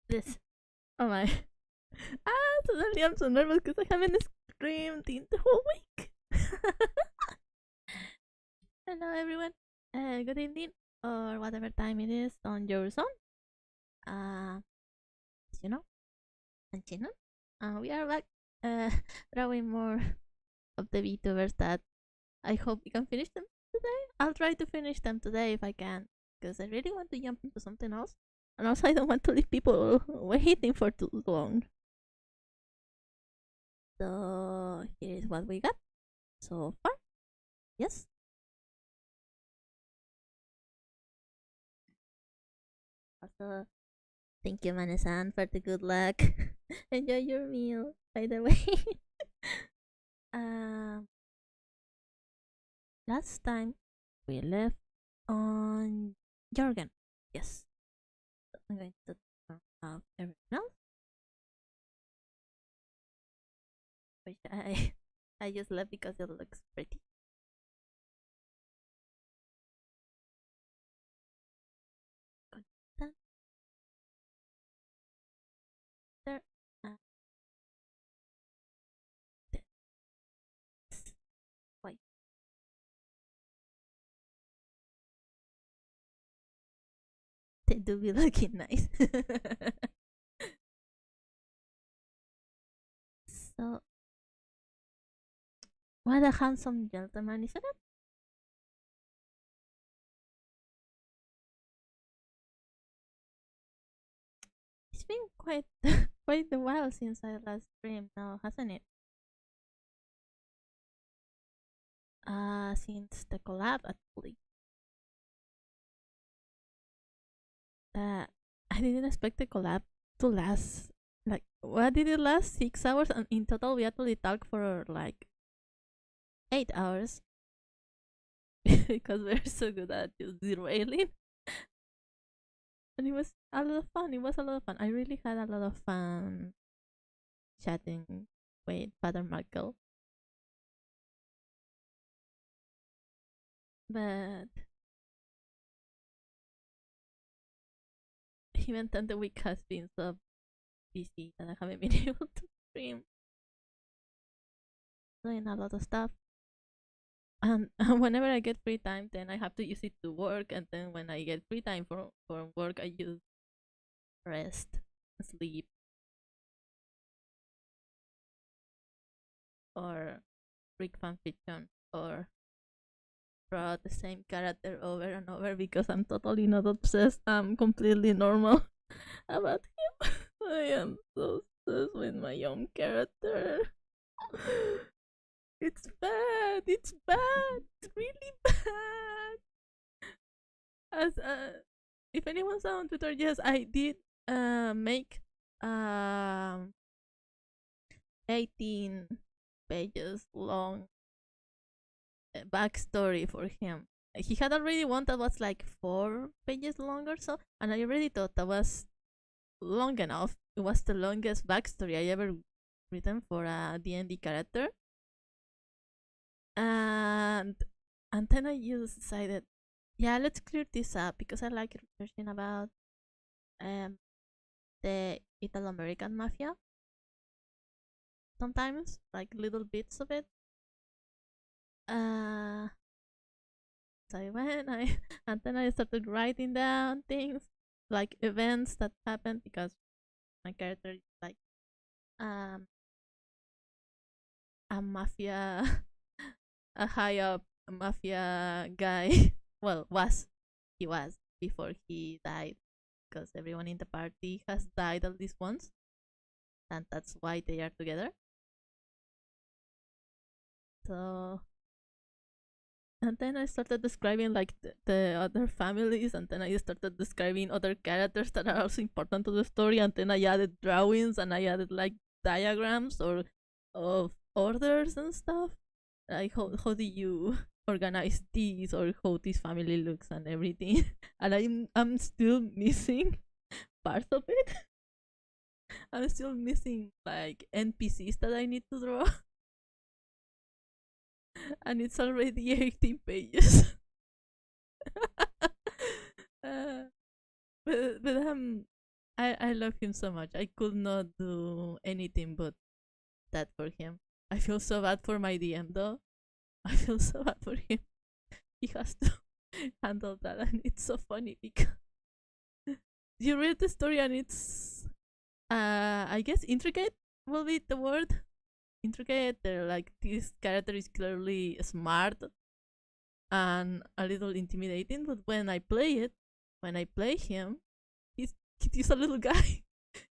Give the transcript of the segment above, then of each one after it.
this. Oh my. Suddenly I'm so nervous because I haven't screamed in the whole week. Hello everyone. Good evening or whatever time it is on your zone. You know, and Shinon. We are back drawing more of the VTubers that I hope we can finish them today. I'll try to finish them today if I can, because I really want to jump into something else. And also I don't want to leave people waiting for too long. So here is what we got so far. Yes. Also, thank you, Manasan, for the good luck. Enjoy your meal, by the way. um, Last time we left on Jorgen. Yes. So I'm going to turn off everything else. Which I just left because it looks pretty. There. Wait. They do be looking nice. So, what a handsome gentleman, isn't it? It's been quite quite a while since I last streamed now, hasn't it? Since the collab actually. I didn't expect the collab to last. Like, what did it last? 6 hours, and in total we actually talked for like 8 hours because we're so good at just derailing. And it was a lot of fun. It was a lot of fun. I really had a lot of fun chatting with Father Michael. But even then, the week has been so busy that I haven't been able to stream. Doing a lot of stuff. And whenever I get free time, then I have to use it to work. And then when I get free time for work, I use rest, sleep, or freak fanfiction, or draw the same character over and over because I'm totally not obsessed. I'm completely normal about him. I am so obsessed with my own character. It's bad. It's bad. It's really bad. As if anyone saw on Twitter, yes, I did make 18 pages long backstory for him. He had already one that was like 4 pages long or so, and I already thought that was long enough. It was the longest backstory I ever written for a D&D character. And then I just decided, yeah, let's clear this up because I like researching about the Italo-American mafia. Sometimes, like little bits of it. So I went, and then I started writing down things like events that happened because my character is like a mafia, a high up mafia guy. Well, he was before he died because everyone in the party has died at least once, and that's why they are together. So, and then I started describing like the other families, and then I started describing other characters that are also important to the story, and then I added drawings and I added like diagrams or of orders and stuff. Like how do you organize these or how this family looks and everything. And I'm still missing part of it. I'm still missing like NPCs that I need to draw. And it's already 18 pages. uh, but I love him so much. I could not do anything but that for him. I feel so bad for my DM though. I feel so bad for him. He has to handle that, and it's so funny because you read the story and it's I guess intricate will be the word. Intricate. They're like this character is clearly smart and a little intimidating, but when I play him, he's a little guy.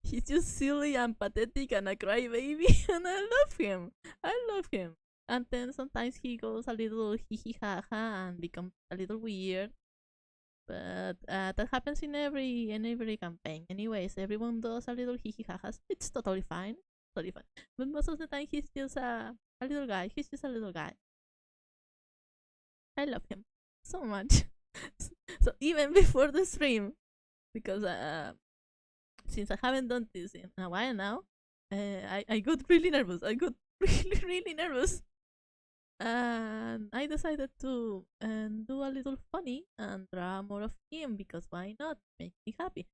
He's just silly and pathetic and a crybaby, and I love him. I love him. And then sometimes he goes a little hee hee ha ha and becomes a little weird. But that happens in every campaign. Anyways, everyone does a little hee hee ha ha. It's totally fine, totally fine. But most of the time, he's just a little guy. He's just a little guy. I love him so much. So even before the stream, because since I haven't done this in a while now, I got really nervous. I got really nervous, and I decided to do a little funny and draw more of him because why not? Make me happy.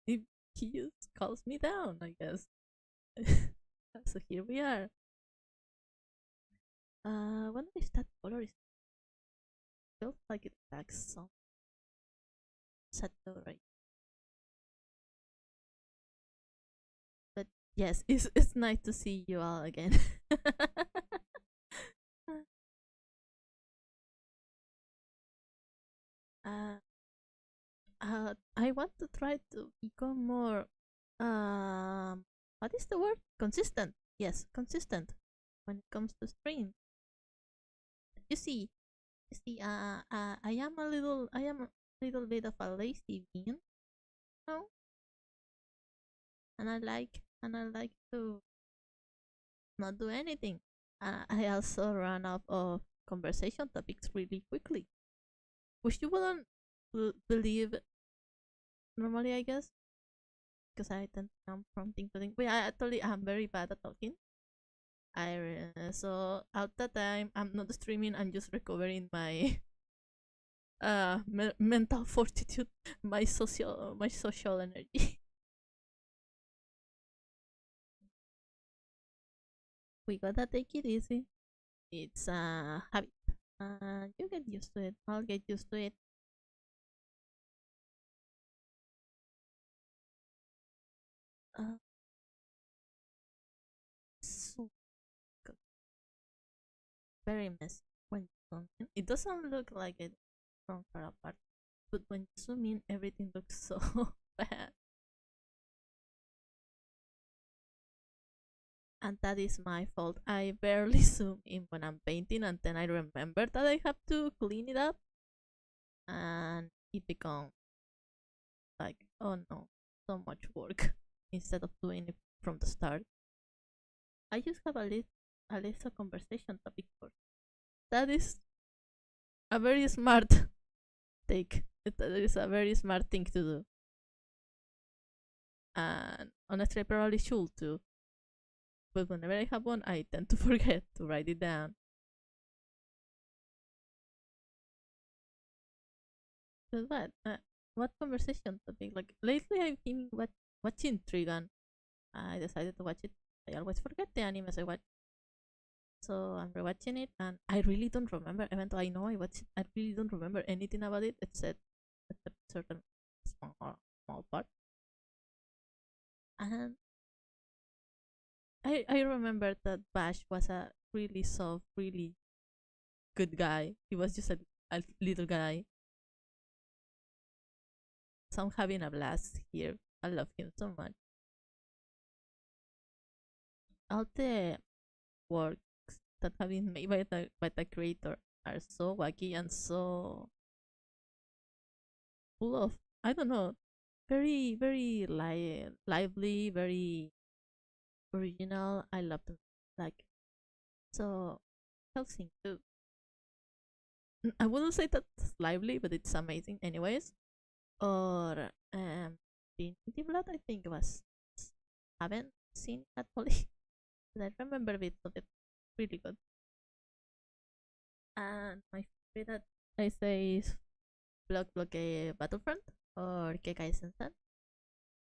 If he just calls me down, I guess. So here we are. What is that color? It feels like it lacks some shadow, right? But yes, it's nice to see you all again. uh, I want to try to become more what is the word? Consistent. Yes, consistent when it comes to stream. You see, I am a little bit of a lazy bean, you know, and I like to not do anything. I also run out of conversation topics really quickly, which you wouldn't believe normally, I guess, because I tend to jump from thing to thing. But I actually am very bad at talking. So at that time I'm not streaming. I'm just recovering my mental fortitude, my social energy. We gotta take it easy. It's a habit. You get used to it. I'll get used to it. Uh, so very messy when you zoom in. It doesn't look like it from far apart, but when you zoom in, everything looks so bad. And that is my fault. I barely zoom in when I'm painting, and then I remember that I have to clean it up, and it becomes like, oh no, so much work instead of doing it from the start. I just have a list of conversation topic for that is a very smart take. That is a very smart thing to do, and honestly, I probably should too. But whenever I have one, I tend to forget to write it down. But what? What conversation topic? Like lately, I've been watching Trigun. I decided to watch it. I always forget the animes I watch, so I'm rewatching it, and I really don't remember. Even though I know I watched it, I really don't remember anything about it except certain small part. And I remember that Bash was a really soft, really good guy. He was just a little guy. So I'm having a blast here. I love him so much. All the works that have been made by the creator are so wacky and so full of, I don't know, very very lively, very original. I love them. Like, so Helsing too. I wouldn't say that's lively, but it's amazing anyways. Or Trinity Blood, I think it was. Haven't seen it actually, but I remember bits of it. Really good. And my favorite, I say, is Block Block Battlefront. or Kekai Sensen,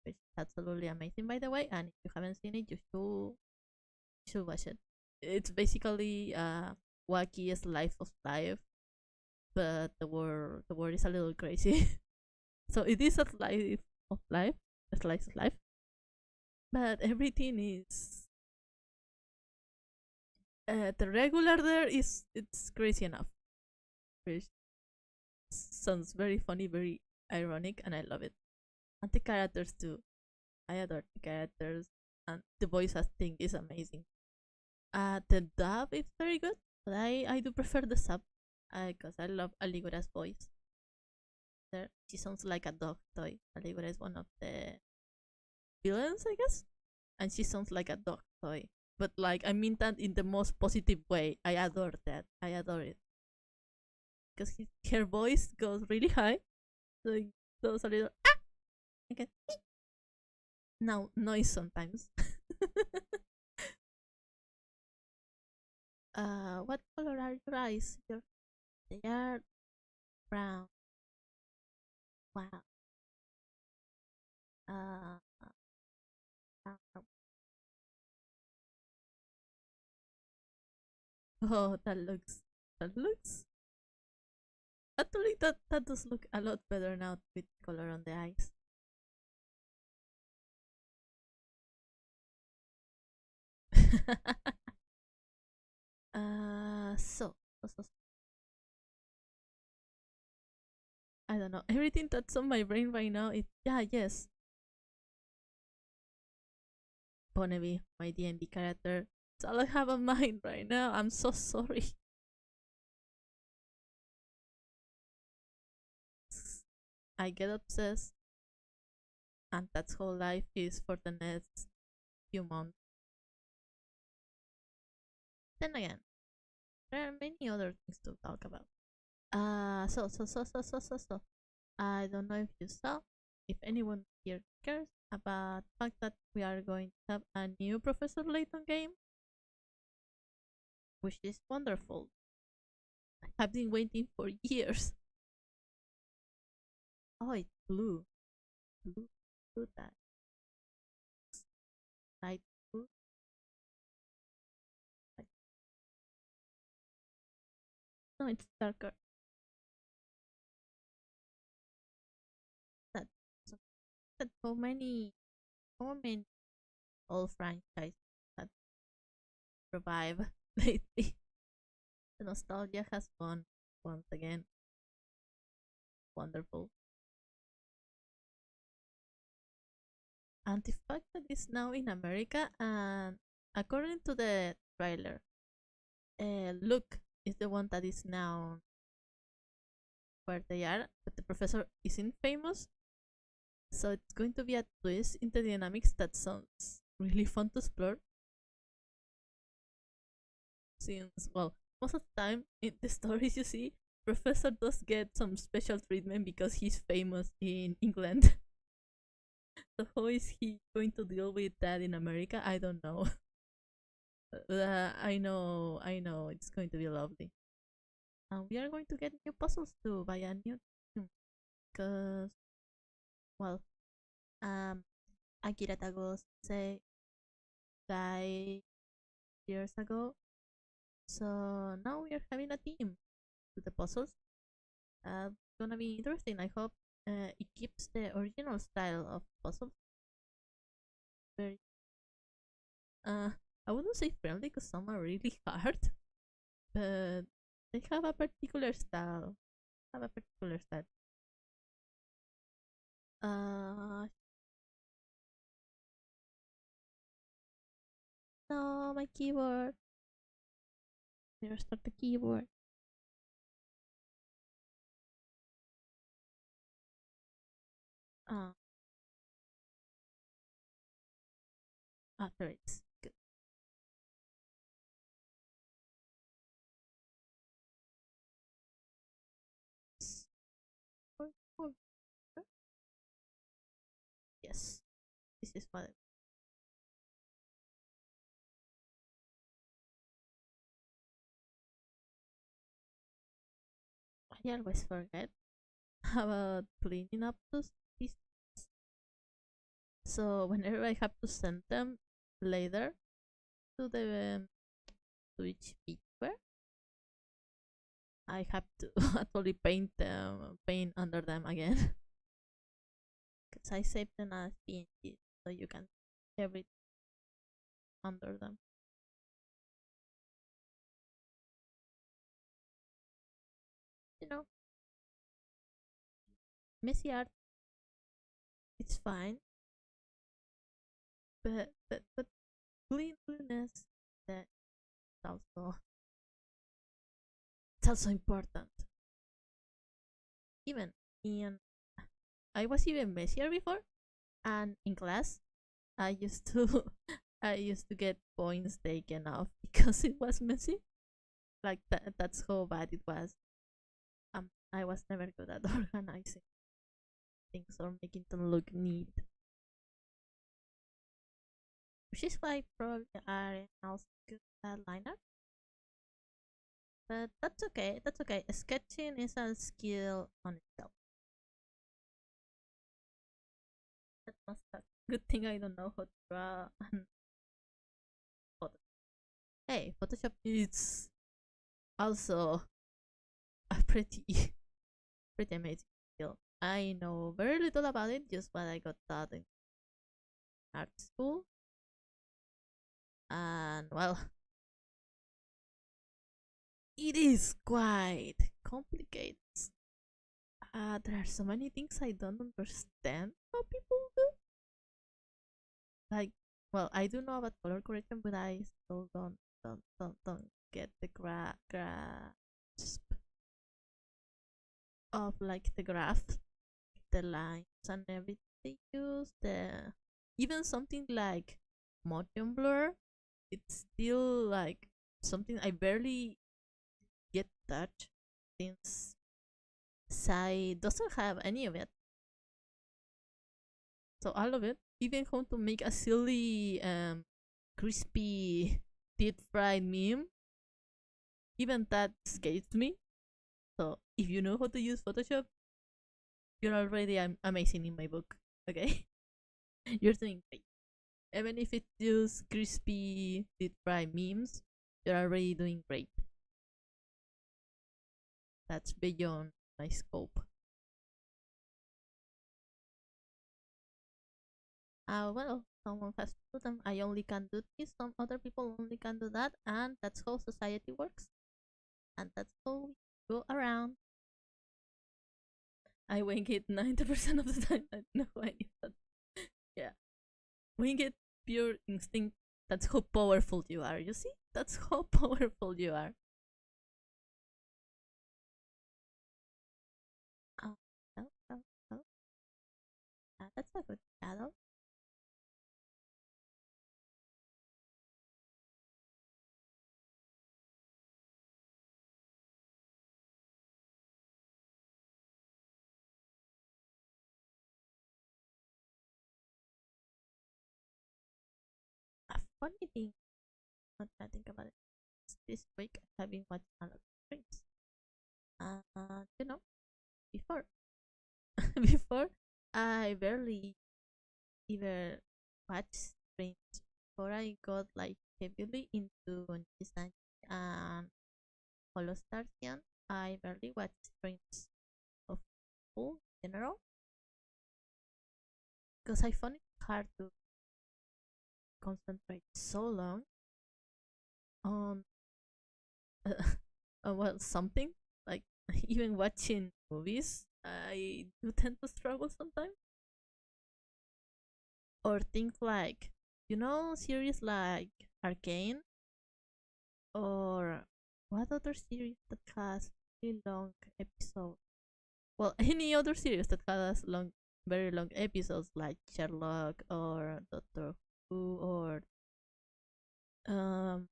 which is absolutely amazing, by the way. And if you haven't seen it, you should watch it. It's basically wacky slice of life, but the word is a little crazy. So it is a slice of life, a slice of life, but everything is the regular there is it's crazy enough, which sounds very funny, very ironic, and I love it. And the characters too. I adore the characters, and the voice acting is amazing. The dub is very good, but I do prefer the sub because I love Aligura's voice. There, she sounds like a dog toy. Aligura is one of the villains, I guess, and she sounds like a dog toy. But like I mean that in the most positive way. I adore that. I adore it because her voice goes really high, so it goes a little like a now noise sometimes. What color are your eyes? They are brown. Wow. Uh, brown. Oh, that looks. Actually, that does look a lot better now with color on the eyes. So, I don't know. Everything that's on my brain right now is yeah, yes. Bonnevie, my D&D character. It's all I have on mind right now. I'm so sorry. I get obsessed, and that's how life is for the next few months. Then again, there are many other things to talk about. So. I don't know if you saw, if anyone here cares about the fact that we are going to have a new Professor Layton game, which is wonderful. I've been waiting for years. Oh, it's blue. Blue, blue that. Light blue. Light. No, it's darker. That, so, that so many old franchises that revive lately. The nostalgia has won once again. Wonderful. And the fact that it's now in America, and according to the trailer, Luke is the one that is now where they are, but the professor isn't famous. So it's going to be a twist in the dynamics that sounds really fun to explore. Since, well, most of the time in the stories you see, Professor does get some special treatment because he's famous in England. So how is he going to deal with that in America? I don't know. I know, it's going to be lovely. And we are going to get new puzzles too by a new team. Because, well, um, Akira Tagos say died years ago. So now we are having a team to the puzzles. Gonna be interesting. I hope it keeps the original style of puzzles. Very, uh, I wouldn't say friendly because some are really hard, but they have a particular style. Have a particular style. Uh, no, my keyboard. Never start the keyboard. Uh, there it is. Good. Oh, oh, yes, this is what I always forget. about cleaning up these. So whenever I have to send them later to the to each VTuber, I have to actually paint under them again, because I saved them as PNG, so you can see everything under them. You know, messy art, it's fine, but cleanliness, that also it's also important. Even in I was even messier before, and in class I used to I used to get points taken off because it was messy. Like that's how bad it was. I was never good at organizing things or making them look neat, which is why probably I also good at line art. But that's okay. That's okay. Sketching is a skill on itself. That's not a good thing. I don't know how to draw and Photoshop. Hey, Photoshop is also a pretty pretty amazing skill. I know very little about it, just what I got taught in art school. And well, it is quite complicated. There are so many things I don't understand how people do. Like, well, I do know about color correction, but I still don't get the grasp of like the graph, the lines and everything they use. The even something like motion blur, it's still like something I barely get touch since Sai doesn't have any of it. So all of it, even how to make a silly crispy deep fried meme, even that scares me. So if you know how to use Photoshop, you're already amazing in my book. Okay, you're doing great. Even if it's just crispy deep fried memes, you're already doing great. That's beyond my scope. Well, someone has to do them. I only can do this. Some other people only can do that, and that's how society works. And that's how we go around. I wing it 90% of the time. I don't know why, but yeah, wing it pure instinct. That's how powerful you are. You see, that's how powerful you are. Oh, oh, oh, oh. That's a good shadow. A funny thing, not I think about it. This week I've been watching a lot of streams. You know, before before I barely even watched streams. Before I got like heavily into Nou'Shien and Holostartian, I barely watched streams of people in general because I found it hard to concentrate so long on well something like even watching movies. I do tend to struggle sometimes, or things like series like Arcane, or what other series that has really long episodes? Well, any other series that has very long episodes like Sherlock or Doctor Who or um,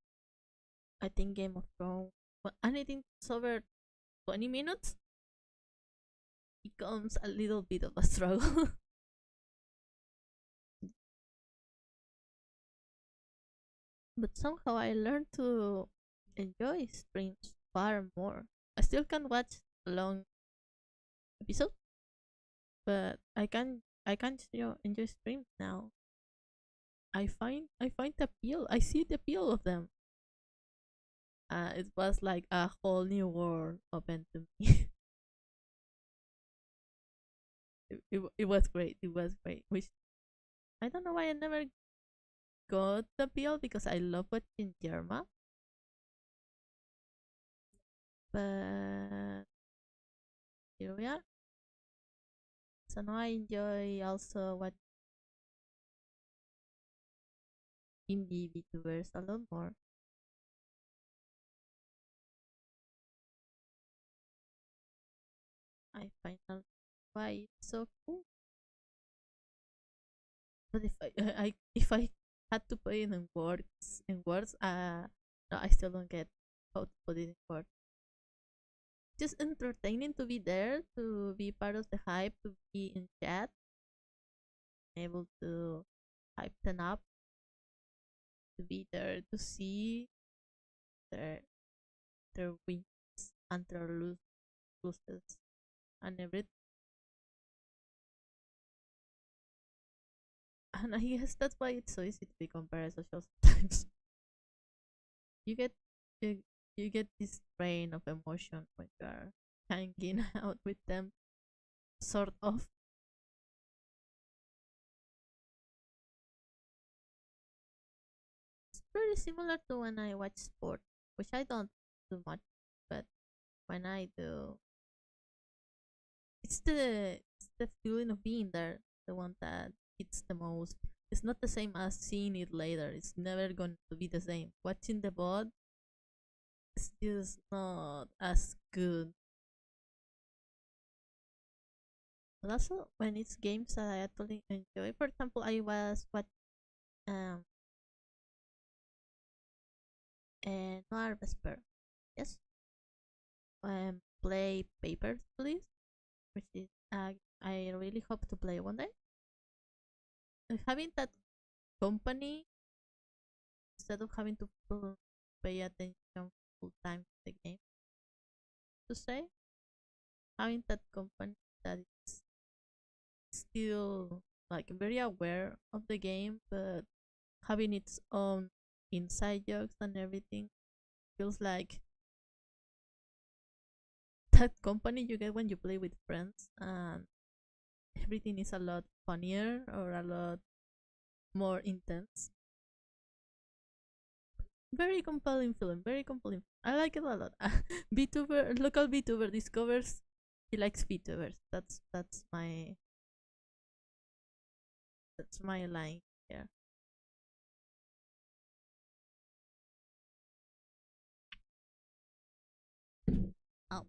I think Game of Thrones. Well, anything that's over 20 minutes becomes a little bit of a struggle. But somehow I learned to enjoy streams far more. I still can watch long episode, but I can still enjoy streams now. I find the appeal. I see the appeal of them. It was like a whole new world open to me. It was great. It was great. Which I don't know why I never got the appeal because I love watching Yerma, but here we are. So now I enjoy also watching indie VTubers a lot more. I find out why it's so cool. But if I had to put it in words, no, I still don't get how to put it in words. Just entertaining to be there, to be part of the hype, to be in chat, able to hype them up, to be there, to see their their wins and their losses and everything. And I guess that's why it's so easy to be parasocial sometimes. You get you, you get this train of emotion when you are hanging out with them, sort of. It's pretty similar to when I watch sport, which I don't do much, but when I do, it's the feeling of being there, the one that hits the most. It's not the same as seeing it later. It's never going to be the same. Watching the bot is just not as good. But also when it's games that I actually enjoy. For example, I was what um Noir Vesper. Yes. Play Papers, Please, which is I really hope to play one day. Having that company instead of having to pay attention full time to the game, to say, having that company that is still like very aware of the game but having its own inside jokes and everything feels like that company you get when you play with friends, and everything is a lot funnier or a lot more intense. Very compelling film, very compelling. I like it a lot. VTuber, local VTuber discovers he likes VTubers. That's my line here. I'll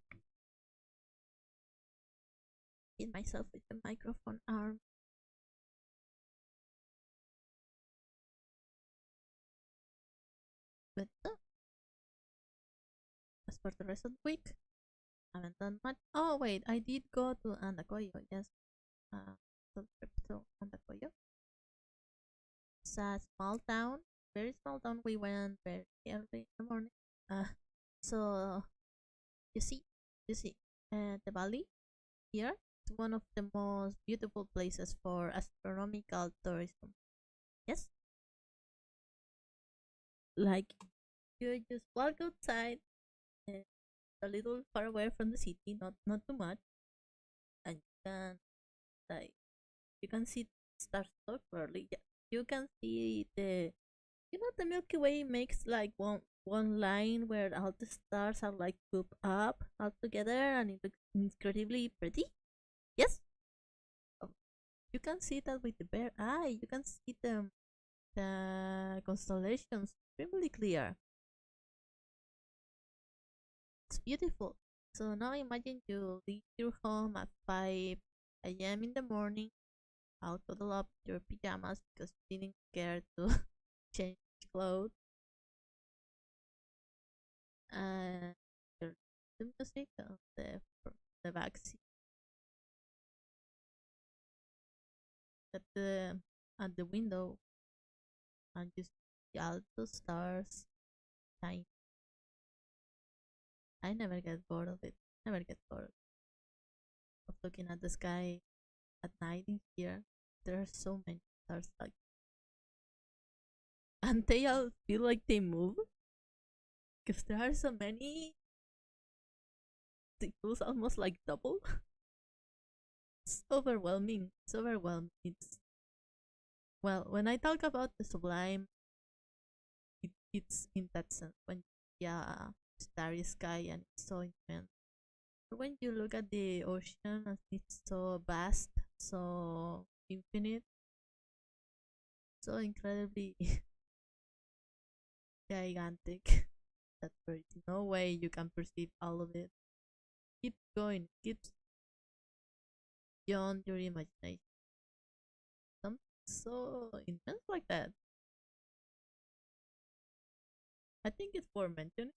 hit myself with the microphone arm. But as for the rest of the week, I haven't done much. Oh wait, I did go to Andacoyo. Yes, the trip to Andacoyo. It's a small town, very small town. We went very early in the morning. Uh, so you see, you see, the valley here. It's one of the most beautiful places for astronomical tourism. Yes, like you just walk outside, uh, a little far away from the city, not too much, and like you can see stars so clearly. Yeah, you can see the Milky Way makes like one line where all the stars are like grouped up all together, and it looks incredibly pretty. Yes, oh, you can see that with the bare eye. You can see the constellations extremely clear. It's beautiful. So now imagine you leave your home at 5 a.m. in the morning. I'll cuddle up your pajamas because you didn't care to change clothes. And your the music on the back seat at the window, and just see all the stars shine. I never get bored of it. Never get bored. of looking at the sky at night in here. There are so many stars, like, and they all feel like they move because there are so many. It feels almost like double. It's overwhelming. It's overwhelming. It's, well, when I talk about the sublime, it's in that sense when, yeah, starry sky and it's so immense. But when you look at the ocean, and it's so vast, so infinite, so incredibly gigantic that there is no way you can perceive all of it. Keep going, keeps beyond your imagination. Something so intense like that. I think it's worth mentioning.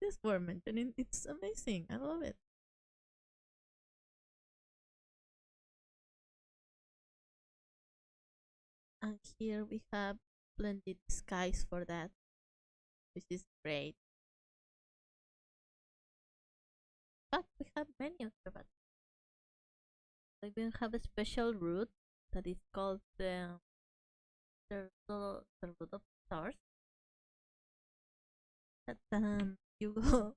It's worth mentioning. It's amazing. I love it. And here we have splendid skies for that, which is great. But we have many observatories. We even have a special route that is called the route of stars. That you go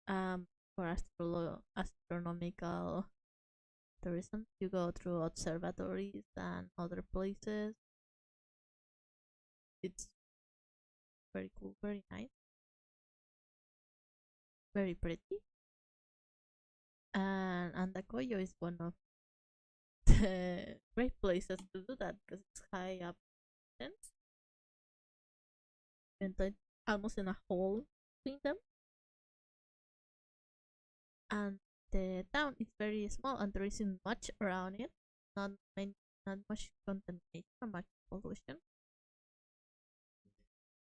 for astronomical tourism. You go through observatories and other places. It's very cool, very nice, very pretty. And Andacoyo is one of the great places to do that because it's high up, and it's almost in a hole between them. And the town is very small, and there isn't much around it. Not many, not much contamination or much pollution.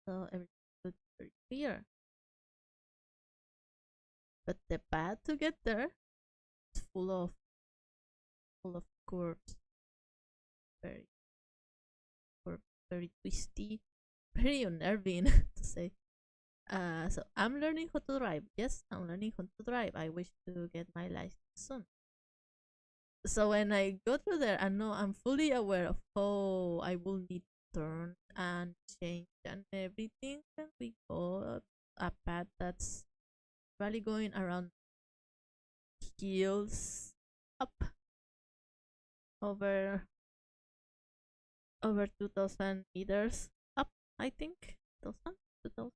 So everything is very clear. But the path to get there is full of curves, very very twisty, very unnerving to say. So I'm learning how to drive. Yes, I'm learning how to drive. I wish to get my license soon. So when I go through there, I know I'm fully aware of how I will need to turn and change and everything. And we go a path that's really going around hills up over 2,000 meters up. I think 2,000, 2,000.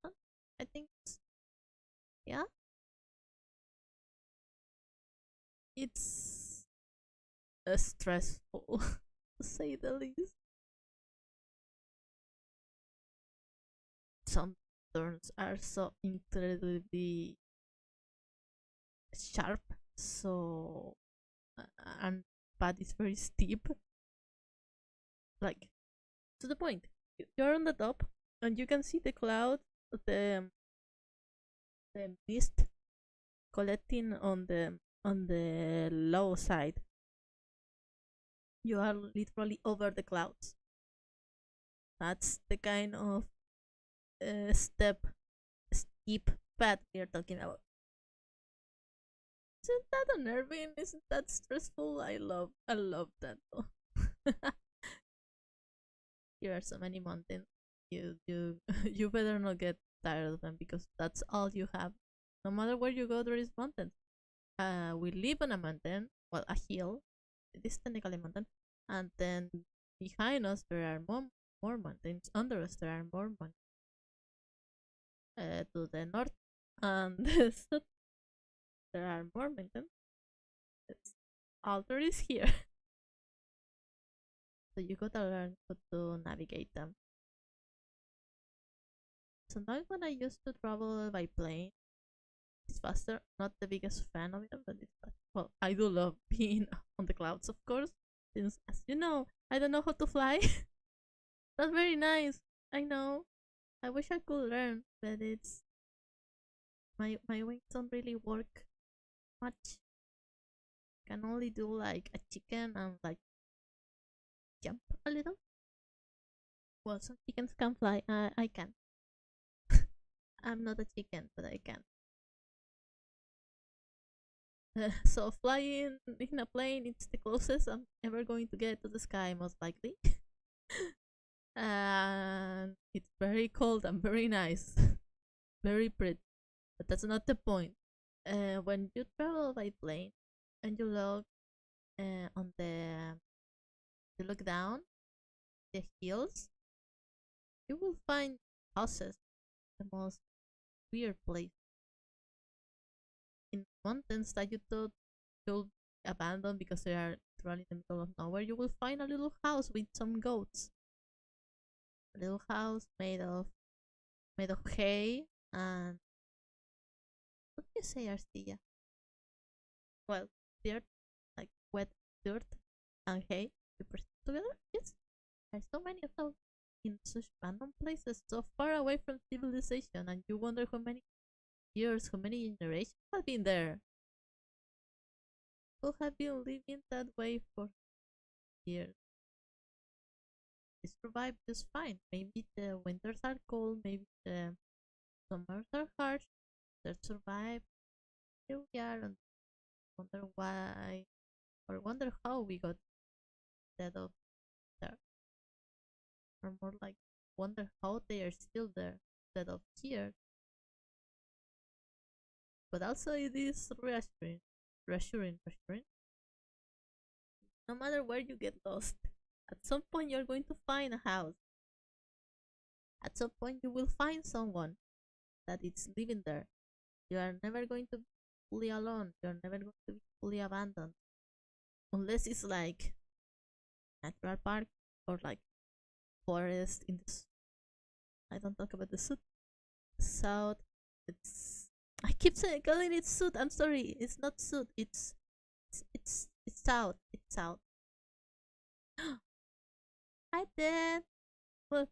I think, yeah. It's stressful to say the least. Some turns are so incredibly sharp, so and but it's very steep, like to the point. You're on the top and you can see the cloud, the the mist collecting on the low side. You are literally over the clouds. That's the kind of steep path we are talking about. Isn't that unnerving? Isn't that stressful? I love that though. Here are so many mountains. You you better not get tired of them because that's all you have. No matter where you go, there is mountains. We live on a mountain, well, a hill. It is technically a mountain, and then behind us there are more mountains. Under us there are more mountains. To the north and the south there are more mountains. It's all there is here. So you gotta learn how to navigate them. Sometimes when I used to travel by plane, it's faster. Not the biggest fan of it, but it's faster. Well, I do love being on the clouds, of course. Since, as you know, I don't know how to fly. That's very nice. I know. I wish I could learn, but it's my wings don't really work much. Can only do like a chicken and like jump a little. Well, some chickens can fly. I can. I'm not a chicken, but I can. So flying in a plane, it's the closest I'm ever going to get to the sky, most likely. And it's very cold and very nice, very pretty. But that's not the point. When you travel by plane and you look on you look down the hills, you will find houses, the most weird place in mountains that you thought you'll abandon because they are literally in the middle of nowhere. You will find a little house with some goats, a little house made of hay and what do you say, Arcilla? Well, dirt, like wet dirt and hay. You put together. Yes, there's so many of those in such random places, so far away from civilization, and you wonder how many years, how many generations have been there. Who have been living that way for years. They survive just fine. Maybe the winters are cold, maybe the summers are harsh. They survive. Here we are and wonder why or wonder how we got dead of there. Or more like wonder how they are still there instead of here. But also it is reassuring. No matter where you get lost, at some point you're going to find a house. At some point you will find someone that is living there. You are never going to be fully alone. You're never going to be fully abandoned. Unless it's like natural park or like forest in the I don't talk about the south. It's I keep saying calling it suit. I'm sorry, it's not suit. It's south. It's south. Hi there. Well,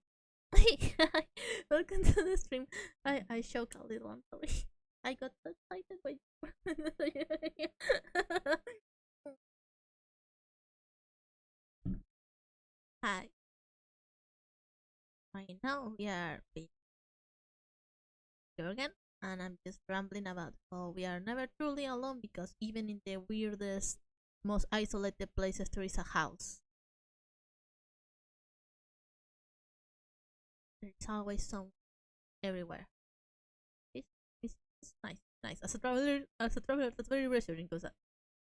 welcome to the stream. I shook a little. I'm sorry. I got so excited by Hi. Right now we are with Jürgen, and I'm just rambling about how we are never truly alone because even in the weirdest, most isolated places there is a house. There's always some everywhere. It's, it's nice, nice. As a traveler, that's very reassuring because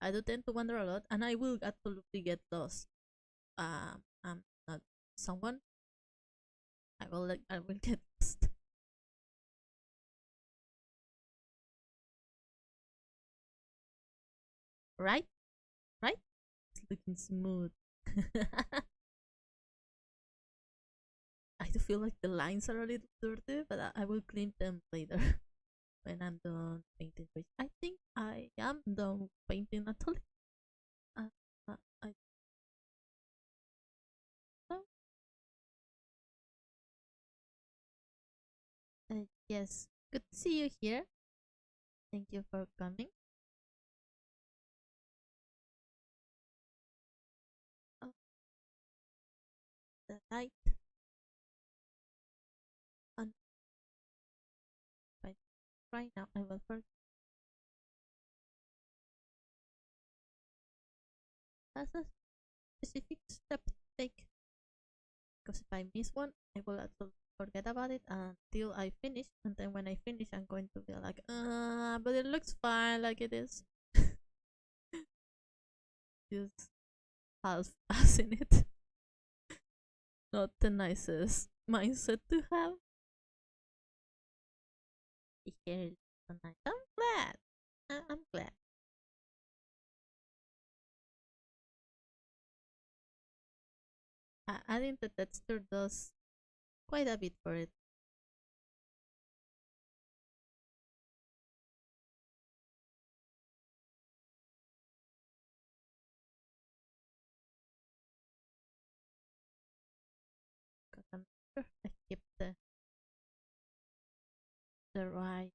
I do tend to wander a lot, and I will absolutely get lost. I'm not someone. I will get lost. Right, right. It's looking smooth. I do feel like the lines are a little dirty, but I will clean them later when I'm done painting. Which I think I am done painting actually. Uh, I don't. Yes, good to see you here. Thank you for coming. Oh, the light on right now. I will first. That's a specific step to take because if I miss one, I will actually forget about it until I finish, and then when I finish, I'm going to be like, but it looks fine like it is. Just half passing it. Not the nicest mindset to have. Here is so nice. I'm glad. I'm glad. Adding the texture does quite a bit for it. Because I'm sure I keep the right.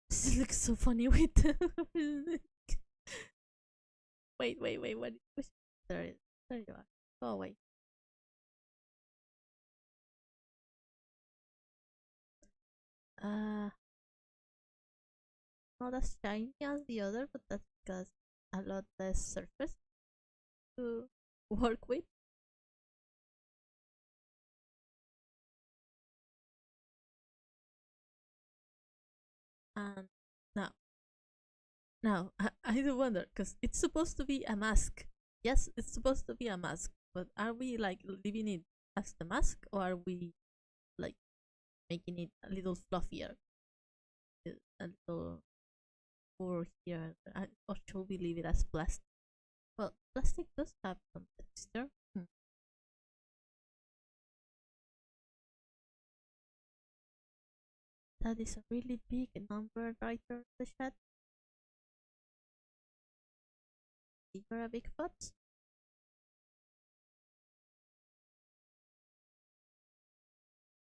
This looks so funny with the wait. What? There, there you are. Go away. Uh, Not as shiny as the other, but that's because a lot less surface to work with. And now, I do wonder because it's supposed to be a mask. Yes, it's supposed to be a mask, but are we like leaving it as the mask, or are we like making it a little fluffier, a little more here, or should we leave it as plastic? Well, plastic does have some texture. That is a really big number right there in the chat. You're a big foot.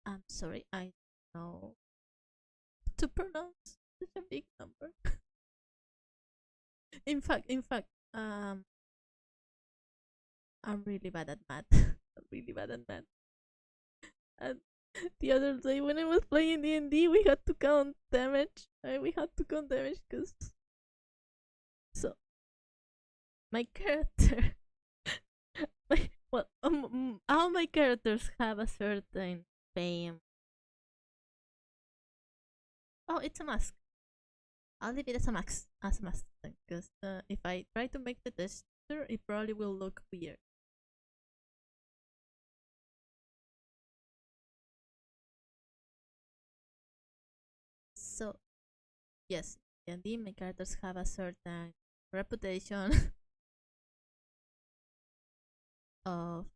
I'm sorry, I don't know to pronounce such a big number. In fact, I'm really bad at math. I'm really bad at math. And the other day when I was playing D&D, we had to count damage. We had to count damage because so my character, all my characters have a certain fame. Oh, it's a mask. I'll leave it as a mask, because if I try to make the texture, it probably will look weird. So, yes, D&D, my characters have a certain reputation of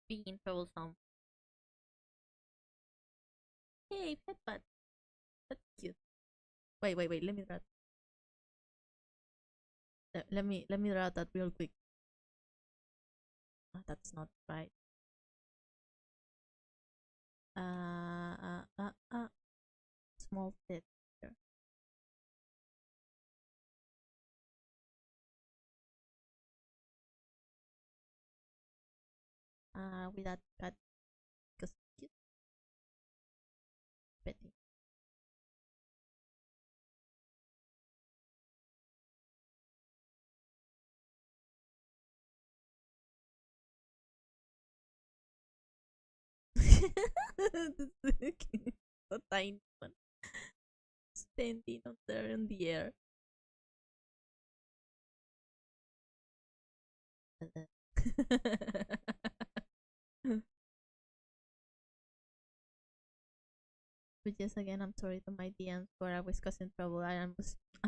being troublesome. Hey, headbutt. That's cute. Wait. Let me draw. Let me draw that real quick. Oh, that's not right. Small bit here. With that cut, because cute. Petty. The tiny one standing up there in the air. But yes, again, I'm sorry to my DMs for always causing trouble. I'm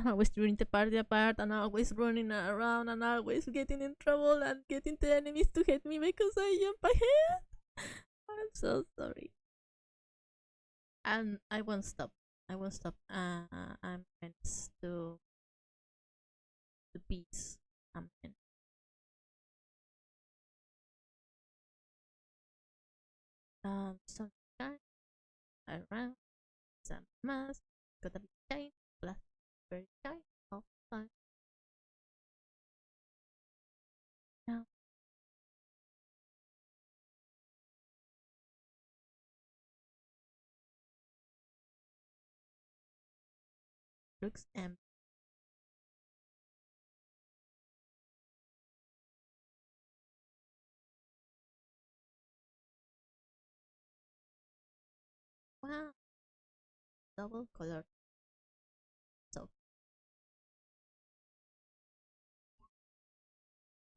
always tearing the party apart and always running around and always getting in trouble and getting the enemies to hit me because I jump ahead. I'm so sorry. And I won't stop. I won't stop. I'm meant to the beats. I'm meant. Sunshine around some mask. Gotta be shine, black, very shine all the time. Now looks empty. Wow, double color. So,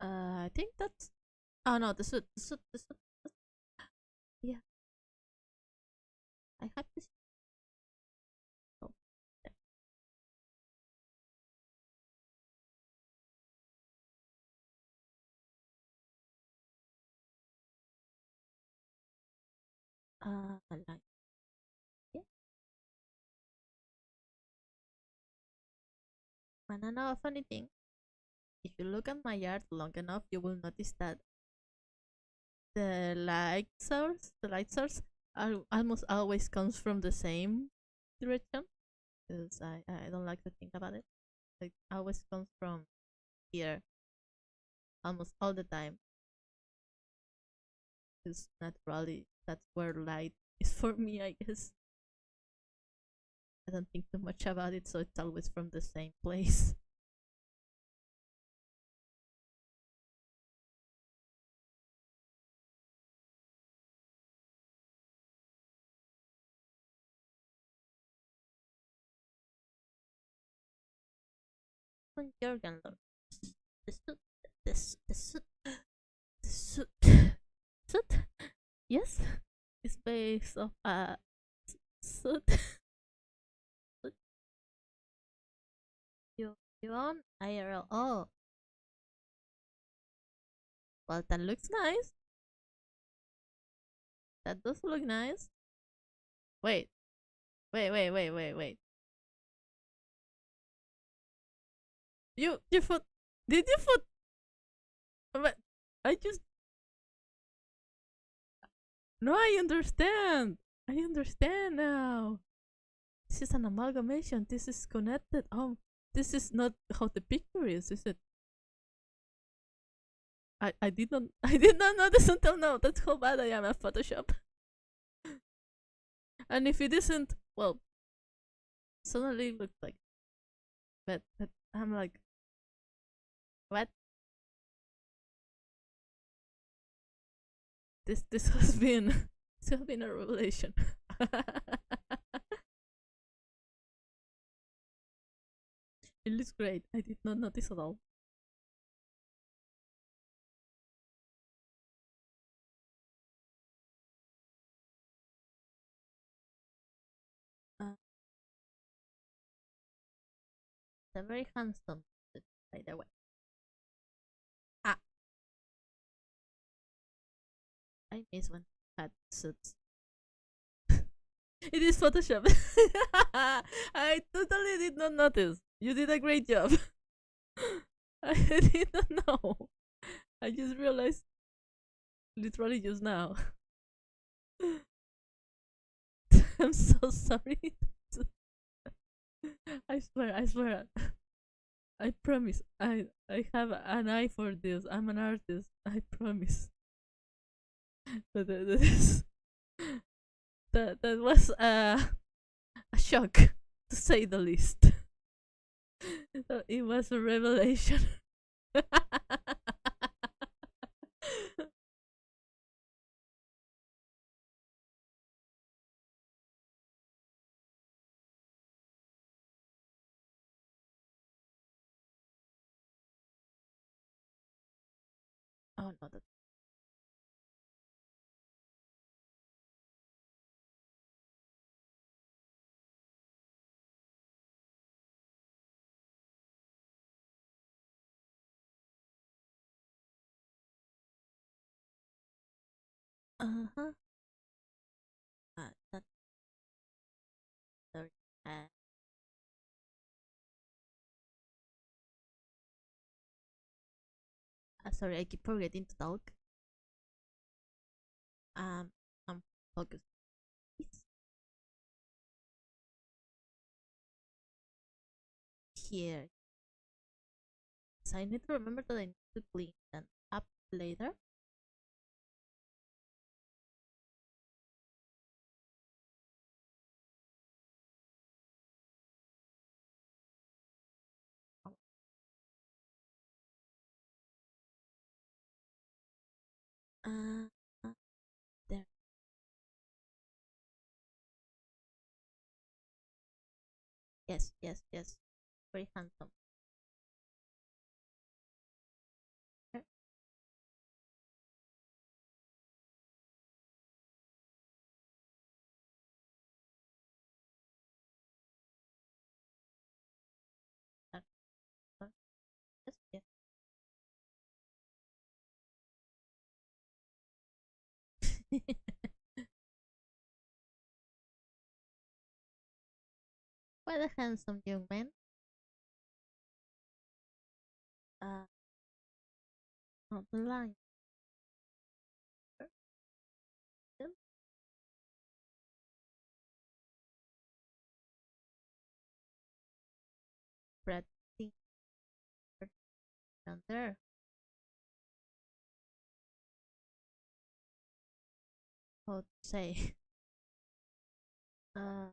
I think that's. Oh no, the suit. Yeah, I have this. Oh, yeah. Like yeah. Wanna know a funny thing? If you look at my art long enough, you will notice that the light source, almost always comes from the same direction because I don't like to think about it. like always comes from here almost all the time. Because naturally, that's where light is for me, I guess. I don't think too much about it, so it's always from the same place. When Jurgen looks, the suit, the suit, the suit, suit, yes, it's based of a suit. you, you on IRL? Oh, well, that looks nice. That does look nice. Wait, wait. You put? Did you put? But I just no. I understand. I understand now. This is an amalgamation. This is connected. This is not how the picture is it? I did not I did not notice until now. That's how bad I am at Photoshop. And if it isn't, well, suddenly it looks like. But I'm like, what? This has been this has been a revelation. It looks great. I did not notice at all. Uh, they're very handsome, by the way. Ah, I miss when had suits. It is Photoshop. I totally did not notice. You did a great job. I did not know. I just realized literally just now. I'm so sorry. I swear. I promise. I have an eye for this. I'm an artist. I promise. But that was a shock, to say the least. It was a revelation. Oh no, that. Uh huh. That's sorry. Uh, Sorry, I keep forgetting to talk. Um, I'm focused. Here. So I need to remember that I need to clean them up later. Oh, uh, uh, there. Yes. Very handsome. There. There. There. Yes. What a handsome young man. Uh, on the line. Still Brad Pitt. down there. How to say? Uh,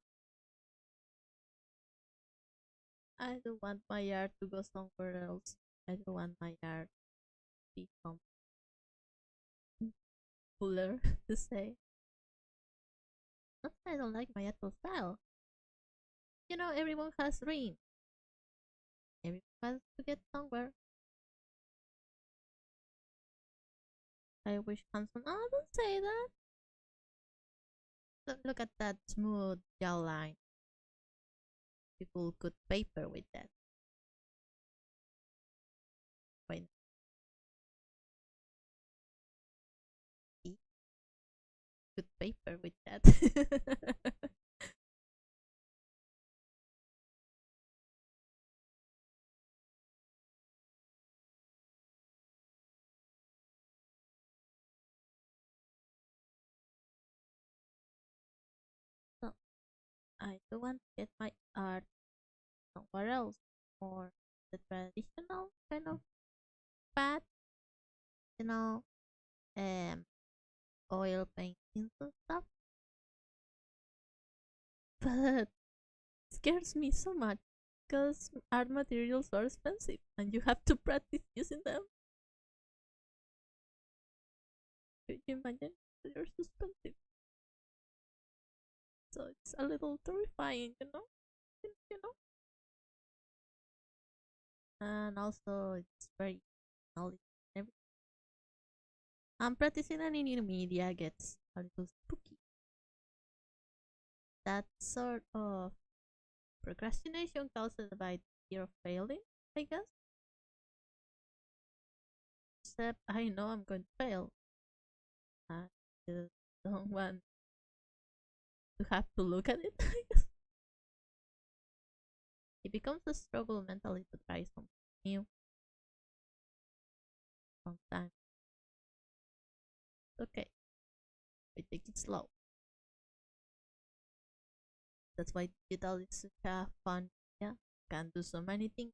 I don't want my yard to go somewhere else. I don't want my yard to become cooler to say. Not that I don't like my actual style. You know, everyone has dreams. Everyone has to get somewhere. I wish handsome. Oh, don't say that. Look at that smooth jawline. People could paper with that. Wait. Could paper with that. So I do want to get my art somewhere else, or the traditional kind of path, you know, um, oil paintings and stuff. But it scares me so much because art materials are expensive and you have to practice using them. Could you imagine? They're so expensive. So it's a little terrifying, you know? You know? And also, it's very knowledge and everything. And practicing any new media gets a little spooky. That sort of procrastination caused by fear of failing, I guess. Except I know I'm going to fail. I just don't want to have to look at it, I guess. It becomes a struggle mentally to try something new sometimes. Okay, we take it slow. That's why digital is such a fun. Yeah, can do so many things.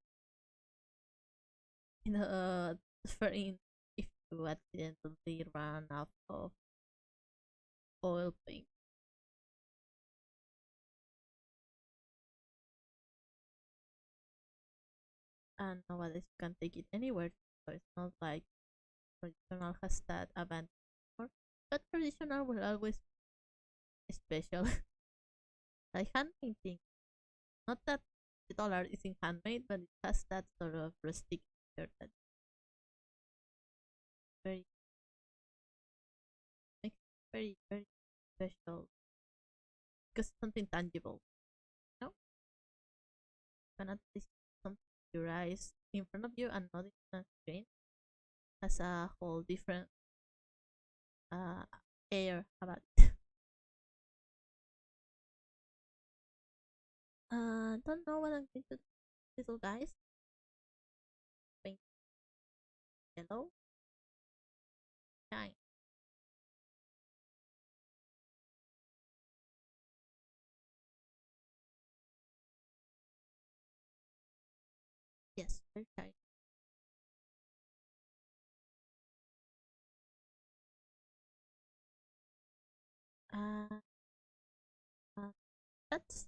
You know, different if you accidentally run out of oil paint. And nowadays you can take it anywhere. So it's not like traditional has that advantage. But traditional will always be special. Like hand painting. Not that the dollar isn't handmade, but it has that sort of rustic feature that very makes it very special because it's something tangible. You know, you cannot see something with your eyes in front of you and not in a screen. Has a whole different uh air about it. Don't know what I'm going to do. Little guys, paint yellow, shine. Yes, very shiny. Uh, uh that's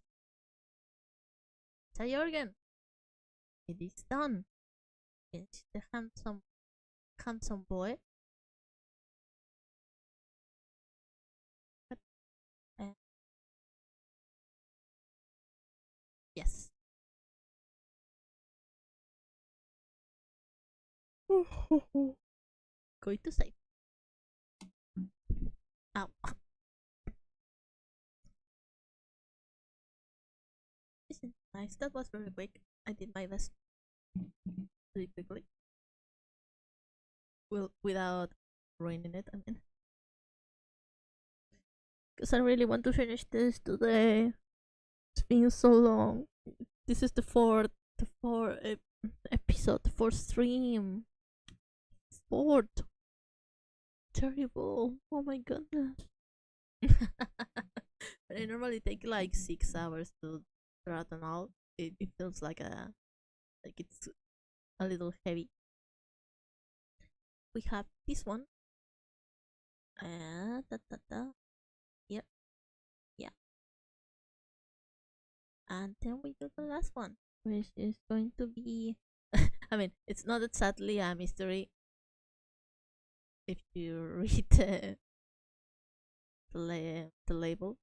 a organ. It is done. It's the handsome boy. But, uh, yes. Going to say. Ow. Isn't nice? That was very quick. I did my best really quickly. Well, without ruining it, I mean. Because I really want to finish this today. It's been so long. This is the fourth episode, the fourth stream. Fourth. Terrible. Oh my goodness. But I normally take like 6 hours to marathon all. It feels like it's a little heavy. we have this one. Da, da, da. Here. Yeah. And then we do the last one, which is going to be. I mean, it's not exactly a mystery if you read the label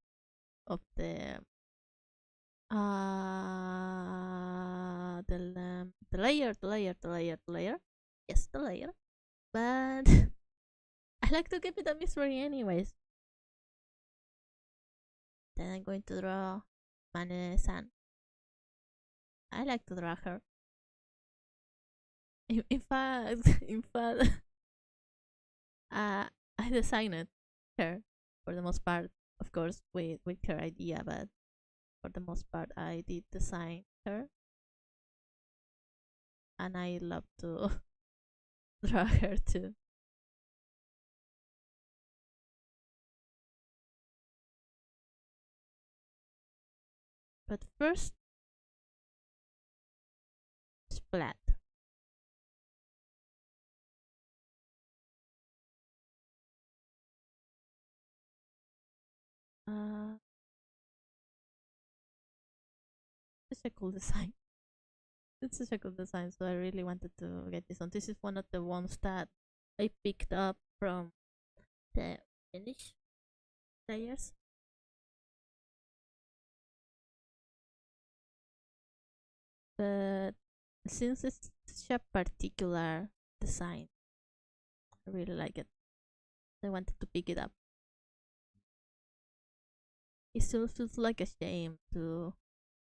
of the layer. Yes, the layer. But I like to keep it a mystery anyways. Then I'm going to draw Mane-san. I like to draw her. In fact, I designed her for the most part, of course, with her idea, but for the most part, I did design her, and I love to draw her too. But first, splat. Uh, it's a cool design. It's such a cool design, so I really wanted to get this one. This is one of the ones that I picked up from the Finnish players. But since it's such a particular design, I really like it. I wanted to pick it up. It still feels like a shame to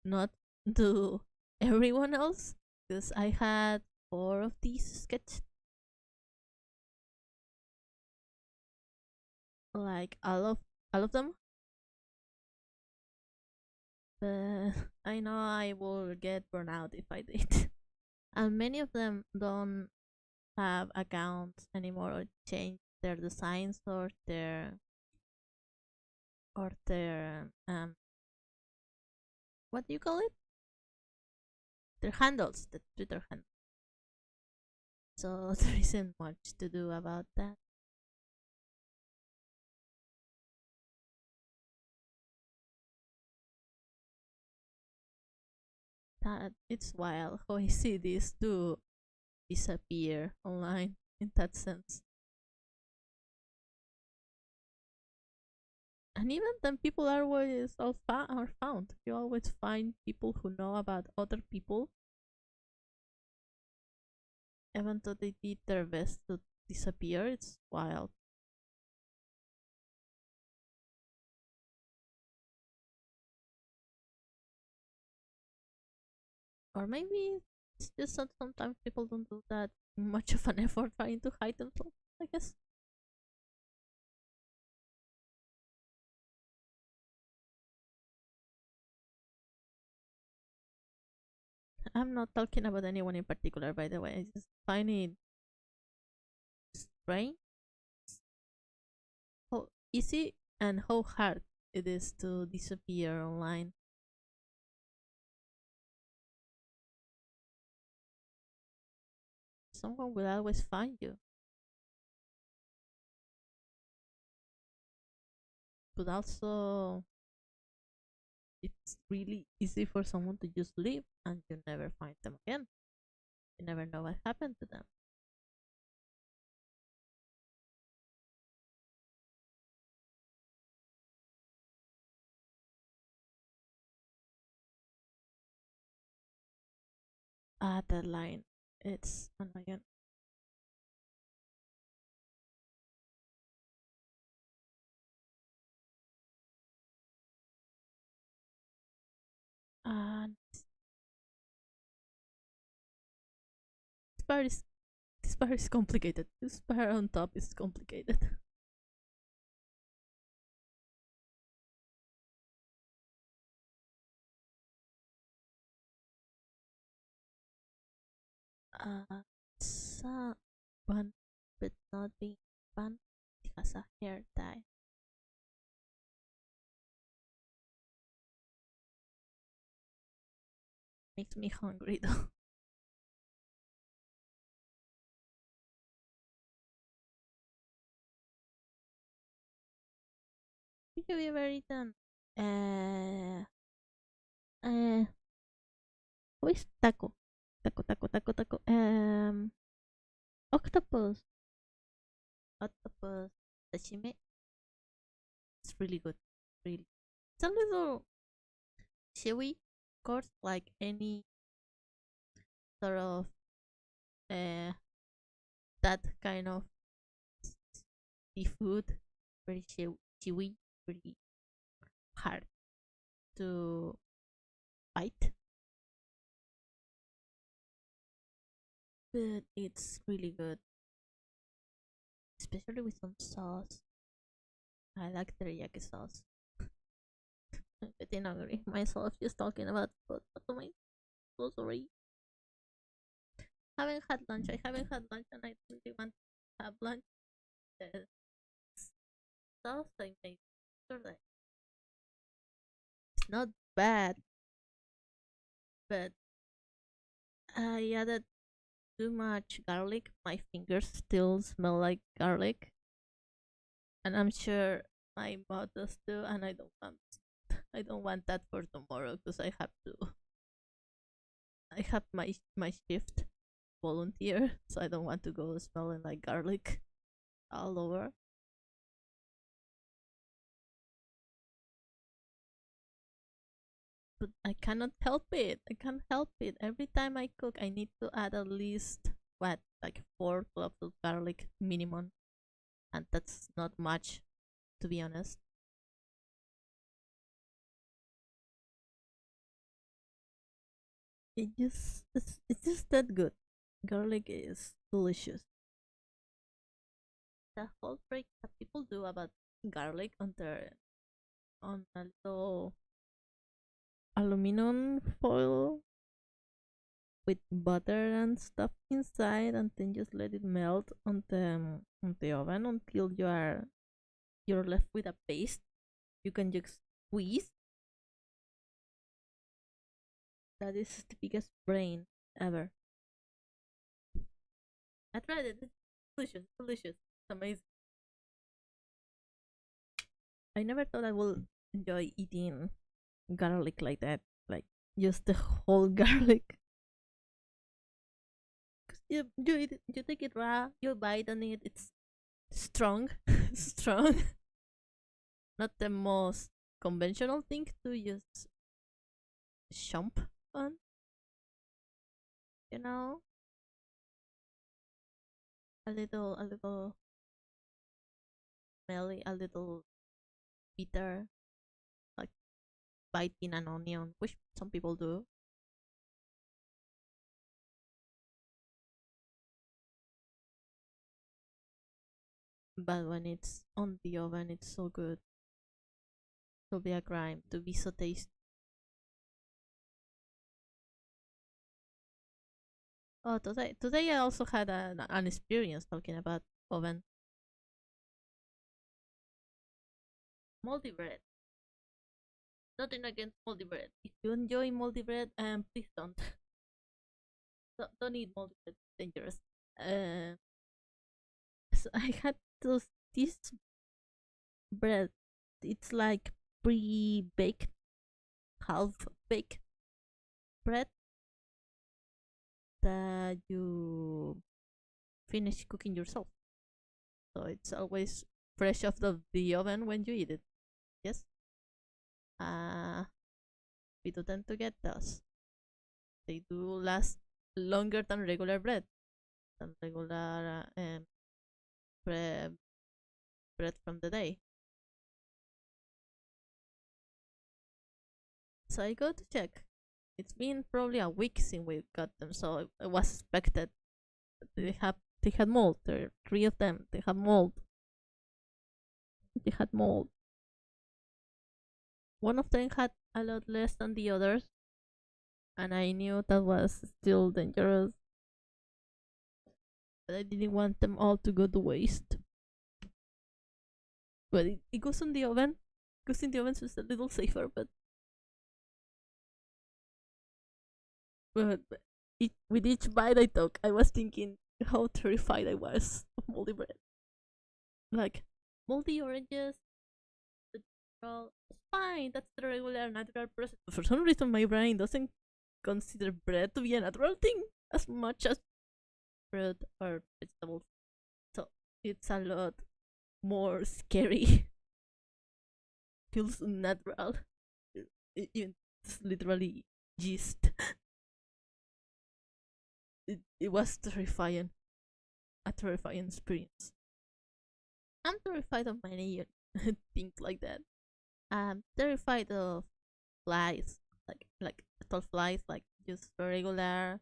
not do everyone else, because I had 4 of these sketched, like all of them. But I know I will get burned out if I did. And many of them don't have accounts anymore or change their designs or their what do you call it? Their handles, the Twitter handle. So there isn't much to do about that. That it's wild how I see these two disappear online in that sense. And even then, people are always are found. You always find people who know about other people, even though they did their best to disappear. It's wild. Or maybe it's just that sometimes people don't do that much of an effort trying to hide themselves, I guess. I'm not talking about anyone in particular, by the way. I just find it strange how easy and how hard it is to disappear online. Someone will always find you. But also, it's really easy for someone to just leave and you never find them again. You never know what happened to them. Ah, that line. It's annoying. And this part is this part is complicated. This part on top is complicated. Someone but not being fun because a hair dye makes me hungry though. Have you ever eaten? Uh, what is taco? Taco. Octopus. Octopus sashimi. It's really good. Really. It's a little chewy, of course, like any sort of uh that kind of seafood. Very chewy, pretty hard to bite, but it's really good, especially with some sauce. I like teriyaki sauce. I'm getting angry myself just talking about food. What am I so sorry? Haven't had lunch. I haven't had lunch, and I really want to have lunch. The sauce I made yesterday. It's not bad, but I added too much garlic. My fingers still smell like garlic, and I'm sure my mouth does too. And I don't want that for tomorrow because I have my shift volunteer, so I don't want to go smelling like garlic all over. But I cannot help it. I can't help it. Every time I cook, I need to add at least what, like 4 cloves of garlic minimum, and that's not much, to be honest. It's just that good. Garlic is delicious. The whole trick that people do about garlic on a little aluminum foil with butter and stuff inside, and then just let it melt on the oven until you're left with a paste. You can just squeeze. That is the biggest brain ever. I tried it. It's delicious, delicious. It's amazing. I never thought I would enjoy eating garlic like that, like just the whole garlic. Cause you take it raw, you bite on it. It's strong, strong. Not the most conventional thing to just chomp on, you know. A little smelly, a little bitter, like biting an onion, which some people do. But when it's on the oven, it's so good. It'll be a crime to be so tasty. Oh, today I also had an experience talking about oven. Moldy bread. Nothing against moldy bread. If you enjoy moldy bread, please don't. Don't eat moldy bread. It's dangerous. Uh, so I had this bread. It's like pre-baked, half-baked bread that you finish cooking yourself. So it's always fresh off the oven when you eat it. Yes. Uh, we do tend to get those. They do last longer than regular bread, than regular bread, bread from the day. So I go to check. It's been probably a week since we got them, so it was expected. They had mold. There are 3 of them. They had mold. They had mold. One of them had a lot less than the others, and I knew that was still dangerous. But I didn't want them all to go to waste. But it goes in the oven. It goes in the oven, so it's a little safer. But with each bite I took, I was thinking how terrified I was of moldy bread. Like moldy oranges, Well, it's fine. That's the regular natural process. But for some reason, my brain doesn't consider bread to be a natural thing as much as fruit or vegetables. So it's a lot more scary. Feels unnatural. It's literally yeast. It was terrifying. A terrifying experience. I'm terrified of many things like that. I'm terrified of flies, like little flies, like just regular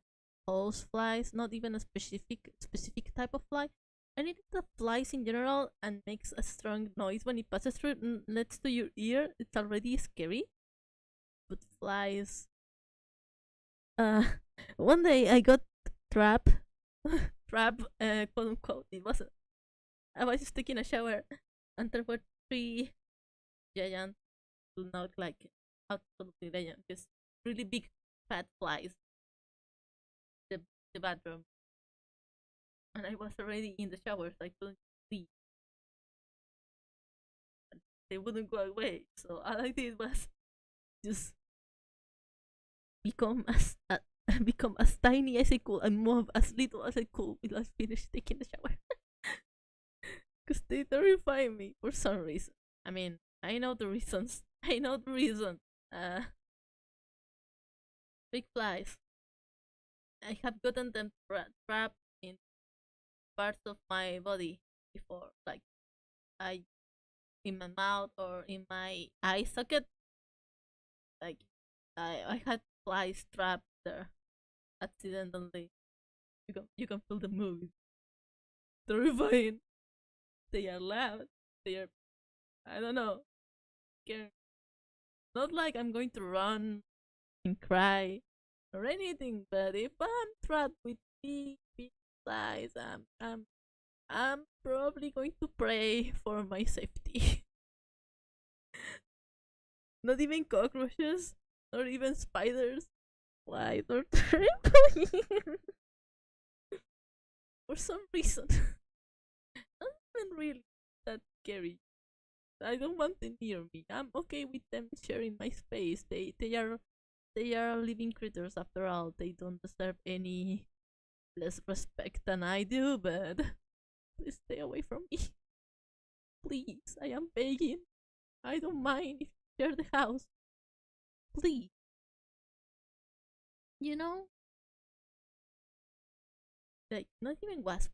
house flies, not even a specific type of fly. Anything that flies in general and makes a strong noise when it passes through next to your ear, it's already scary. But flies. Uh, one day I got trapped, trap, quote unquote. I was just taking a shower, and there were three giant, do not like absolutely giant, just really big fat flies. The the bathroom, and I was already in the shower, so I couldn't see. They wouldn't go away, so all I did was just become as become as tiny as I could and move as little as I could till I finished taking the shower. Because they terrify me for some reason. I mean, I know the reasons. I know the reason. Uh, Big flies. I have gotten them trapped in parts of my body before, like I in my mouth or in my eye socket. Like I had flies trapped there accidentally. You can feel the movie. Terrifying. They are loud. They are, I don't know, scary. Not like I'm going to run and cry or anything, but if I'm trapped with big flies, I'm probably going to pray for my safety. Not even cockroaches, or even spiders. Why they're terrible for some reason. Not even really that scary. I don't want them near me. I'm okay with them sharing my space. They are living creatures after all. They don't deserve any less respect than I do, but please stay away from me. Please, I am begging. I don't mind if you share the house. Please. You know, like not even wasp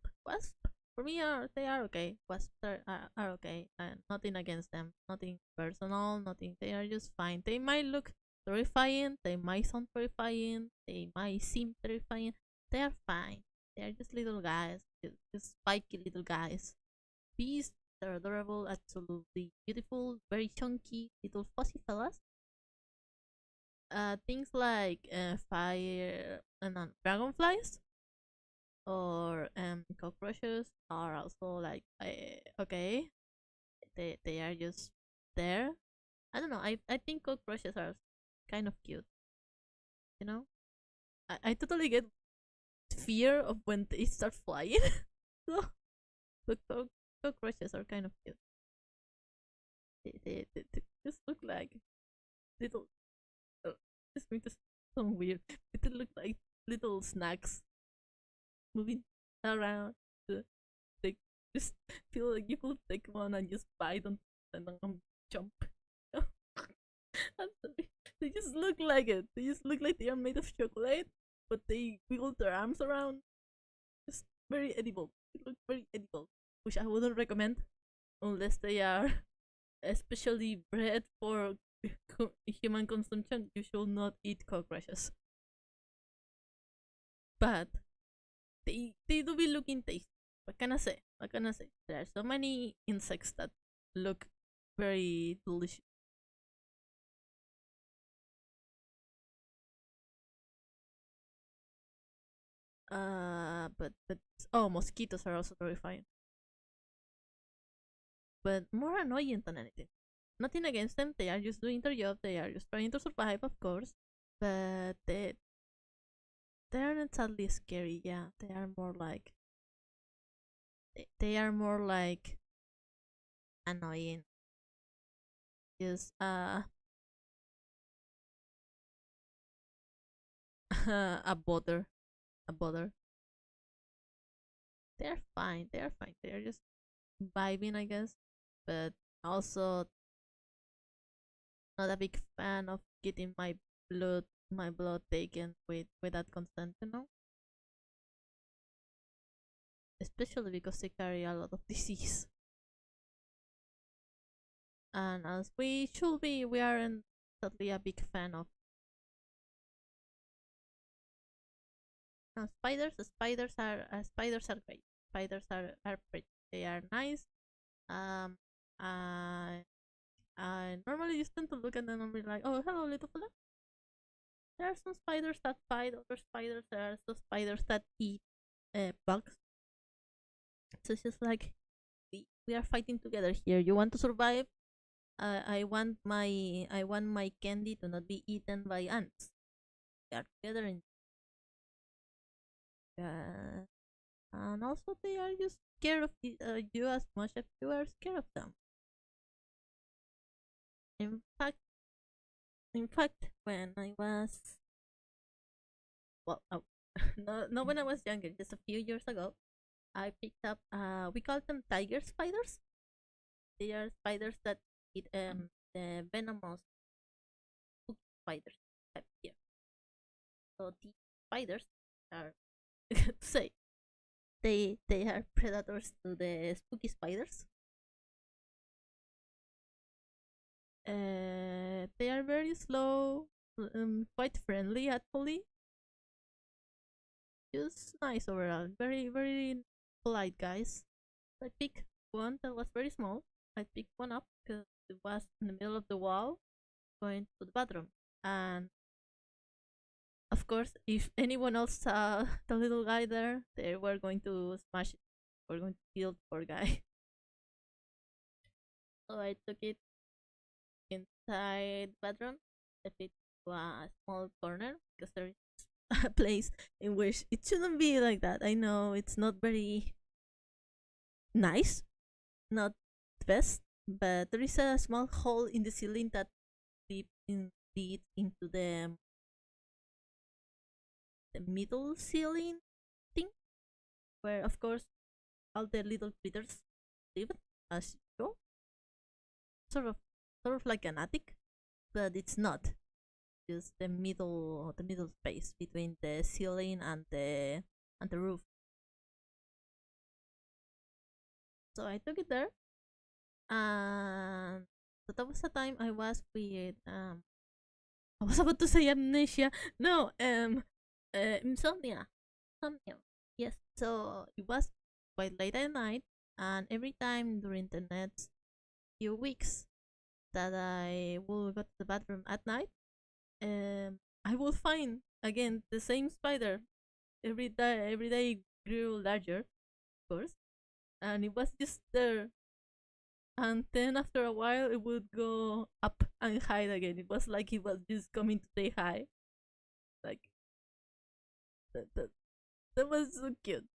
for me are they are okay. Wasps are okay, and nothing against them, nothing personal, nothing. They are just fine. They might look terrifying, they might sound terrifying, they might seem terrifying. They are fine. They are just little guys, just spiky little guys. Bees, they're adorable, absolutely beautiful, very chunky little fuzzy fellas. Things like fire and dragonflies or cockroaches are also like okay. They are just there. I don't know. I think cockroaches are kind of cute. You know. I totally get fear of when they start flying. So the cockroaches are kind of cute. They just look like little. This makes it sound weird. They look like little snacks moving around. They just feel like you could take one and just bite on and then jump. I'm sorry. They just look like it. They just look like they are made of chocolate, but they wiggle their arms around. Just very edible. They look very edible, which I wouldn't recommend unless they are especially bred for human consumption. You should not eat cockroaches. But they do be looking tasty. What can I say? What can I say? There are so many insects that look very delicious. But oh, mosquitoes are also terrifying, but more annoying than anything. Nothing against them; they are just doing their job. They are just trying to survive, of course. But they are not sadly scary. Yeah, they are more like annoying. Just a bother, a bother. They're fine. They're fine. They're just vibing, I guess. But also not a big fan of getting my blood taken with that consent, you know. Especially because they carry a lot of disease. And as we should be, we aren't totally a big fan of spiders. Spiders are great. Spiders are pretty. They are nice. Um, I I normally just tend to look at them and be like, oh, hello, little fella. There are some spiders that fight other spiders. There are some spiders that eat bugs. So it's just like we are fighting together here. You want to survive. I want my candy to not be eaten by ants. We are together uh, and also they are just scared of you as much as you are scared of them. In fact, when I was no, not when I was younger, just a few years ago, I picked up we call them tiger spiders. They are spiders that eat the venomous spiders here. So these spiders are to say they are predators to the spooky spiders. They are very slow, quite friendly actually. Just nice overall. Very polite guys. I picked one that was very small. I picked one up because it was in the middle of the wall going to the bathroom. And of course, if anyone else saw the little guy there, they were going to smash it. We're going to kill the poor guy. So I took it inside the bathroom, left it to a small corner because there is a place in which it shouldn't be like that. I know it's not very nice, not the best, but there is a small hole in the ceiling that leads into the middle ceiling thing, where of course all the little critters live as usual. Sort of, sort of like an attic, but it's not. Just the middle space between the ceiling and the roof. So I took it there, and so that was the time I was with I was about to say amnesia. No, insomnia. Insomnia. Yes. So it was quite late at night, and every time during the next few weeks that I will go to the bathroom at night, I will find again the same spider. Every day it grew larger, of course, and it was just there. And then after a while, it would go up and hide again. It was like it was just coming to say hi. Like that was so cute.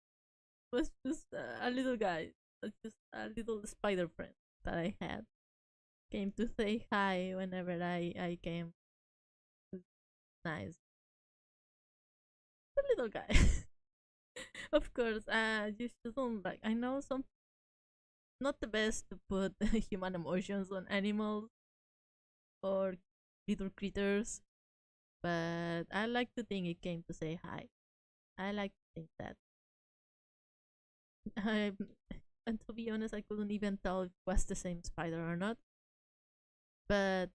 It was just a little guy, just a little spider friend that I had. Came to say hi whenever I came. Nice, the little guy. Of course, you shouldn't like. I know some not the best to put human emotions on animals or little critters, but I like to think it came to say hi. I like to think that. I, and to be honest, I couldn't even tell if it was the same spider or not, but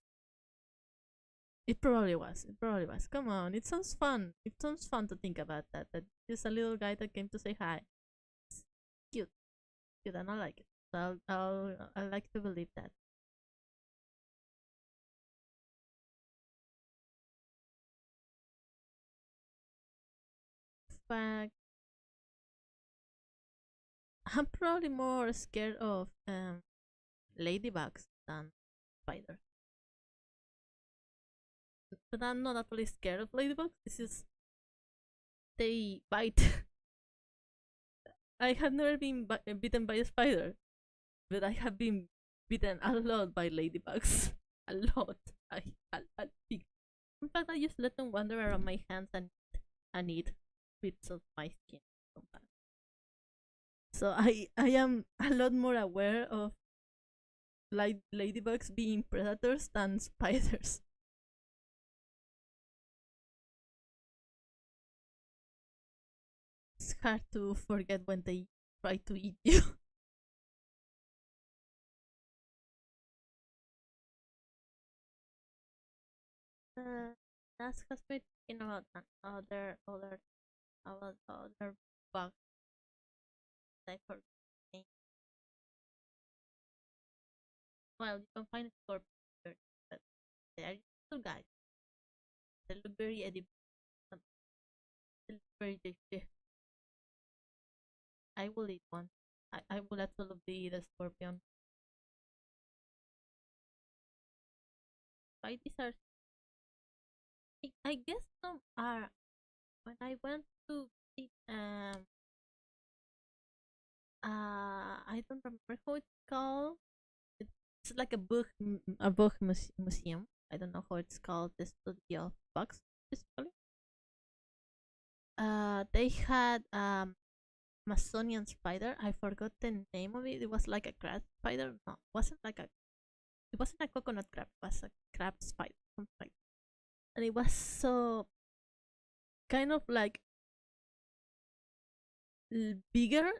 it probably was. It probably was. Come on, it sounds fun. It sounds fun to think about that. That just a little guy that came to say hi. It's cute, cute, and I like it. So I like to believe that. In fact, I'm probably more scared of ladybugs than spiders. But I'm not actually scared of ladybugs. It's just they bite. I have never been bitten by a spider, but I have been bitten a lot by ladybugs. a lot. I big. In fact, I just let them wander around my hands and eat bits of my skin sometimes. So I am a lot more aware of like ladybugs being predators than spiders. It's hard to forget when they try to eat you. That has me thinking about other bugs I forgot. Well, you can find scorpions, but they are little guys. They look very edible. They look very tasty. I will eat one. I will absolutely eat a scorpion. Spiders are. I guess some are. When I went to eat, I don't remember how it's called. It's like a book museum. I don't know how it's called. The studio of bugs, basically. They had Amazonian spider. I forgot the name of it. It was like a crab spider. No, it wasn't like a. It wasn't a coconut crab. It was a crab spider, something like that. And it was so kind of like bigger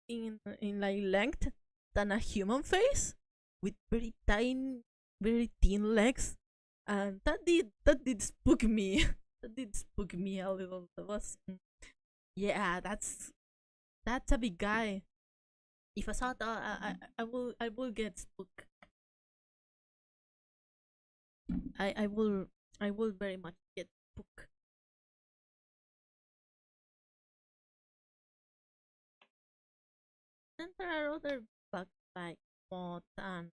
in like length than a human face, with very tiny, very thin legs, and that did spook me. That did spook me a little. That was yeah. That's a big guy. If I saw that, I will get spooked. I will very much get spooked. Then there are other bugs like moths and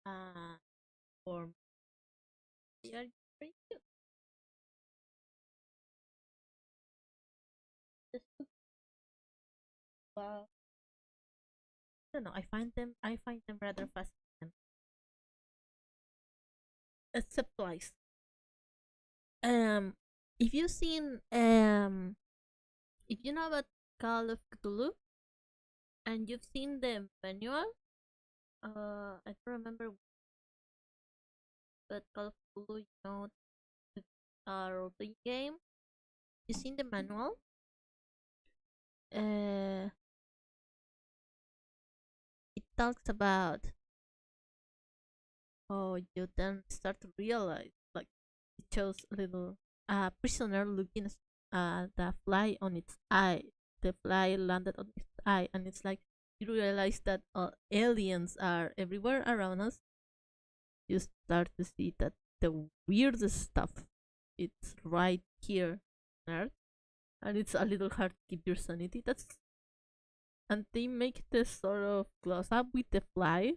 uh or they are very cute. Just well, I don't know. I find them rather fascinating. Except twice. Um, if you've seen if you know about Call of Cthulhu and you've seen the manual, I don't remember, but Call of Cthulhu, it's a role playing game. You seen the manual? Uh, it talks about how you then start to realize, like, it shows a little prisoner looking at the fly on its eye. The fly landed on its eye, and it's like you realize that aliens are everywhere around us. You start to see that the weirdest stuff it's right here on Earth, and it's a little hard to keep your sanity. That's and they make this sort of close up with the fly,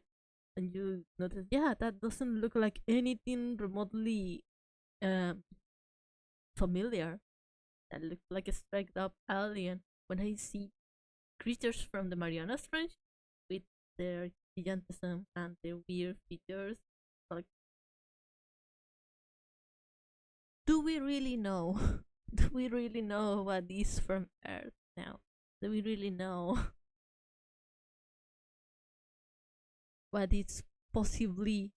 and you notice, yeah, that doesn't look like anything remotely um, familiar. That looks like a straight up alien. When I see creatures from the Marianas Trench with their gigantism and their weird features, like, do we really know? Do we really know what is from Earth now? Do we really know what is possibly,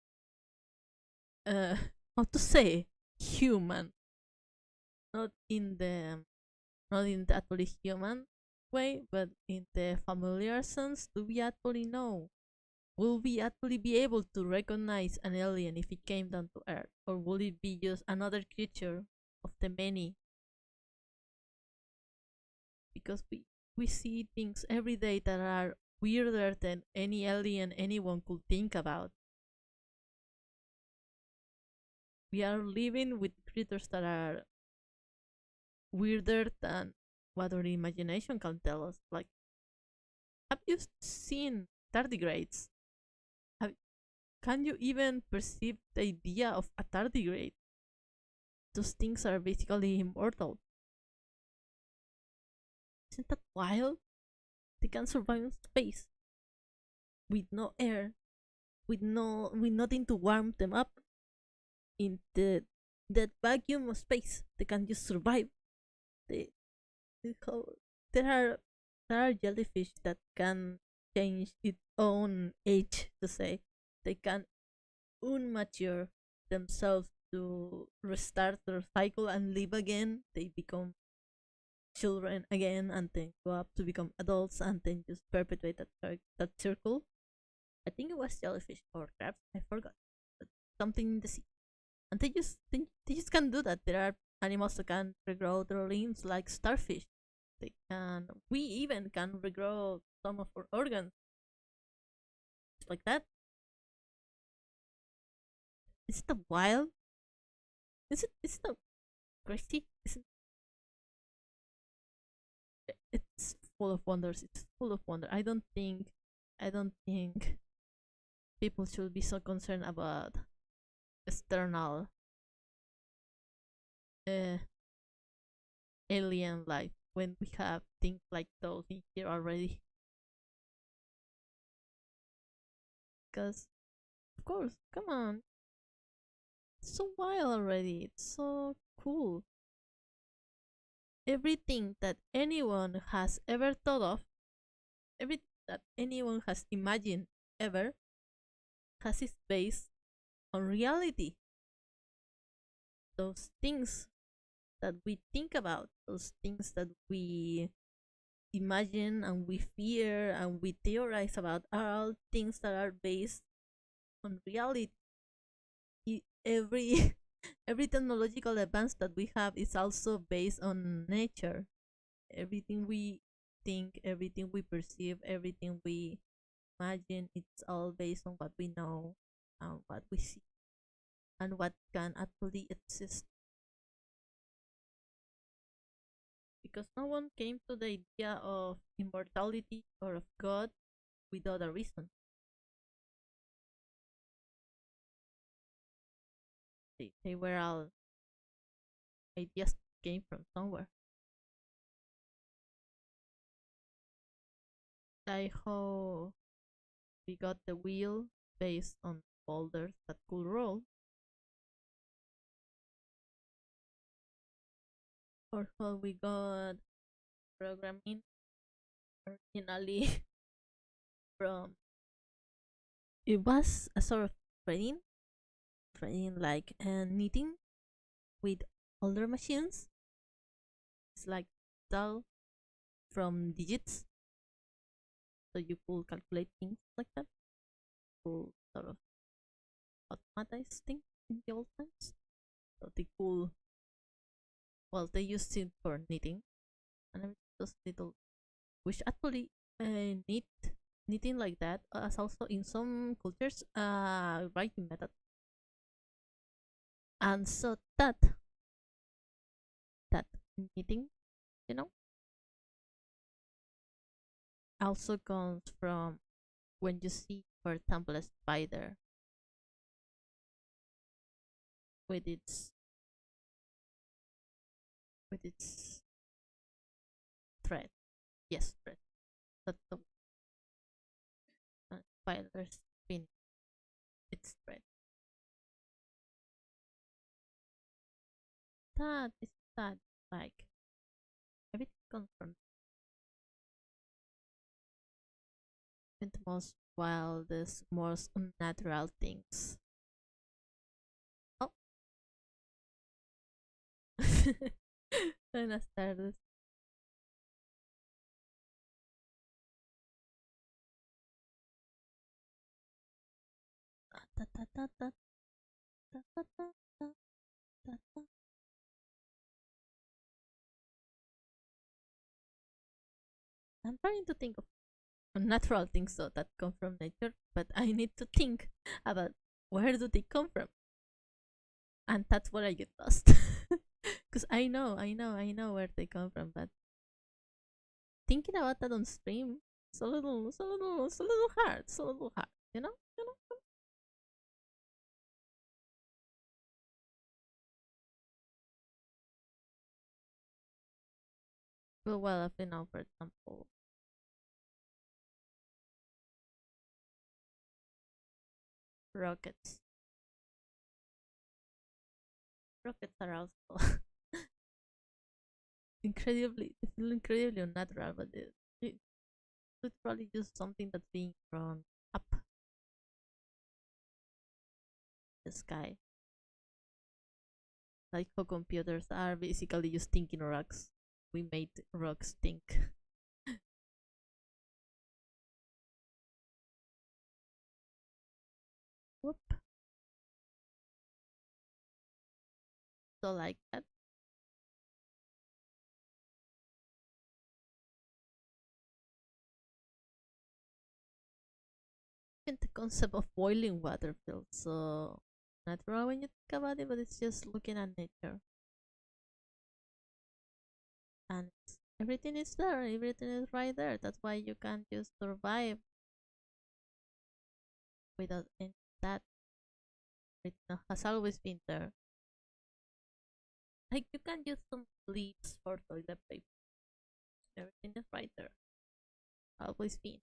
uh, how to say, human? Not in the not in the actually human way, but in the familiar sense. Do we actually know? Will we actually be able to recognize an alien if it came down to Earth, or will it be just another creature of the many? Because we see things every day that are weirder than any alien anyone could think about. We are living with creatures that are weirder than what our imagination can tell us. Like, have you seen tardigrades? Have, can you even perceive the idea of a tardigrade? Those things are basically immortal. Isn't that wild? They can survive in space. with no air, with nothing to warm them up in that vacuum of space. They can just survive. They, they ho- there are jellyfish that can change its own age, to say. They can unmature themselves to restart their cycle and live again. They become children again and then grow up to become adults and then just perpetuate that circle. I think it was jellyfish or crabs. I forgot. But something in the sea. And they just can't do that. There are animals that can regrow their limbs like starfish. They can. We even can regrow some of our organs like that. Is it a wild? Is it? Is it a crazy? Is it? It's full of wonders. It's full of wonder. I don't think people should be so concerned about external uh, alien life when we have things like those in here already. Because, of course, come on, it's so wild already. It's so cool. Everything that anyone has ever thought of, everything that anyone has imagined ever, has its base on reality. Those things that we think about, those things that we imagine and we fear and we theorize about, are all things that are based on reality. Every every technological advance that we have is also based on nature. Everything we think, everything we perceive, everything we imagine, it's all based on what we know and what we see and what can actually exist. Because no one came to the idea of immortality or of God without a reason. They were all ideas came from somewhere. Like how we got the wheel based on boulders that could roll, or how we got programming originally from, it was a sort of trading like knitting with older machines. It's like dull from digits, so you could calculate things like that. Could sort of automatize things in the old times. So they could, well, they used it for knitting and everything, those little, which actually knit knitting like that as also in some cultures writing method. And so that knitting, you know, also comes from when you see, for example, a spider with its thread. Yes, thread. That's the spider spinning its thread. That is that, like, everything comes from the most wildest, most unnatural things. Oh, buenas tardes. Ta, ta, ta, ta, ta, ta, ta, ta, ta, ta. I'm trying to think of unnatural things though that come from nature, but I need to think about where do they come from, and that's where I get lost. Because I know where they come from, but thinking about that on stream, it's a little hard. It's a little hard, you know, you know. But well, if you know, for example, Rockets. Rockets are also incredibly, they feel incredibly unnatural, but it's probably just something that's being thrown up the sky. Like how computers are basically just thinking rocks. We made rocks think. Whoop. So like that. And the concept of boiling water feels so natural when you think about it, but it's just looking at nature. And everything is there, everything is right there. That's why you can just survive without any of that. It has always been there. Like you can use some leaves for toilet paper. Everything is right there. Always been.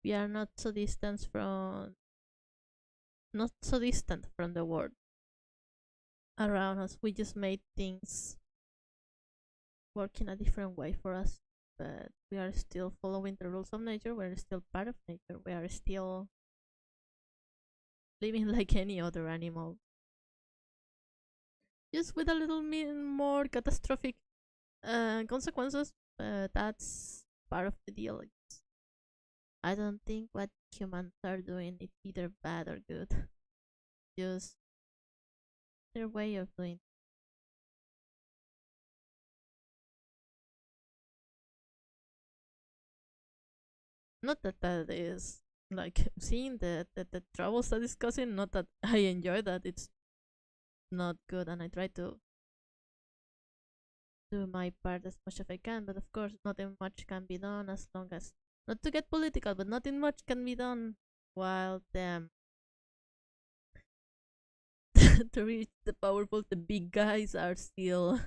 We are not so distant from the world around us. We just made things work in a different way for us. But we are still following the rules of nature. We're still part of nature. We are still living like any other animal. Just with a little more catastrophic consequences, but that's part of the deal. I don't think what humans are doing is either bad or good. Just their way of doing. Not that that is like seeing the troubles that is causing. Not that I enjoy that. It's not good, and I try to do my part as much as I can. But of course, nothing much can be done as long as not to get political, but nothing much can be done while them to reach the powerful, the big guys are still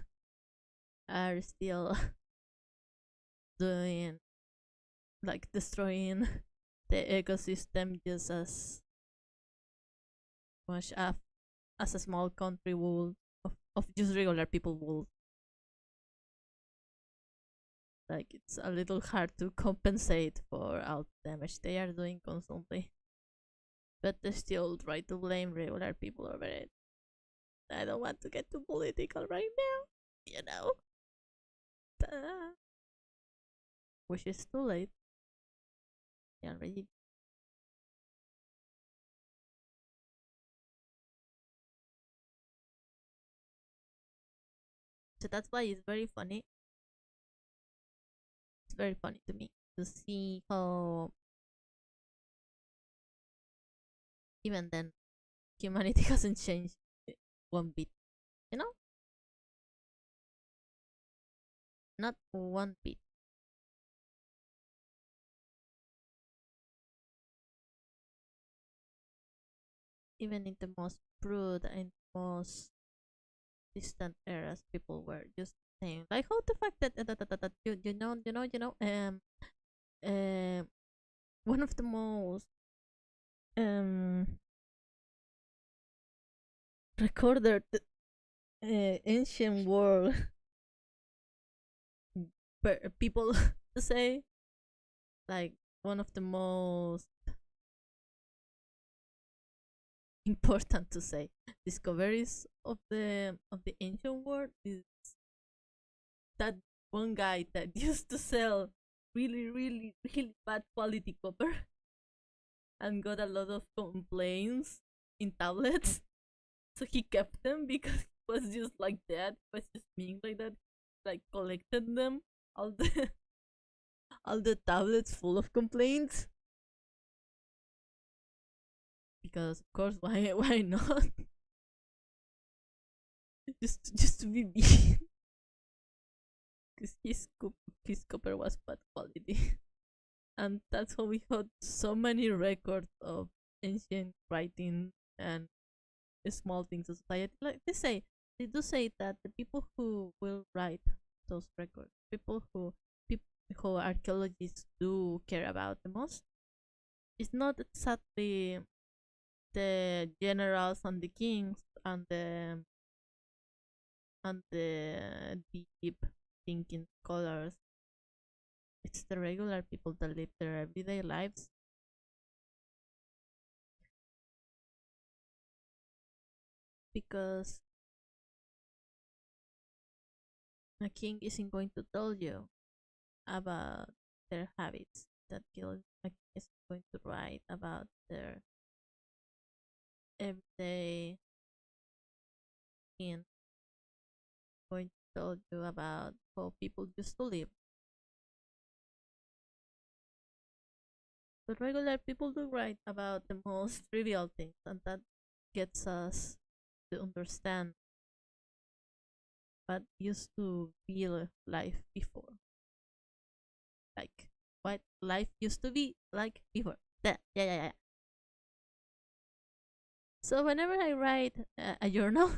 doing like destroying the ecosystem just as much as a small country would of just regular people would. Like it's a little hard to compensate for all the damage they are doing constantly. But they still try to blame regular people over it. I don't want to get too political right now, you know. Which is too late. Yeah, already. So that's why it's very funny. It's very funny to me to see how even then humanity hasn't changed one bit. You know, not one bit. Even in the most crude and most distant eras, people were just saying like, "How the fact that um one of the most um recorded ancient world people to say like one of the most important to say discoveries of the ancient world is that one guy that used to sell really really bad quality copper and got a lot of complaints in tablets. So he kept them because it was just like that. It was just being like that. Like collected them, all the all the tablets full of complaints. Because of course, why why not? Just to be mean. Because his copper was bad quality, and that's how we got so many records of ancient writing and small things of society. Like they do say that the people who will write those records, people who archaeologists do care about the most, it's not exactly the generals and the kings and the deep thinking scholars. It's the regular people that live their everyday lives. Because a king isn't going to tell you about their habits. That king is going to write about their everyday in going to tell you about how people used to live. But regular people do write about the most trivial things, and that gets us to understand what used to be life before. Like, what life used to be like before. Yeah. So whenever I write a journal,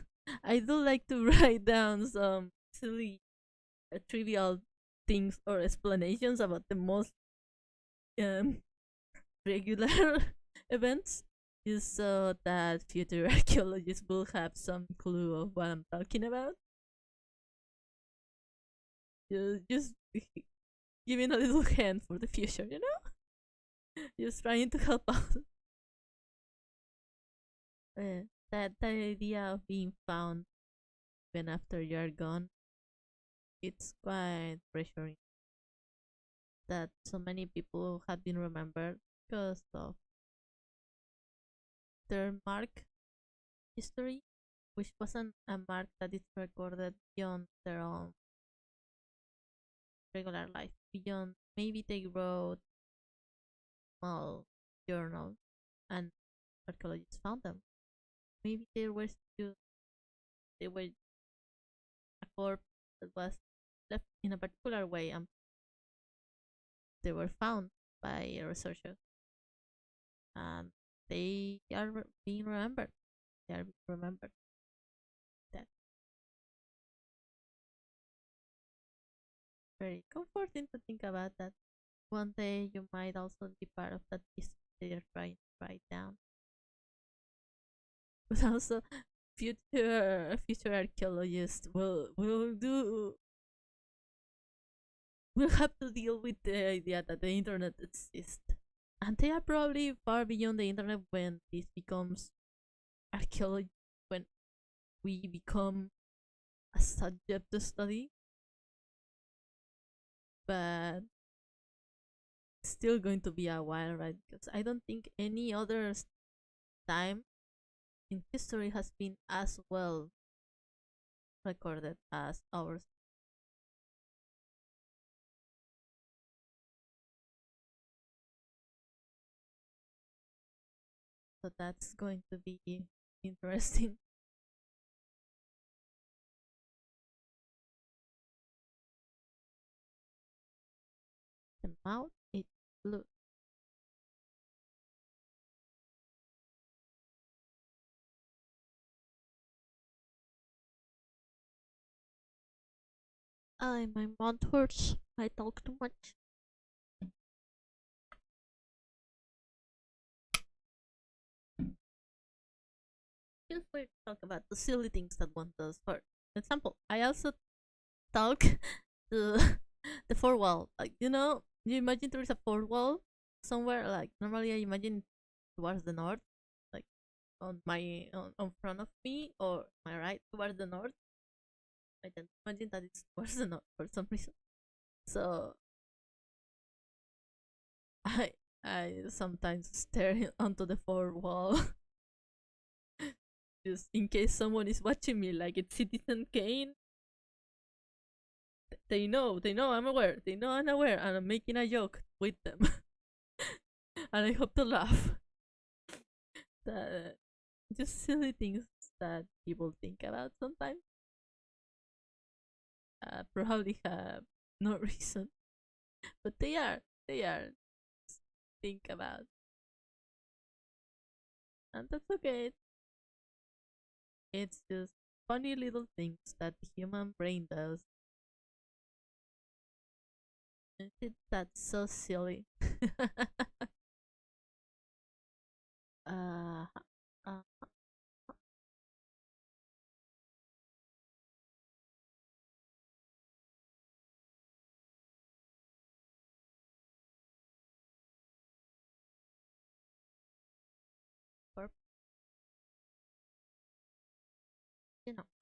I do like to write down some silly, trivial things or explanations about the most um, regular events, just so that future archaeologists will have some clue of what I'm talking about. Just giving a little hand for the future, just trying to help out. That idea of being found even after you're gone, it's quite pressuring. That so many people have been remembered because of their mark history, which wasn't a mark that is recorded beyond their own regular life. Beyond, maybe they wrote small journals and archaeologists found them. Maybe they were a corpse that was left in a particular way and they were found by researchers and they are being remembered. They are being remembered. That's very comforting to think about that. One day you might also be part of that history they're trying to write down. But also future archaeologists will have to deal with the idea that the internet exists. And they are probably far beyond the internet when this becomes archaeology, when we become a subject to study. But it's still going to be a while, right? Because I don't think any other time in history has been as well recorded as ours. So that's going to be interesting. The mouth is blue. My mouth hurts. I talk too much. Feel free to talk about the silly things that one does. For example, I also talk to the fourth wall. Like, you imagine there is a fourth wall somewhere. Like, normally I imagine towards the north, like on front of me or my right towards the north. I can imagine that it's towards the north for some reason. So I I sometimes stare onto the fourth wall just in case someone is watching me, like it's Citizen Kane. They know I'm aware. They know I'm aware, and I'm making a joke with them, and I hope to laugh. That just silly things that people think about sometimes. Probably have no reason, but they are think about, and that's okay. It's just funny little things that the human brain does. That's so silly. uh,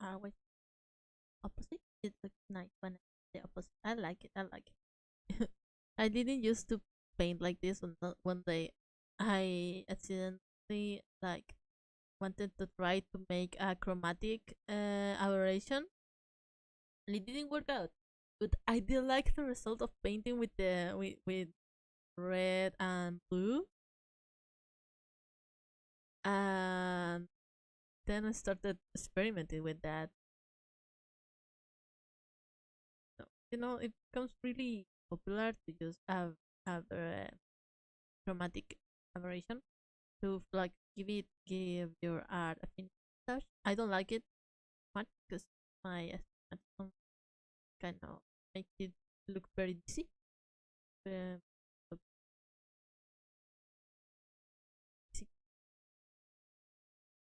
always opposite. It looks nice when it's the opposite. I like it. I like it. I didn't used to paint like this one day. I accidentally like wanted to try to make a chromatic aberration, and it didn't work out. But I did like the result of painting with the with red and blue, and then I started experimenting with that. So, it becomes really popular to just have a chromatic aberration to like give your art a finished touch. I don't like it much because my aesthetic kind of make it look very dizzy. Uh,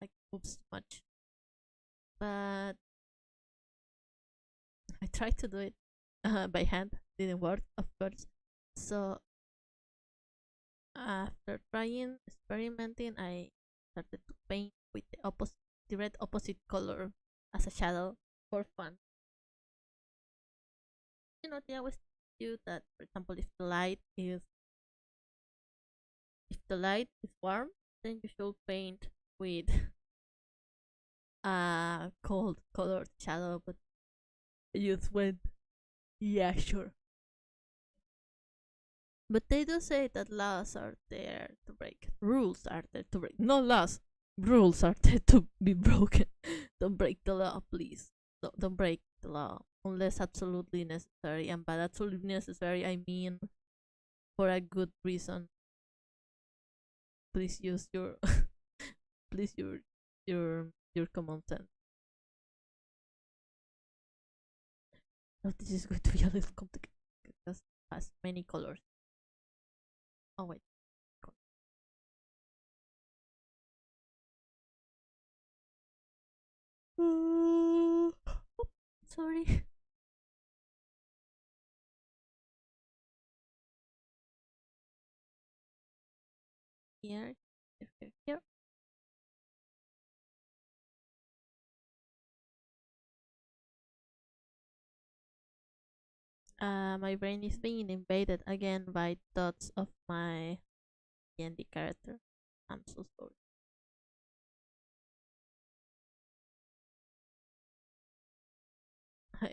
like moves too much. But I tried to do it by hand. Didn't work, of course. So after trying experimenting, I started to paint with the red opposite color as a shadow for fun. They always tell you that, for example, if the light is warm, then you should paint with a cold colored shadow. But I just went, yeah, sure. But they do say that laws are there to break. Rules are there to break. No laws. Rules are there to be broken. Don't break the law, please. Don't break the law unless absolutely necessary. And by absolutely necessary, I mean for a good reason. Please use your please your common sense. Oh, this is going to be a little complicated because it has many colors. Oh wait. Sorry. Here, here. My brain is being invaded again by thoughts of my D&D character. I'm so sorry.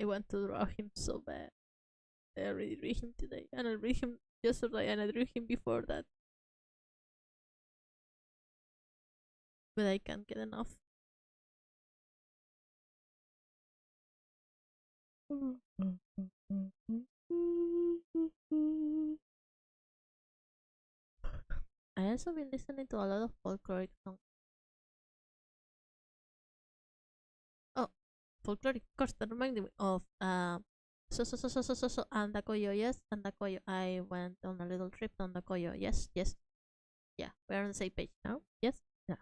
I want to draw him so bad. I already drew him today, and I drew him yesterday, and I drew him before that. But I can't get enough. I also been listening to a lot of folkloric songs. Oh, folkloric, of course, that reminded me of so Andacoyo, yes, Andacoyo. I went on a little trip to Andacoyo, yes, yes. Yeah, we're on the same page now. Yes? Yeah.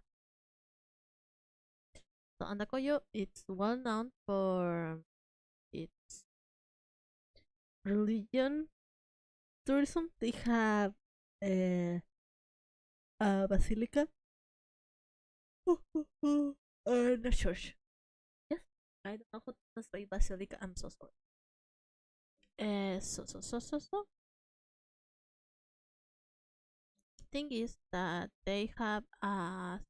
So Andacoyo, it's well known for its religion tourism. They have a basilica and a church. Yes, I don't know how to translate basilica. I'm so sorry. So. Thing is that they have a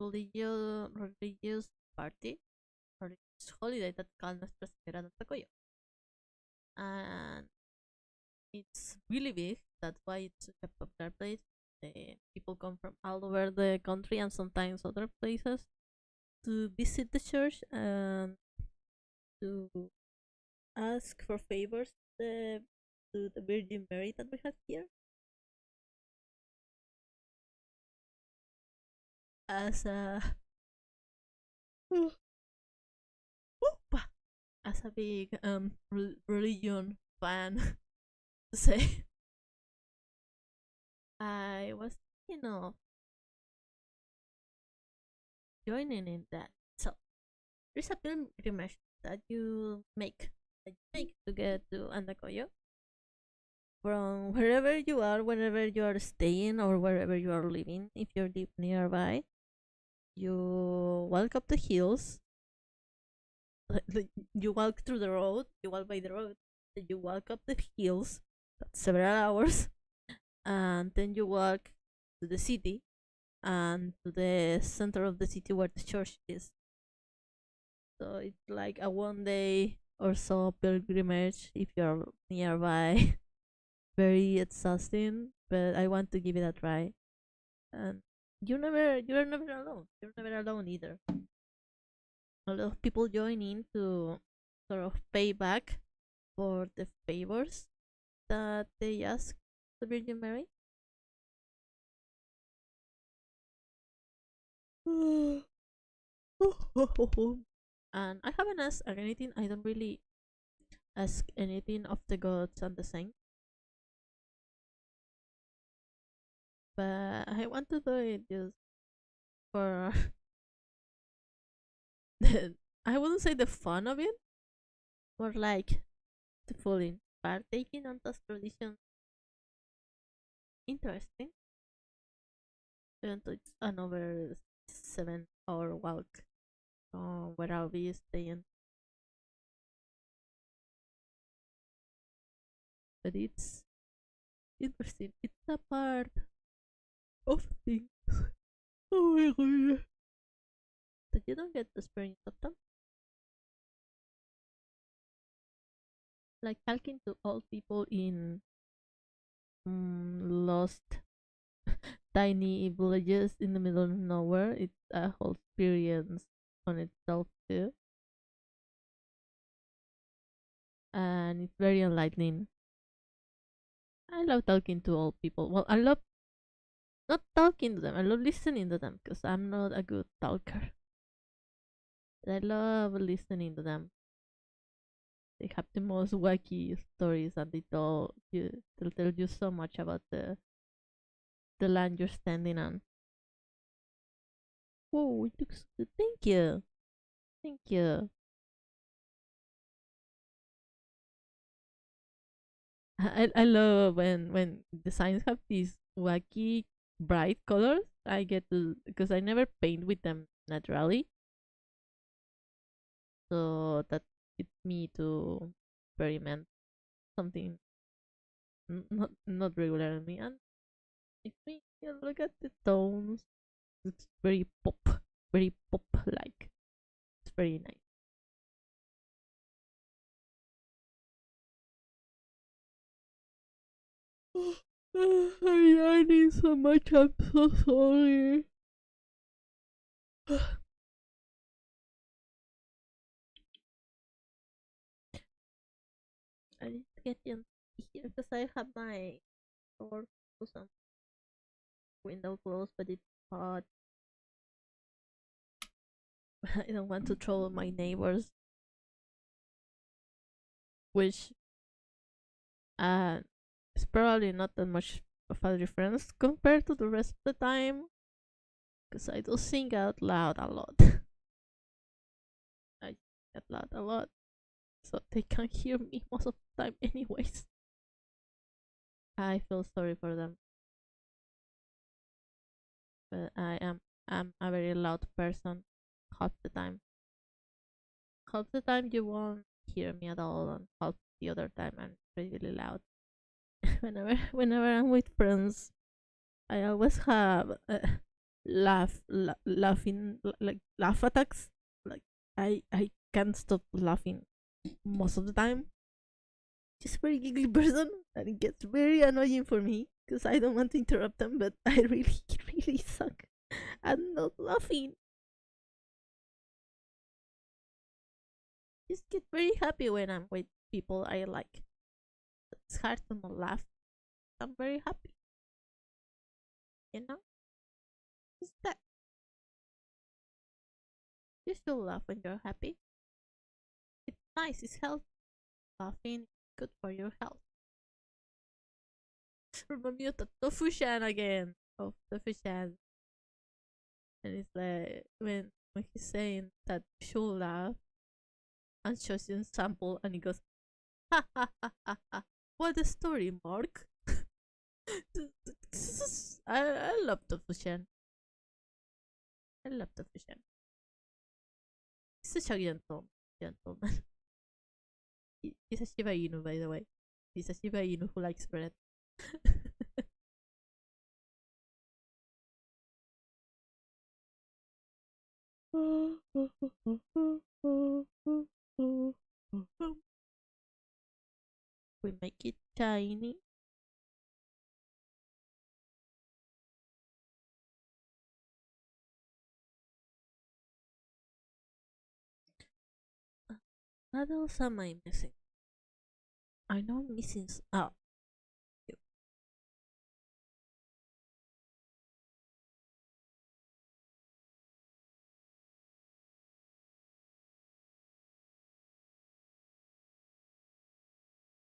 religious party, religious holiday that's called Nuestra Señora del Tacoyo, and it's really big. That's why it's such a popular place. The people come from all over the country and sometimes other places to visit the church and to ask for favors to the Virgin Mary that we have here. As a as a big religion fan to say, I was joining in that. So there's a pilgrimage that you make to get to Andacoyo from wherever you are, wherever you are staying or wherever you are living. If you live nearby, you walk up the hills You walk through the road, you walk by the road, then you walk up the hills, that's several hours, and then you walk to the city and to the center of the city where the church is. So it's like a 1 day or so pilgrimage if you're nearby. Very exhausting, but I want to give it a try. And you're never alone. You're never alone either. A lot of people join in to sort of pay back for the favors that they ask the Virgin Mary. And I haven't asked anything. I don't really ask anything of the gods and the saints, but I want to do it just for the, I wouldn't say the fun of it, more like the feeling. Partaking on those traditions interesting, even though it's another 7 hour walk from where I'll be staying. But it's interesting. It's a part of things. Oh my god. That you don't get the experience of them. Like talking to old people in lost tiny villages in the middle of nowhere. It's a whole experience on itself too. And it's very enlightening. I love talking to old people. Well, I love not talking to them. I love listening to them because I'm not a good talker. I love listening to them. They have the most wacky stories, and they'll tell you so much about the land you're standing on. Whoa, it looks good. Thank you. Thank you. I love when the signs have these wacky bright colors. I get to because I never paint with them naturally, so that it's me to experiment something not regular on me, and it makes me look at the tones. It's very pop like. It's very nice. I'm yawning so much. I'm so sorry. I need to get in here because I have my door closed and window closed, but it's hot. I don't want to trouble my neighbors, which uh is probably not that much of a difference compared to the rest of the time, because I do sing out loud a lot. I sing out loud a lot, so they can't hear me most of the time, anyways. I feel sorry for them, but I'm a very loud person half the time. Half the time you won't hear me at all, and half the other time I'm really loud. Whenever I'm with friends, I always have laughing like laugh attacks. Like I can't stop laughing most of the time. Just a very giggly person, and it gets very annoying for me because I don't want to interrupt them, but I really really suck at not laughing. Just get very happy when I'm with people I like. It's hard to not laugh. I'm very happy, you know. It's that you should laugh when you're happy. It's nice. It's healthy. Laughing is good for your health. Remind me of the tofu shan again. Of tofu shan, and it's like when he's saying that you should laugh and shows you a sample, and he goes, ha ha ha ha ha. What a story, Mark. I love tofu shan. I love tofu shan. He's such a gentle. gentleman. He's a Shiba Inu, by the way. He's a Shiba Inu who likes bread. We make it tiny. What else am I missing? I know I'm missing. Oh,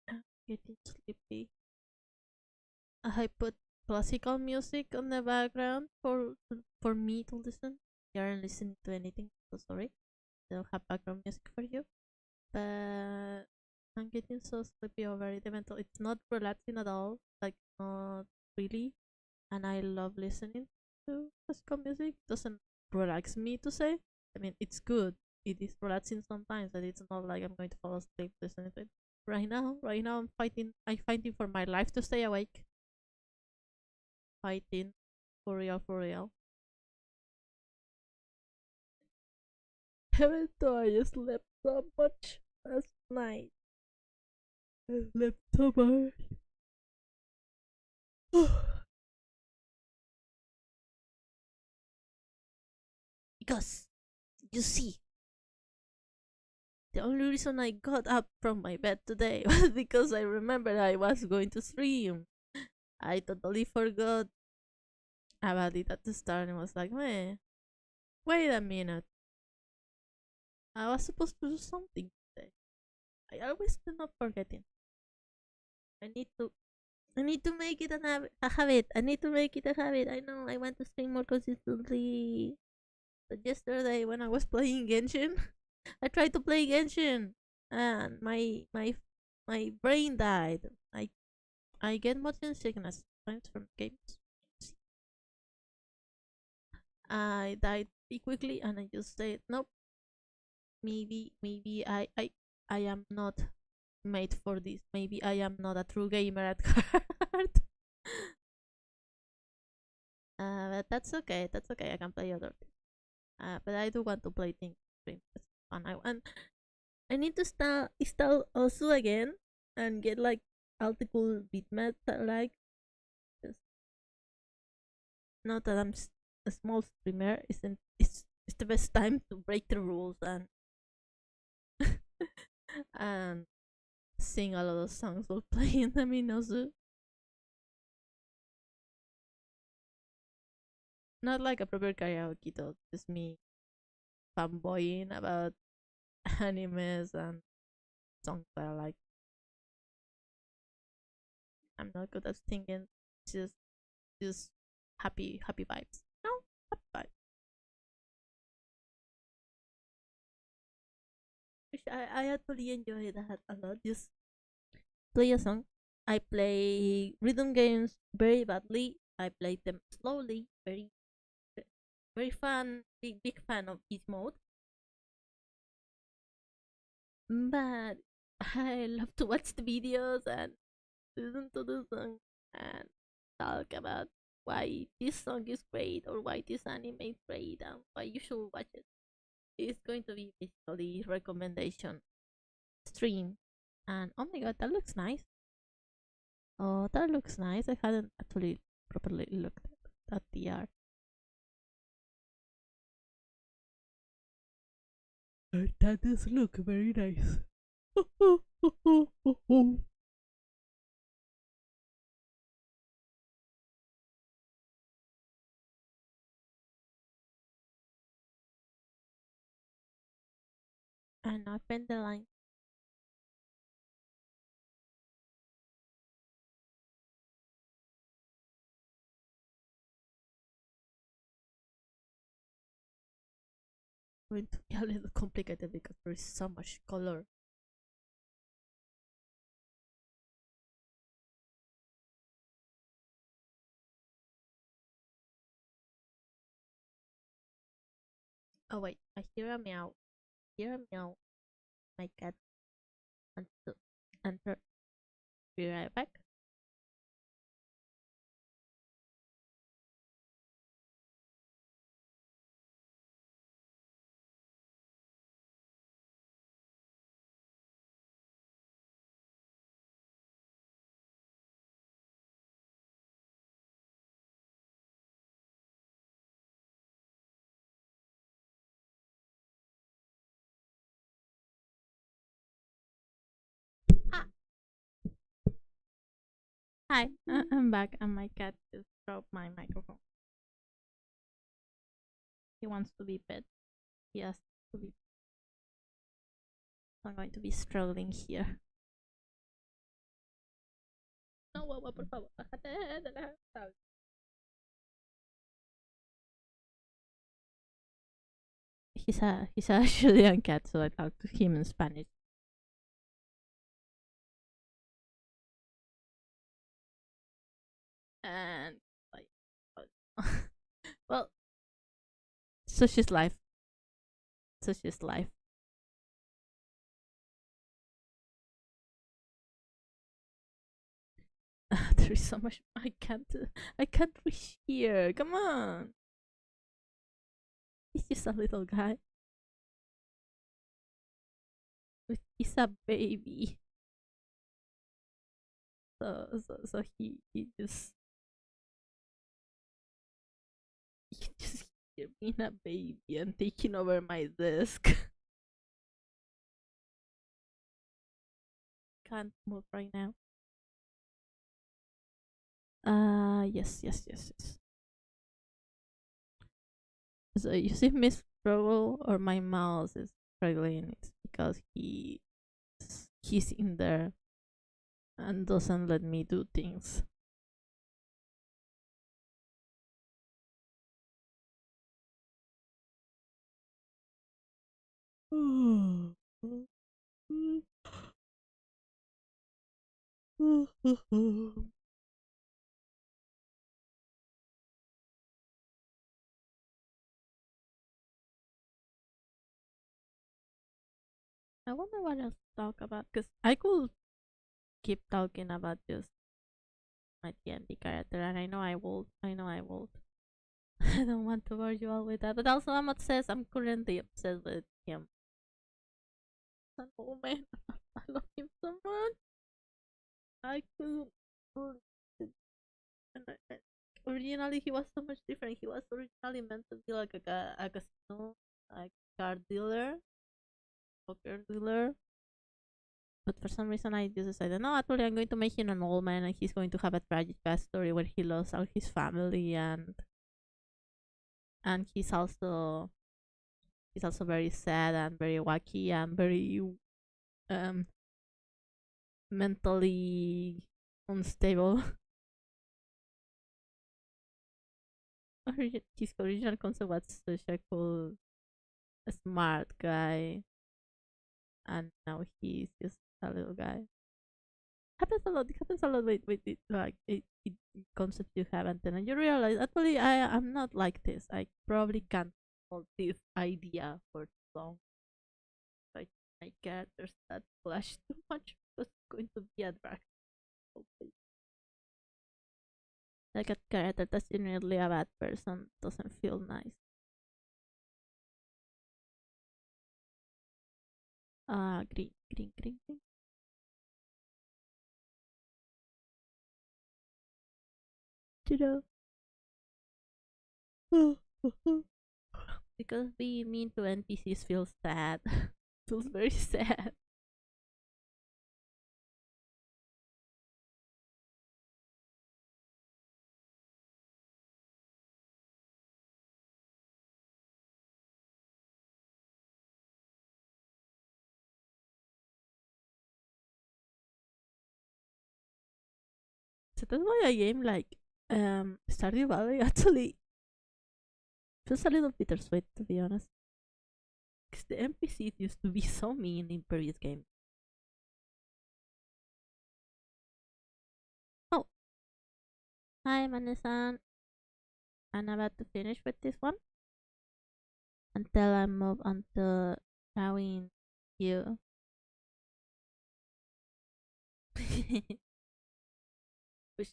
I'm getting sleepy. I put classical music on the background for me to listen. You aren't listening to anything, so sorry. I don't have background music for you. But I'm getting so sleepy already. The mental, it's not relaxing at all. Like not really. And I love listening to classical music. It doesn't relax me to say. I mean, it's good. It is relaxing sometimes, but it's not like I'm going to fall asleep listening to it. Right now, I'm fighting. I'm fighting for my life to stay awake. Fighting, for real, for real. Even though I slept so much last night. I slept so much. Because, you see, the only reason I got up from my bed today was because I remembered I was going to stream. I totally forgot about it at the start and was like, man, wait a minute. I was supposed to do something today. I always end up forgetting. I need to I need to make it a habit. I need to make it a habit. I know I want to stream more consistently. But yesterday when I was playing Genshin, I tried to play Genshin and my brain died. I get motion sickness sometimes from games. I died pretty quickly and I just said nope. Maybe I am not made for this. Maybe I am not a true gamer at heart. But that's okay. That's okay. I can play other things. But I do want to play things. It's fun. I need to install also again and get like all the cool bitmaps I like. Just not that I'm a small streamer. Isn't it's the best time to break the rules and and sing a lot of songs while playing them in Ozu. Not like a proper karaoke though. Just me fanboying about animes and songs that I like. I'm not good at singing. Just just happy vibes. No, happy vibes. Which I actually enjoy that a lot. Just play a song. I play rhythm games very badly. I play them slowly, very fun, big fan of each mode. But I love to watch the videos and listen to the song and talk about why this song is great or why this anime is great and why you should watch it. It's going to be basically recommendation stream. And oh my god, that looks nice. Oh, that looks nice. I hadn't actually properly looked at the art. That does look very nice. And I bend the line. Going to be a little complicated because there is so much color. Oh wait, I hear a meow. Hear a meow. my cat wants to enter. Be right back. Ah, hi, I'm back, and my cat just dropped my microphone. He wants to be pet. He has to be. I'm going to be struggling here. No, por favor, bájate de la tabla. He's a Chilean cat, so I talk to him in Spanish. And like, well, so she's life. So she's life. There is so much I can't reach here. Come on. He's just a little guy. He's a baby. So he just here being a baby and taking over my desk. Can't move right now. Yes. So you see me struggle or my mouse is struggling. It's because he's in there and doesn't let me do things. I wonder what else to talk about because I could keep talking about just my TNT character, and I know I would. I don't want to bore you all with that, but also I'm obsessed. I'm currently obsessed with him. Oh man, I love him so much. I could. Originally, he was so much different. He was originally meant to be like a casino, like car dealer, poker dealer. But for some reason, I just decided, no, actually, I'm going to make him an old man, and he's going to have a tragic backstory where he lost all his family, and he's also very sad and very wacky and very um mentally unstable. His original concept was such a cool, smart guy, and now he's just a little guy. Happens a lot. It happens a lot with it, like it concepts you have, and then you realize actually I'm not like this. I probably can't hold this idea for too long. Like my characters that flash too much was going to be a drag. Like a character that's genuinely a bad person doesn't feel nice. Green. You know. Because being mean to NPCs feels sad. Feels very sad. So that's why a game like Stardew Valley actually feels a little bittersweet, to be honest. Because the NPCs used to be so mean in previous games. Oh, hi Manesan. I'm about to finish with this one until I move on to drawing you. Which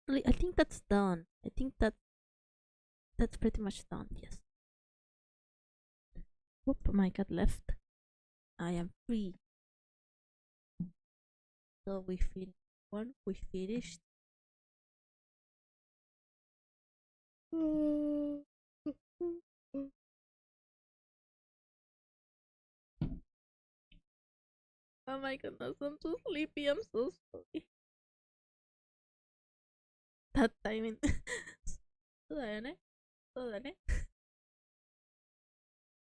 really, I think that's done. I think that's pretty much done. Yes. Whoop! My cat left. I am free. So we finished one. We finished. Oh my goodness, I'm so sleepy. I'm so sorry. That timing. So da yun eh. So da eh.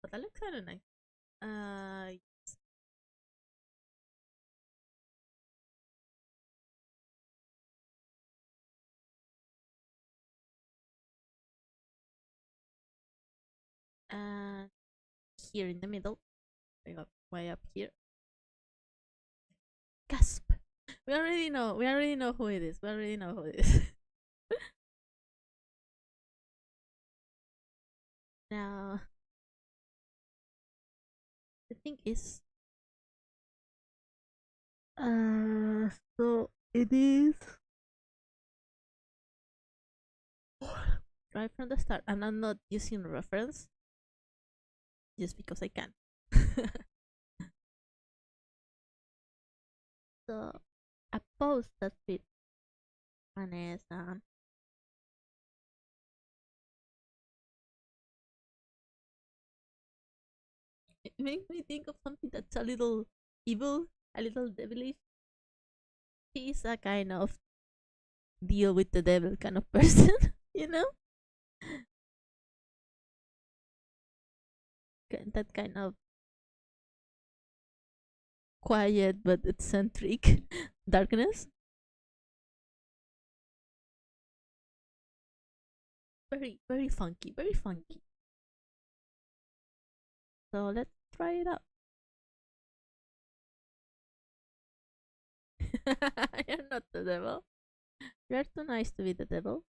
But that looks kind of nice. Yes. And here in the middle, way up here. Gasp! We already know. We already know who it is. We already know who it is. Now, the thing is, so it is right from the start, and I'm not using reference just because I can. So, a post that fits Vanessa. It makes me think of something that's a little evil, a little devilish. He's a kind of deal with the devil kind of person, you know? That kind of quiet but eccentric darkness. Very, very funky, very funky. So let's try it out. You're not the devil. You're too nice to be the devil.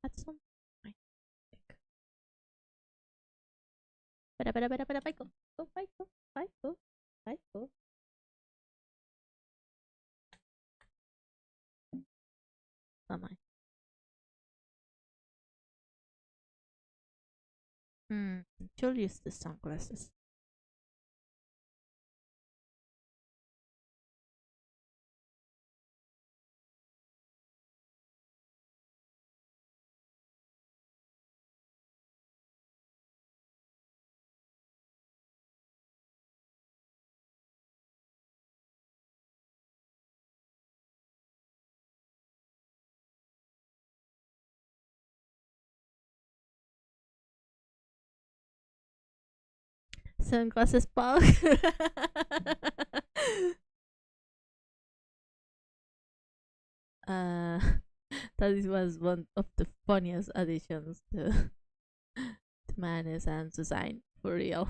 That's some. I think. Bada, go. Go, fight, go, fight, go, fight, go. Am I? She'll use the sunglasses. Sunglasses pug. uh, that was one of the funniest additions to Manis and design for real.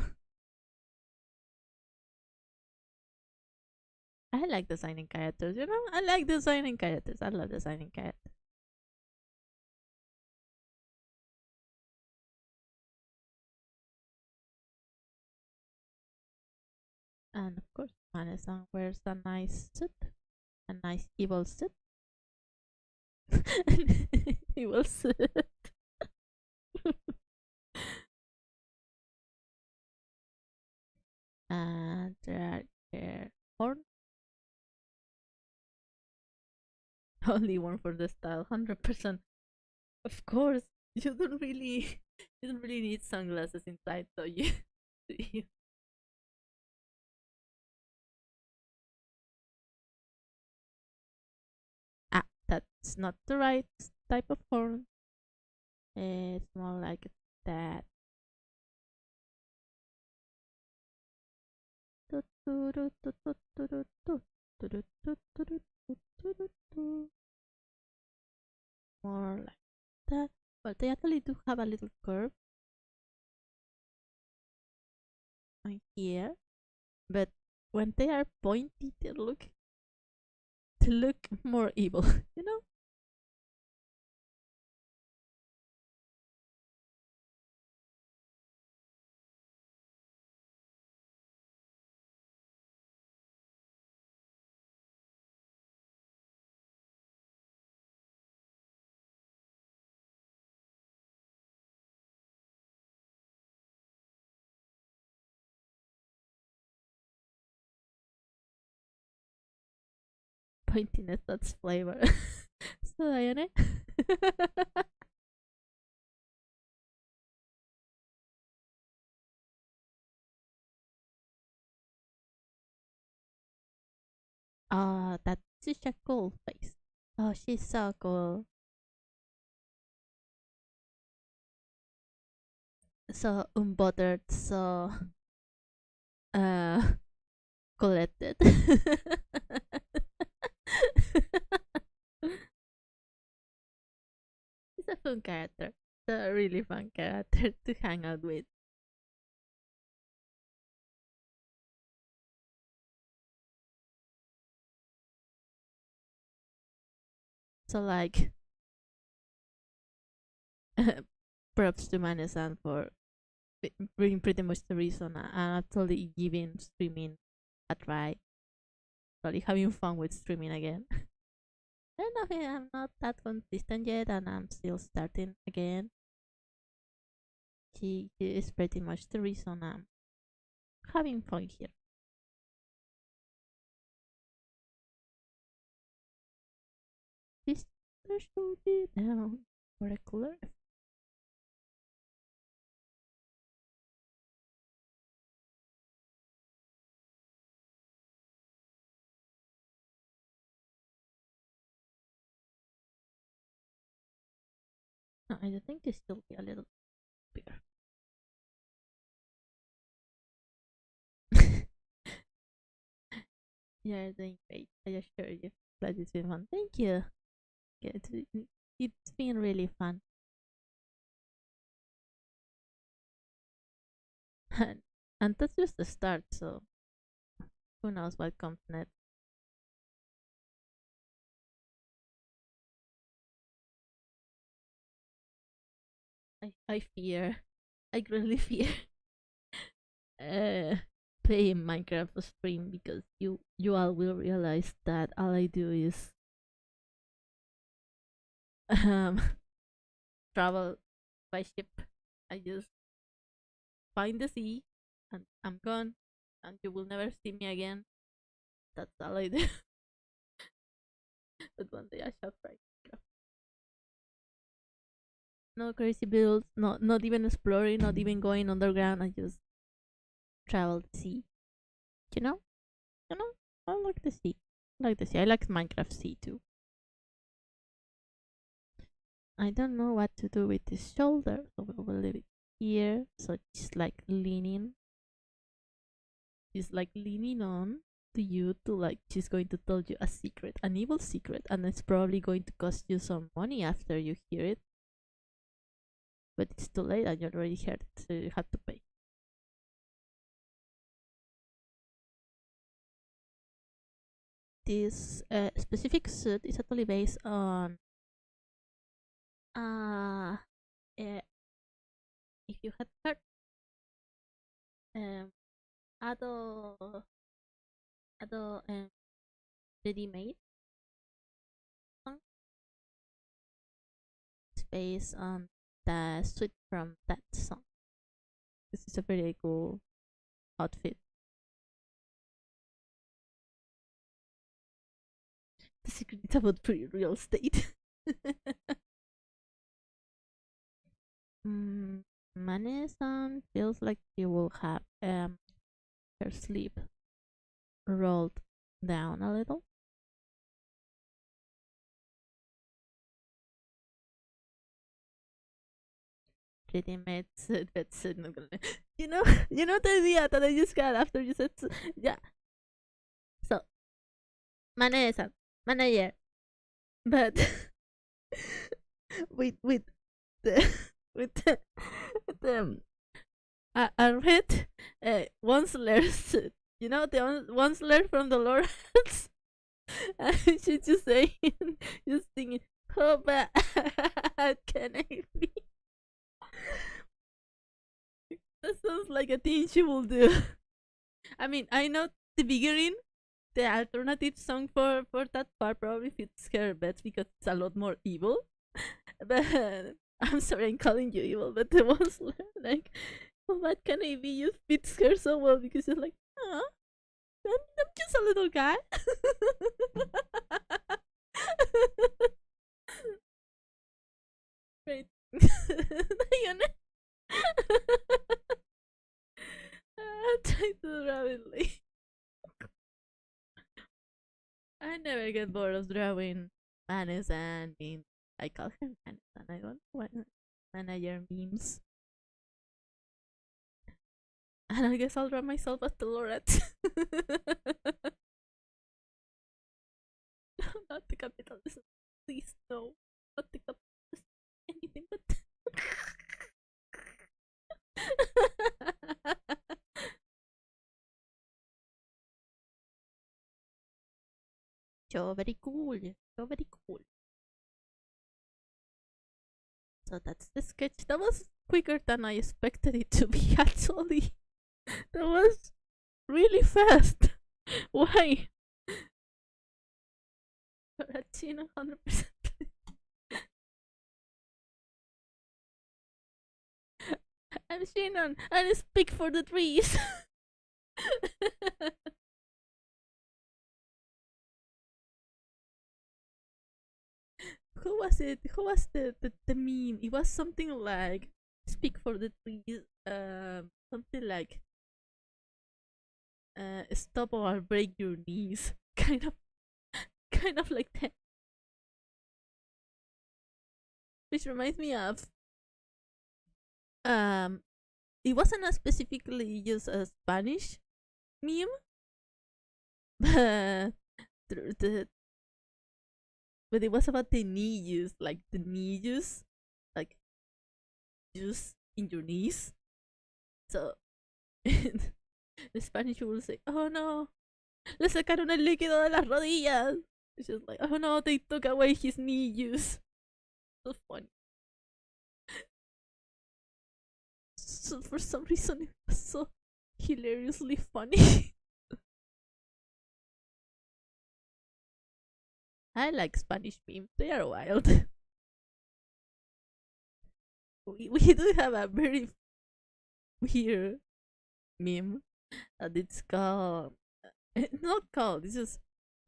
I like designing characters, you know? I like designing characters. I love designing characters. And of course, Manis wears a nice suit, a nice evil suit. Evil suit. And their horn. Only one for the style, 100%. Of course, you don't really, you don't really need sunglasses inside, so you, you that's not the right type of horn. It's more like that. More like that. Well, they actually do have a little curve on here, but when they are pointy, they look more evil, you know. pointing at that flavor. So, Diane? That's such a cool face. Oh, she's so cool. So unbothered, so uh collected. He's a fun character. It's a really fun character to hang out with. So like props to Manesan for being pretty much the reason I'm actually giving streaming a try. Really having fun with streaming again. I don't know if I'm not that consistent yet and I'm still starting again. She is pretty much the reason I'm having fun here. This should be down for a cooler. No, I think this should be a little bigger. You're doing great. I assure you. Glad it's been fun. Thank you. Yeah, it's been really fun. And that's just the start, so who knows what comes next. I fear. I really fear uh playing Minecraft for stream because you all will realize that all I do is um travel by ship. I just find the sea and I'm gone and you will never see me again. That's all I do. But one day I shall try. No crazy builds, not even exploring, not even going underground. I just travel the sea. You know? You know? I like the sea. I like the sea. I like Minecraft Sea too. I don't know what to do with this shoulder, so we'll leave it here. So it's like leaning. She's like leaning on to you to like she's going to tell you a secret, an evil secret, and it's probably going to cost you some money after you hear it. But it's too late and you already heard it, so you have to pay. This specific suit is actually based on uh, uh if you had heard um Ado Ado ready made song. It's based on the suit from that song. This is a very cool outfit. The secret is about pretty real estate. Manesan feels like she will have her sleeve rolled down a little. Pretty much that's not gonna. You know, you know the idea that I just got after you said yeah. So Manesan, manager, but with the with the I read Onceler's, you know, the Onceler from the Lawrence. And she's just saying, just singing, how bad can I be? That sounds like a thing she will do. I mean, I know the beginning, the alternative song for that part probably fits her best because it's a lot more evil. But I'm sorry, I'm calling you evil, but the ones like, oh, what can I be? You fits her so well because she's like, huh? I'm just a little guy. Wait. Yun. I'm trying to rapidly. I never get bored of drawing Manis and memes. I call him Manis and I don't want manager memes. And I guess I'll draw myself as the Lorette. Not the capitalism. Please, no. Not the capitalism. Anything but. So very cool. So very cool. So that's the sketch. That was quicker than I expected it to be, actually. That was really fast. Why? Shinon 100%. I'm Shinon, and I speak for the trees. Who was it? Who was the meme? It was something like speak for the trees. Something like stop or break your knees. Kind of like that. Which reminds me of it wasn't a specifically just a Spanish meme, but the but it was about the knee use, like the knee use, like juice in your knees. So the Spanish will say, "Oh no, le sacaron el líquido de las rodillas." It's just like, "Oh no, they took away his knee juice." So funny. So for some reason, it was so hilariously funny. I like Spanish memes; they are wild. We do have a very weird meme that it's called. Not called. It's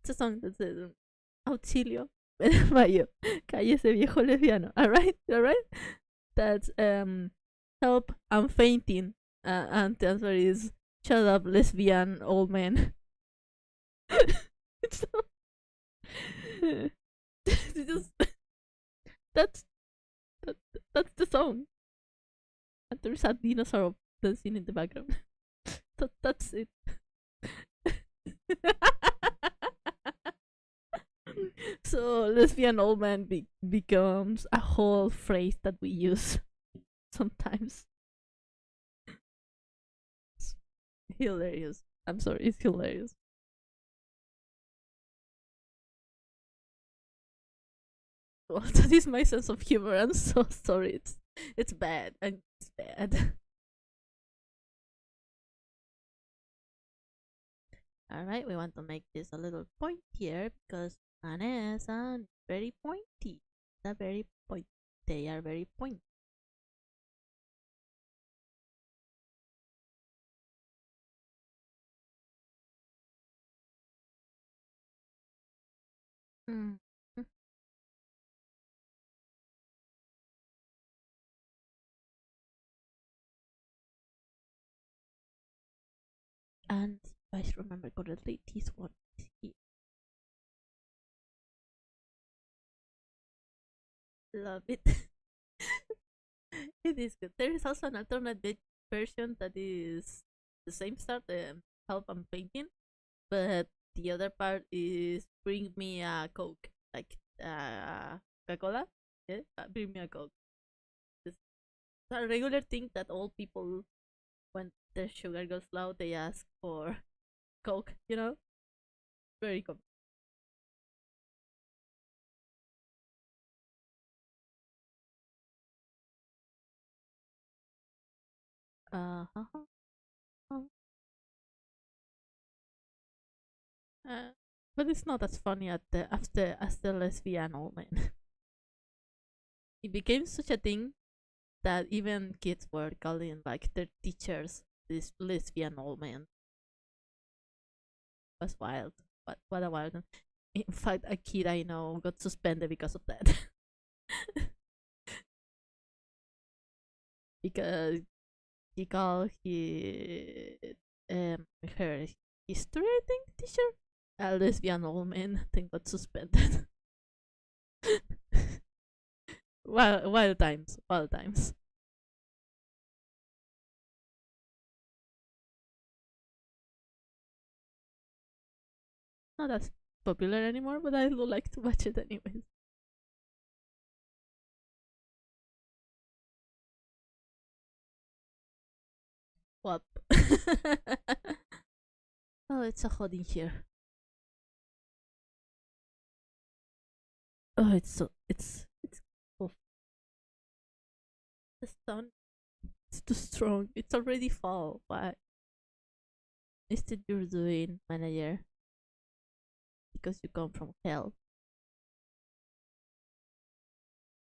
a song that says Auxilio. Mayo, cállese viejo lesbiano. Alright, alright. That's help, I'm fainting. And the answer is shut up, lesbian old man. It's so it's just that's that, that's the song. And there's a dinosaur dancing in the background. That's it. So lesbian old man becomes a whole phrase that we use sometimes. It's hilarious. I'm sorry, it's hilarious. Well, that is my sense of humor. I'm so sorry. It's bad. And it's bad. Alright, we want to make this a little pointier because Annes are very pointy. They're very point. They are very pointy. Mm. And if I remember correctly, this one is here. Love it. It is good. There is also an alternate version that is the same start, help I'm painting, but the other part is bring me a Coke, like Coca-Cola. Yeah, bring me a Coke. It's a regular thing that all people, when their sugar goes low, they ask for Coke. You know, very common. Uh-huh. Uh, but it's not as funny as the lesbian old man. It became such a thing that even kids were calling like their teachers this lesbian old man. was wild. What a wild one. In fact, a kid I know got suspended because of that. Because he called her history, I think, teacher a lesbian old man. I think got suspended. Wild times, wild times. Not as popular anymore, but I do like to watch it anyways. What? Oh, it's so hot in here. Oh, it's oh, the sun. It's too strong. It's already fall. What is it you're doing, manager? Because you come from hell.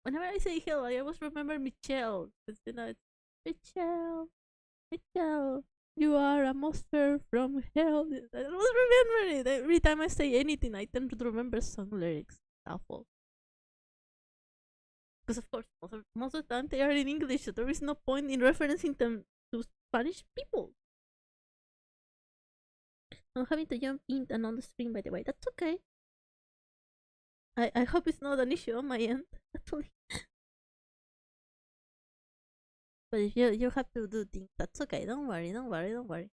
Whenever I say hell, I always remember Michelle. Because it's Michelle, Michelle. You are a monster from hell. I always remember it. Every time I say anything, I tend to remember song lyrics. Awful. Because of course, most of the time they are in English, so there is no point in referencing them to Spanish people. I'm having to jump in and on the stream, by the way. That's okay. I hope it's not an issue on my end, actually. But if you have to do things, that's okay. Don't worry, don't worry, don't worry.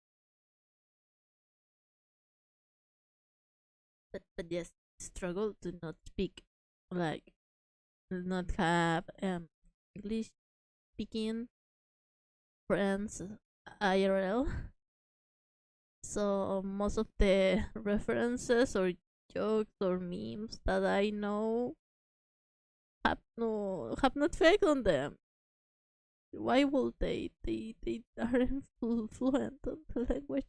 But yes, struggle to not speak, like not have English speaking friends IRL. So most of the references or jokes or memes that I know have not fake on them. Why would they aren't fluent on the language.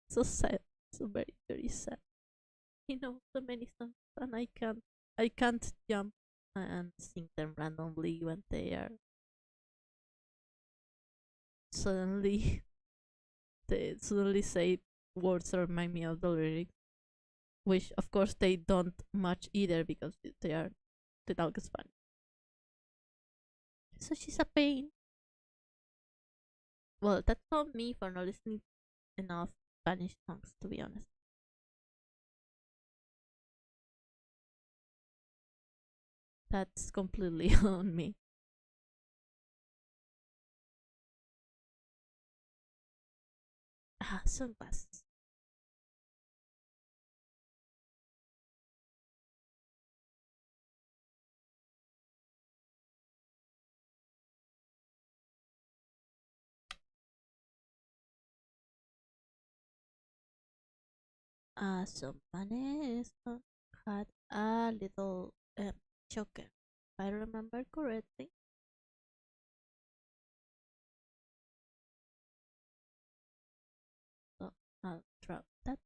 So sad. So very sad. You know so many songs and I can't jump and sing them randomly when they are suddenly they suddenly say words that remind me of the lyrics, which of course they don't match either because they talk Spanish. So she's a pain. Well, that's on me for not listening enough Spanish songs, to be honest. That's completely on me. Ah, sunglasses. So Vanessa had a little choker, if I remember correctly. So I'll drop that.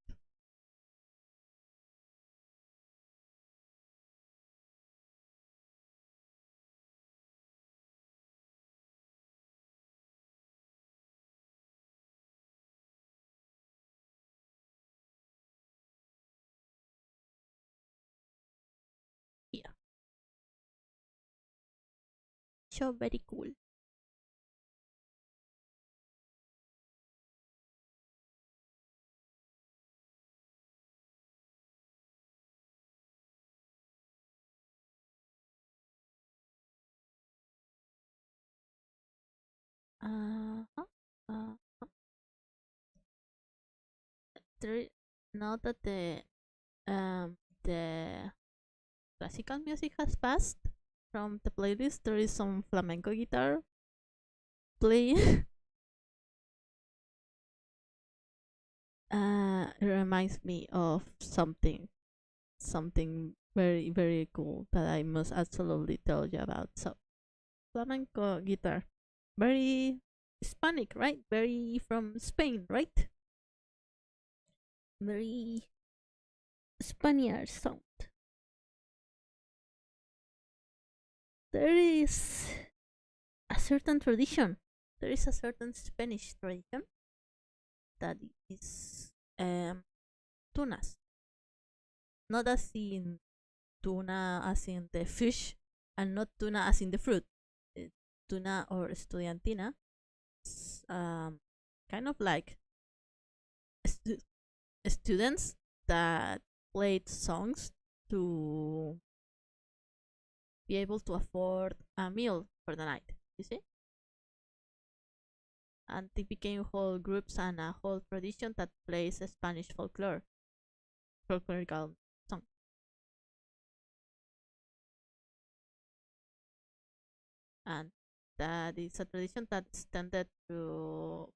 Yeah, so very cool. Uh-huh. Uh, there, now that the classical music has passed from the playlist, there is some flamenco guitar playing. It reminds me of something very cool that I must absolutely tell you about. So flamenco guitar, very Hispanic, right? Very from Spain, right? Very Spaniard sound. There is a certain tradition. There is a certain Spanish tradition that is tunas, not as in tuna as in the fish, and not tuna as in the fruit. Tuna or estudiantina, kind of like stu- students that played songs to be able to afford a meal for the night. You see? And they became whole groups and a whole tradition that plays Spanish folklorical song. And that is a tradition that extended to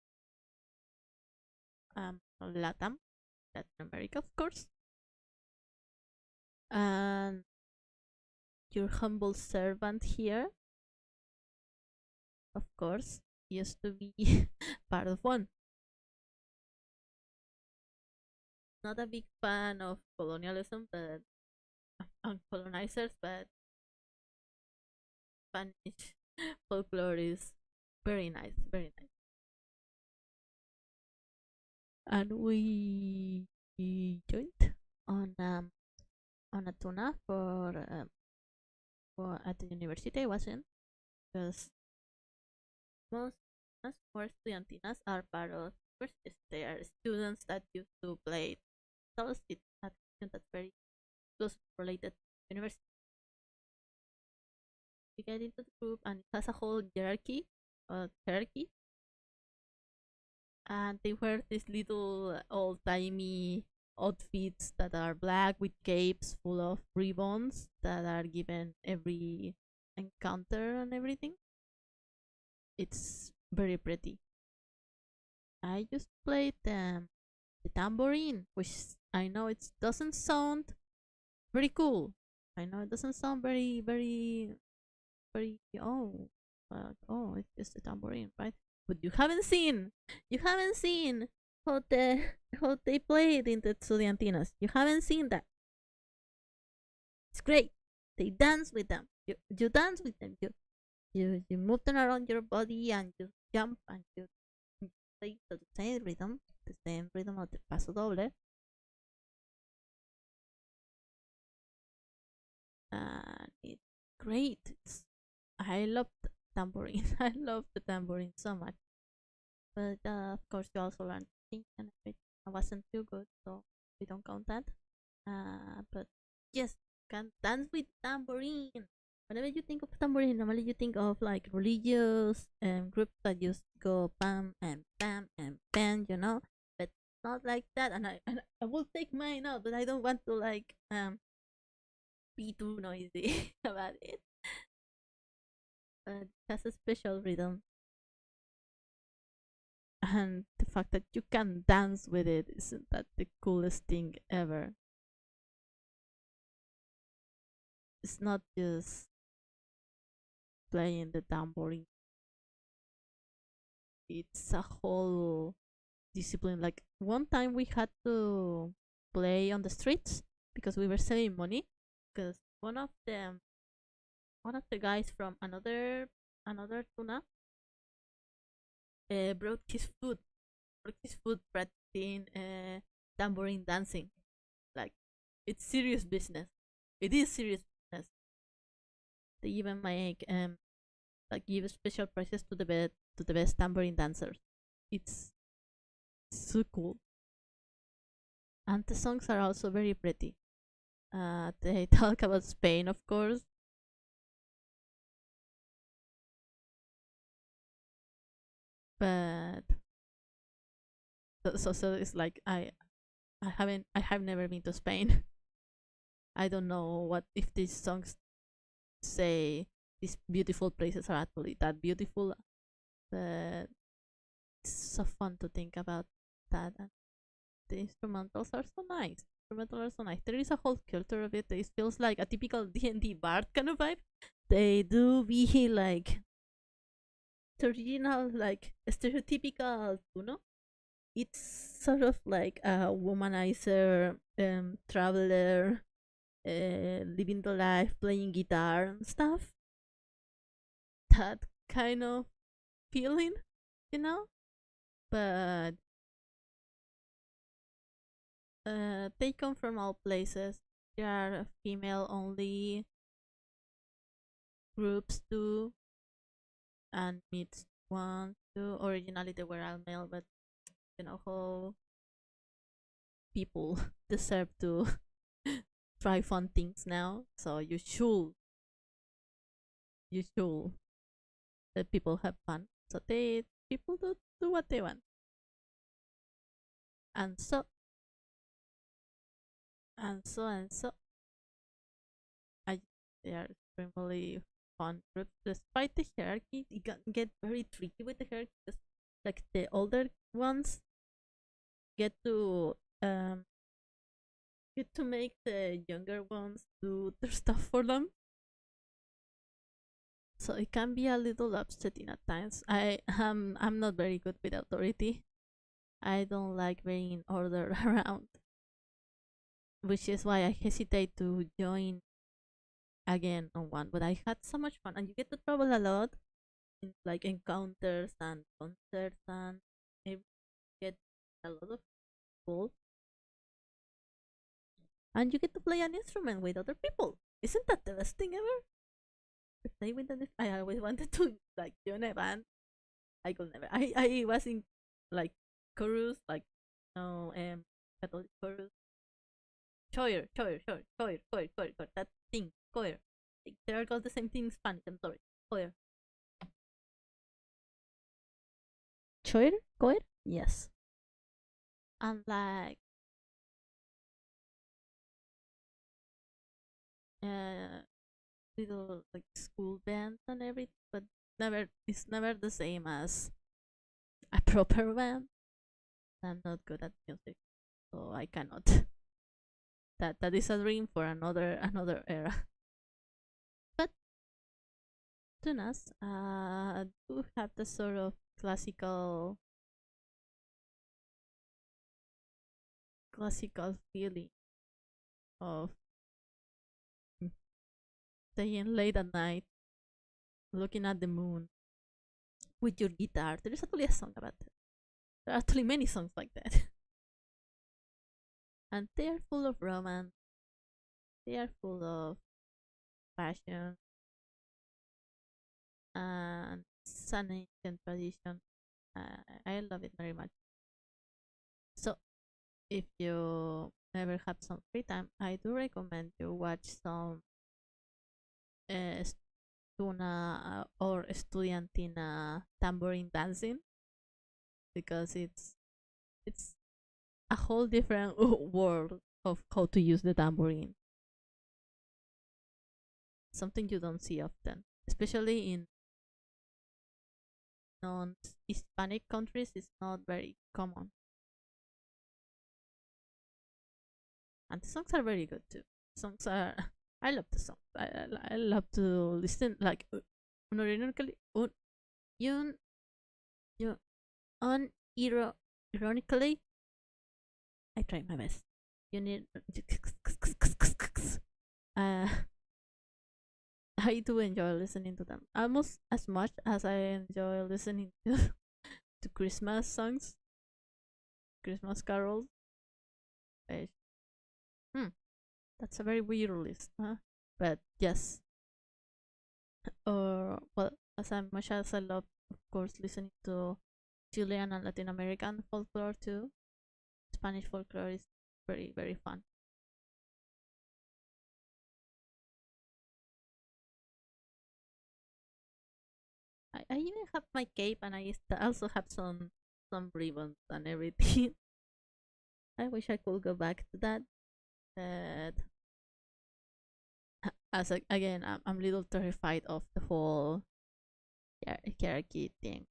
Latin America, of course. And your humble servant here, of course, used to be part of one. Not a big fan of colonialism, but colonizers, but Spanish folklore is very nice, very nice. And we joined on on a tuna for at the university I was in, because most more estudiantinas are part of universities. They are students that used to play solstice at that's very close related to university. You get into the group and it has a whole hierarchy, and they wear these little old timey outfits that are black with capes full of ribbons that are given every encounter and everything. It's very pretty. I just played the tambourine, which I know it doesn't sound very cool. I know it doesn't sound very oh, it's just a tambourine, right? But you haven't seen how how they play it in the estudiantinas. You haven't seen that. It's great. They dance with them. You dance with them. You move them around your body and you jump and you play to the same rhythm of the paso doble. And it's great. I love the tambourine. I love the tambourine so much. But of course, you also learn to sing, and I wasn't too good, so we don't count that. But yes, can dance with tambourine. Whenever you think of tambourine, normally you think of like religious groups that just go bam and bam and bam, But not like that. And I will take mine out, but I don't want to like be too noisy about it. But it has a special rhythm, and the fact that you can dance with it, isn't that the coolest thing ever? It's not just playing the tambourine, it's a whole discipline. Like one time we had to play on the streets because we were saving money, because one of the guys from another tuna brought his food practicing tambourine dancing. Like it's serious business. It is serious business. They even make like give special prizes to the best tambourine dancers. It's so cool. And the songs are also very pretty. They talk about Spain, of course, but so it's like I have never been to Spain. I don't know what if these songs say these beautiful places are actually that beautiful, but it's so fun to think about that. And the instrumentals are so nice. Instrumentals are so nice. There is a whole culture of it. It feels like a typical D&D bard kind of vibe. They do be like the original, like stereotypical, It's sort of like a womanizer, traveler, living the life, playing guitar and stuff. That kind of feeling, you know. But They come from all places. There are female only groups too, and mixed ones too. Originally they were all male, but you know how people deserve to try fun things now. So you should let people have fun. So they people do what they want, and so and so. I They are extremely fun groups. Despite the hierarchy, it can get very tricky with the hierarchy. 'Cause, like the older ones get to um make the younger ones do their stuff for them. So it can be a little upsetting at times. I'm not very good with authority. I don't like being ordered around, which is why I hesitate to join again on one. But I had so much fun, and you get to travel a lot in like encounters and concerts, and you get a lot of people, and you get to play an instrument with other people. Isn't that the best thing ever? To play with an I always wanted to like join a band. I could never. I was in like chorus, like no Catholic chorus. Choir. That thing, choir. Like, they are called the same thing in Spanish. I'm sorry, choir. Choir, choir. Yes, and like uh little like school bands and everything, but never it's never the same as a proper band. I'm not good at music, so I cannot. That is a dream for another era. But tunas do have the sort of classical feeling of staying late at night, looking at the moon with your guitar. There is actually a song about that. There are actually many songs like that. And they are full of romance. They are full of passion and it's an ancient tradition. I love it very much. So if you never have some free time, I do recommend you watch some uh, Tuna or Estudiantina tambourine dancing because it's a whole different world of how to use the tambourine. Something you don't see often, especially in non-Hispanic countries. It's not very common, and the songs are very good too. Songs are I love the songs. I love to listen like unironically un, un, unironically. I try my best. You need uh, I do enjoy listening to them almost as much as I enjoy listening to, to Christmas songs, Christmas carols. Uh, hmm, that's a very weird list, huh? But yes, or well, as much as I love, of course, listening to Chilean and Latin American folklore too, Spanish folklore is very fun. I even have my cape, and I also have some ribbons and everything. I wish I could go back to that, but again, I'm a little terrified of the whole hierarchy thing.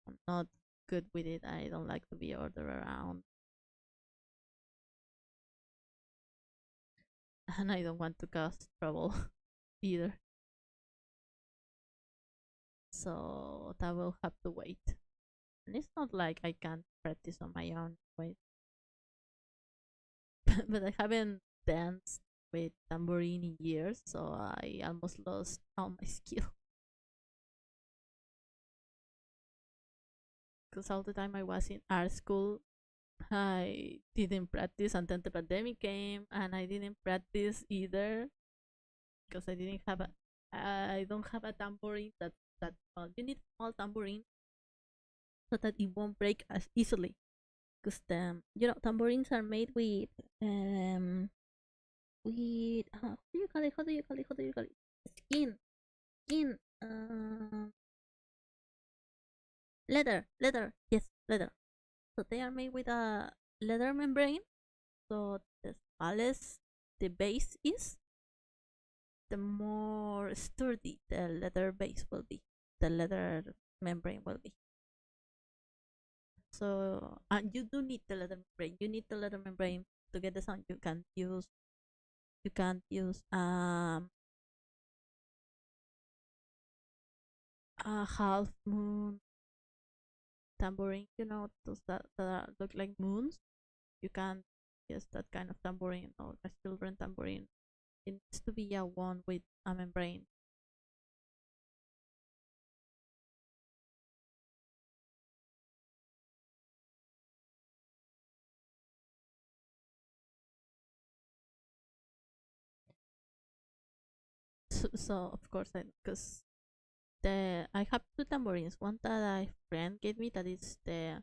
I'm not good with it. I don't like to be ordered around, and I don't want to cause trouble either. So that will have to wait. And it's not like I can't practice on my own. Wait, but I haven't danced with tambourine in years, so I almost lost all my skill. Because all the time I was in art school, I didn't practice, and then the pandemic came, and I didn't practice either because I don't have a tambourine that well, you need a small tambourine so that it won't break as easily. Because tambourines are made how do you call it? Skin, skin, leather. Yes, leather. So they are made with a leather membrane. So the smallest the base is, the more sturdy the leather base will be. The leather membrane will be. So and you do need the leather membrane. You need the leather membrane to get the sound. You can't use a half moon tambourine. Those that look like moons. You can't use that kind of tambourine or a children tambourine. It needs to be a one with a membrane. So of course, because I have two tambourines. One that a friend gave me that is the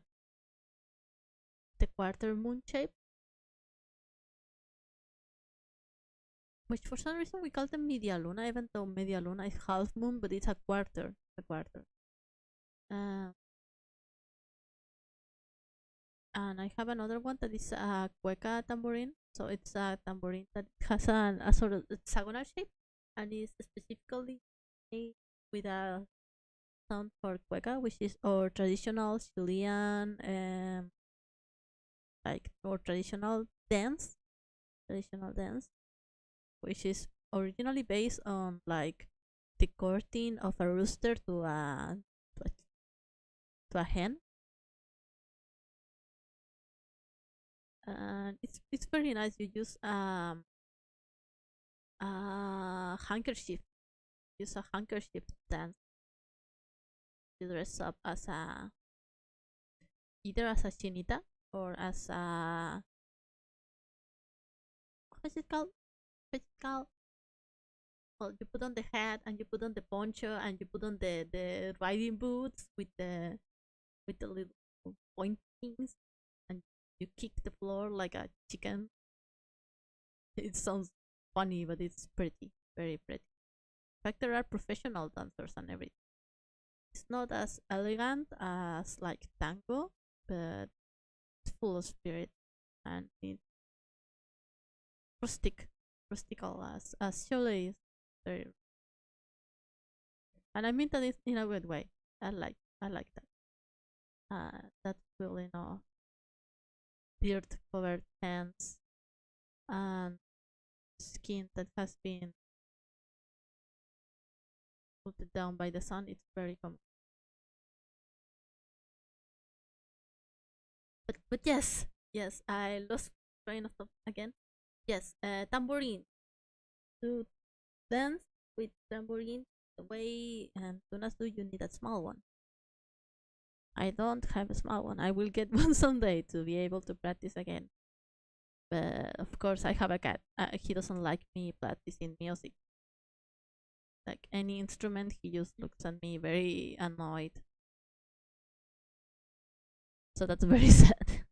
quarter moon shape, which for some reason we call them media luna, even though media luna is half moon, but it's a quarter. A quarter. Uh, and I have another one that is a cueca tambourine. So it's a tambourine that has a sort of hexagonal shape and is specifically made with a sound for cueca, which is our traditional Chilean, like or traditional dance, which is originally based on like the courting of a rooster to a hen, and it's very nice. You use a handkerchief. Use a handkerchief dance. You dress up as a either as a chinita or as a what's it called? What's it called? Well, you put on the hat and you put on the poncho and you put on the riding boots with the little pointings, and you kick the floor like a chicken. It sounds funny, but it's pretty, very pretty. In fact, there are professional dancers and everything. It's not as elegant as like tango, but it's full of spirit and it's rustical as Chile is. Very, and I mean that in a good way. I like that. That will dirt covered hands and skin that has been put down by the sun. It's very common. But yes, I lost train of thought again. Yes, tambourine. To dance with tambourine the way tunas do, you need a small one. I don't have a small one. I will get one someday to be able to practice again. But of course, I have a cat. He doesn't like me practicing music. Like any instrument, he just looks at me very annoyed. So that's very sad.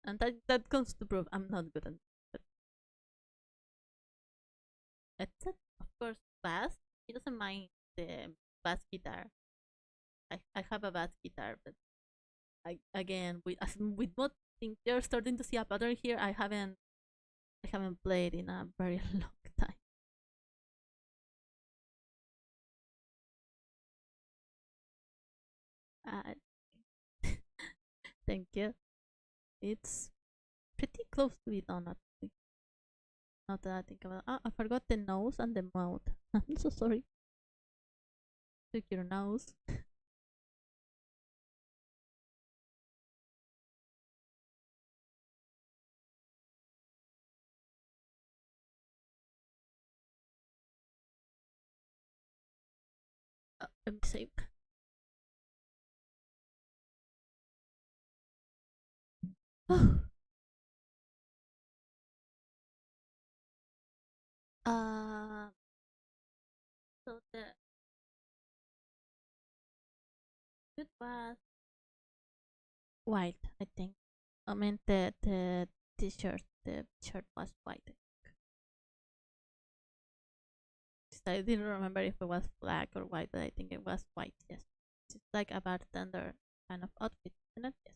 And that comes to prove I'm not good at it. But except, of course, bass. He doesn't mind the bass guitar. I have a bass guitar, but again, with what things you're starting to see a pattern here, I haven't played in a very long time. Uh, thank you. It's pretty close to it, honestly. Not that I think about. I forgot the nose and the mouth. I'm so sorry. Took your nose. Let me save. uh, so the it was white, I think. I mean the t-shirt, the shirt was white. I didn't remember if it was black or white, but I think it was white. Yes, it's like a bartender kind of outfit, isn't it? Yes.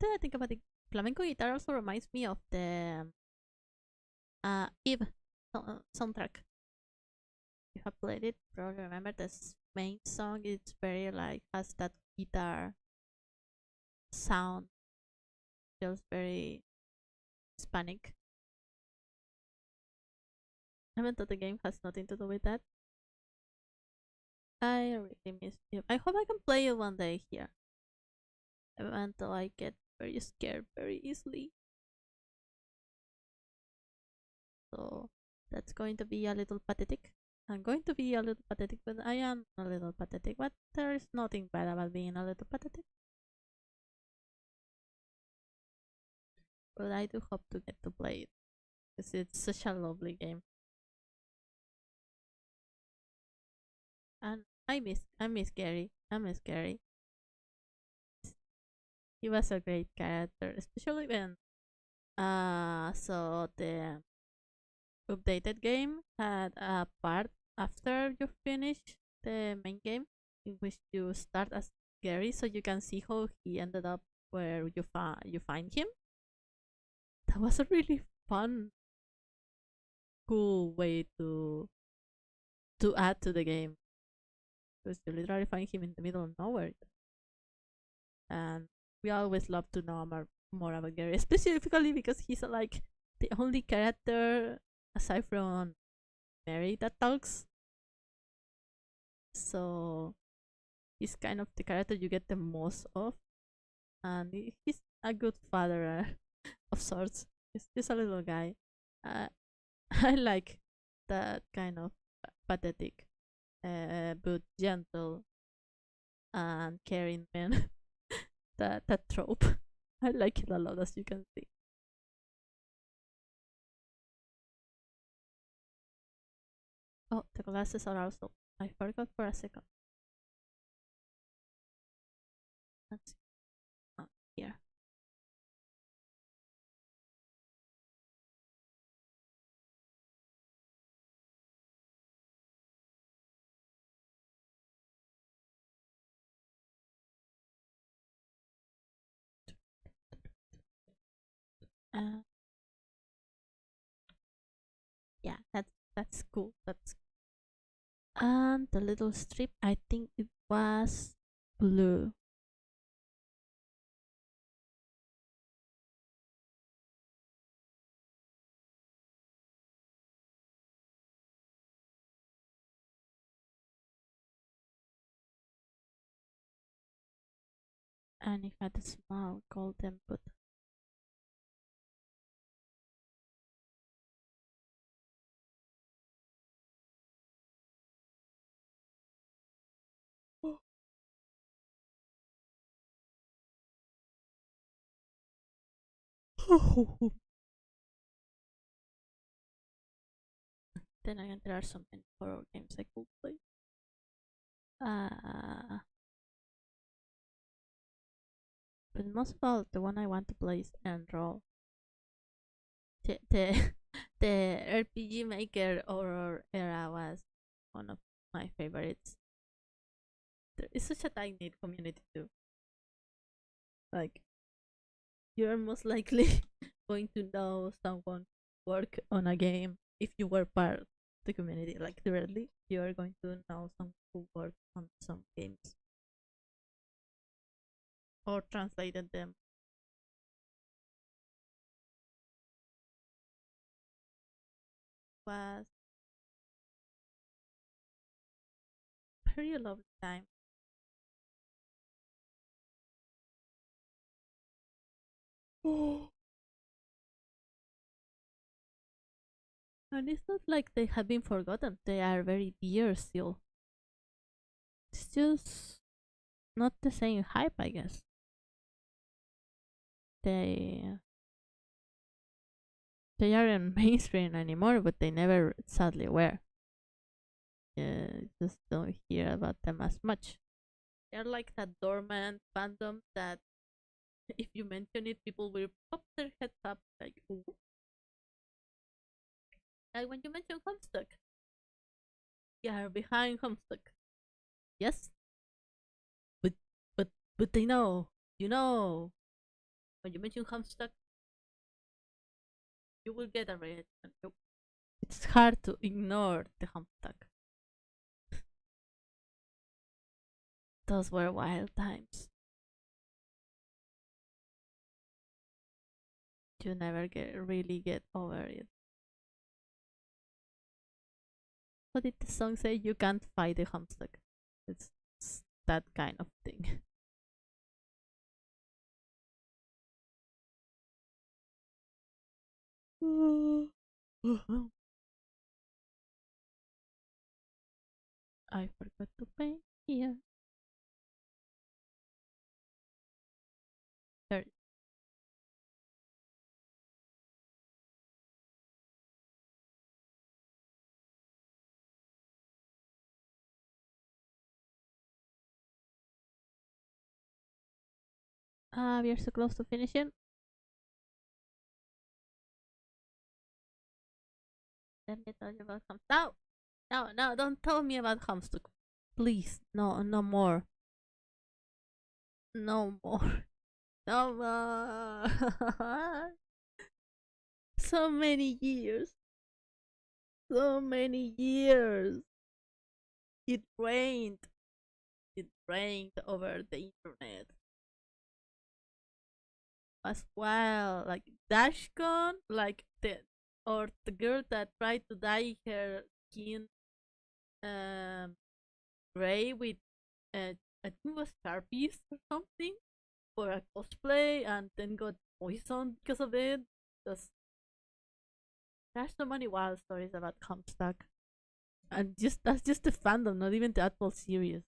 Then I think about the flamenco guitar also reminds me of the Eve soundtrack. You have played it, probably remember this main song. It's very like has that guitar sound, feels very Hispanic. Even though the game has nothing to do with that. I really miss it. I hope I can play it one day here. Even though I get very scared very easily. So that's going to be a little pathetic. I'm going to be a little pathetic, but I am a little pathetic. But there is nothing bad about being a little pathetic. But I do hope to get to play it because it's such a lovely game. And I miss Gary. I miss Gary. He was a great character, especially when so the updated game had a part after you finish the main game in which you start as Gary, so you can see how he ended up where you find him. That was a really fun, cool way to add to the game because you literally find him in the middle of nowhere, and we always love to know more about Gary, specifically because he's like the only character aside from Mary that talks. So he's kind of the character you get the most of, and he's a good father of sorts. He's just a little guy. Uh, I like that kind of pathetic, but gentle and caring man. that trope. I like it a lot, as you can see. Oh, the glasses are also. I forgot for a second. Let's see. Oh, here. Uh, yeah, that's cool. That's and the little strip. I think it was blue. And it had a small golden button. Then again, there are so many horror games I could play. Uh, but most of all, the one I want to play is Enroll. The the RPG Maker horror era was one of my favorites. There is such a tight knit community too. Like you're most likely going to know someone work on a game if you were part of the community. Like directly, you are going to know some who work on some games or translated them. Was very lovely time. And it's not like they have been forgotten. They are very dear still. It's just not the same hype, I guess. They they aren't mainstream anymore, but they never sadly were. Just don't hear about them as much. They're like that dormant fandom that if you mention it, people will pop their heads up like, ooh. Like when you mention Homestuck, you're behind Homestuck. Yes, but but but they know. You know, when you mention Homestuck, you will get a reaction. It's hard to ignore the Homestuck. Those were wild times. You never really get over it. What did the song say? You can't fight the Homestuck. It's that kind of thing. I forgot to pay here. There. We are so close to finishing. Let me tell you about Homestuck. No, don't tell me about Homestuck. Please, no more. No more. No more. So many years. So many years. It rained. It rained over the internet. As well, like Dashcon, like the girl that tried to dye her skin um gray with I think it was Sharpies or something for a cosplay and then got poisoned because of it. There's, there's so many wild stories about Comstock. And just that's just the fandom, not even the actual series.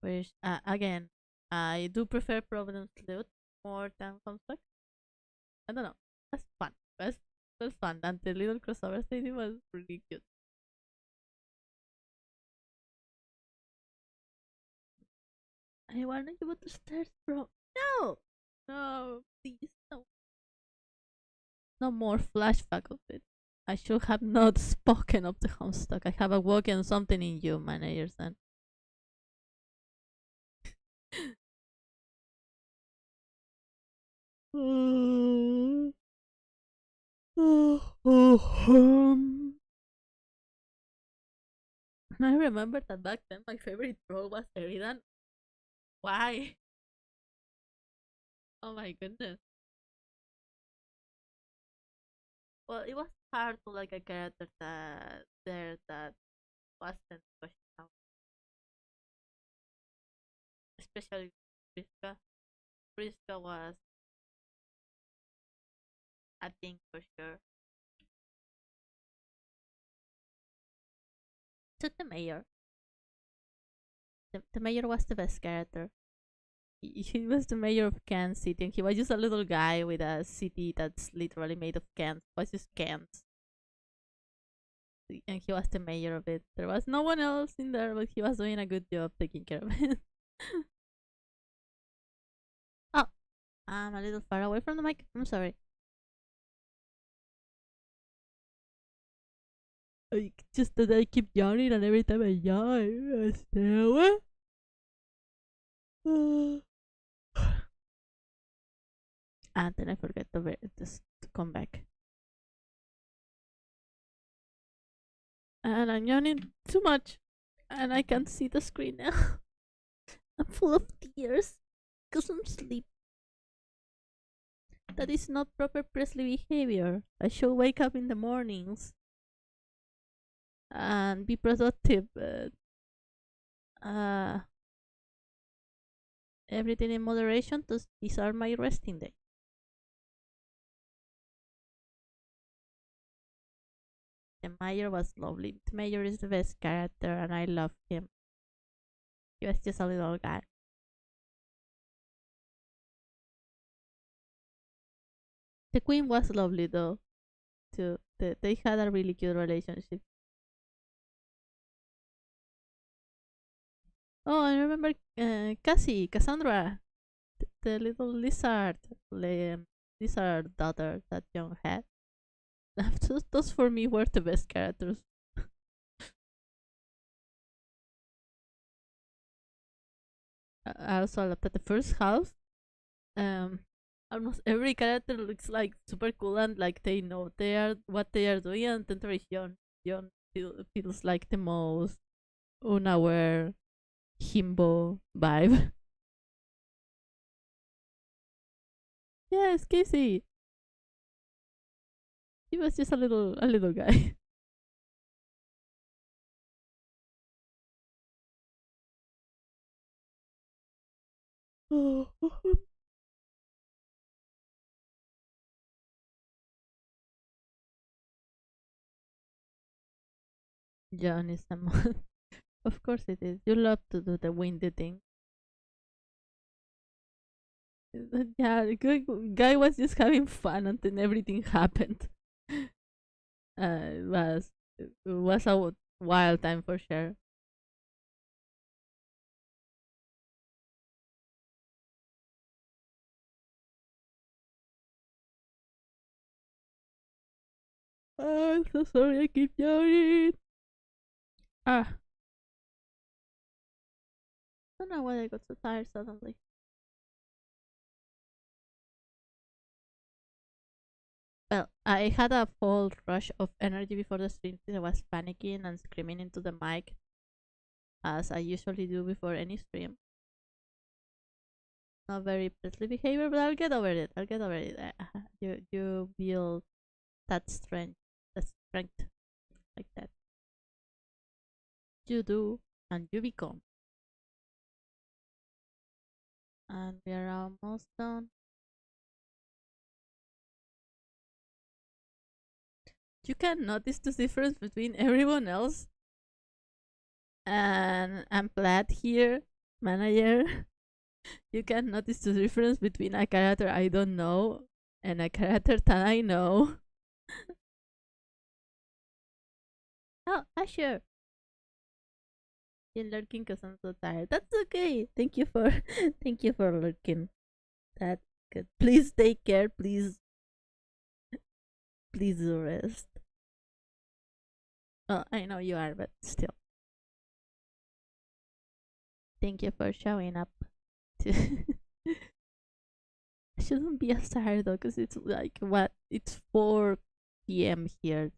Which again, I do prefer Providence Loot more than Comstock. I don't know. That's fun. That's fun. And the little crossover stadium was really cute. I wanna go to start from. No! No, please, no. No more flashback of it. I should have not spoken of the Homestuck. I have awoken something in you, managers, and I remember that back then my favorite troll was Eridan. Why? Oh my goodness. Well, it was hard to like a character that wasn't questionable, especially Priska. Priska was a thing for sure. To the mayor. The mayor was the best character. He was the mayor of Can City, and he was just a little guy with a city that's literally made of cans. It was just cans, and he was the mayor of it. There was no one else in there, but he was doing a good job taking care of it. Oh, I'm a little far away from the mic. I'm sorry. Just that I keep yawning, and every time I yawn, I stay away. And then I forget to come back. And I'm yawning too much, and I can't see the screen now. I'm full of tears because I'm sleepy. That is not proper Presley behavior. I should wake up in the mornings and be productive, but uh, everything in moderation. These are my resting days. The mayor was lovely. The mayor is the best character, and I love him. He was just a little guy. The queen was lovely though, too. They had a really cute relationship. Oh, I remember Cassie, Cassandra, the little lizard daughter that Young had. Those for me were the best characters. I also loved that the first half. Um, almost every character looks like super cool and like they know they are what they are doing, and then John feels like the most unaware himbo vibe. Yes, Casey. He was just a little guy. Oh, John is a mod. Of course it is. You love to do the windy thing. Yeah, the guy was just having fun and then everything happened. It was a wild time for sure. Oh, I'm so sorry. I keep yawning. Ah, I don't know why I got so tired suddenly. Well, I had a full rush of energy before the stream. I was panicking and screaming into the mic, as I usually do before any stream. Not very priestly behavior, but I'll get over it. I'll get over it. You build that strength like that. You do, and you become. And we are almost done. You can notice the difference between everyone else and I'm glad here, manager. You can notice the difference between a character I don't know and a character that I know. Oh, sure. You're lurking because I'm so tired. That's okay. Thank you for thank you for lurking. That's good. Please take care. Please do rest. Oh, I know you are, but still. Thank you for showing up. I shouldn't be as tired though, because it's like what? It's 4 p.m. here.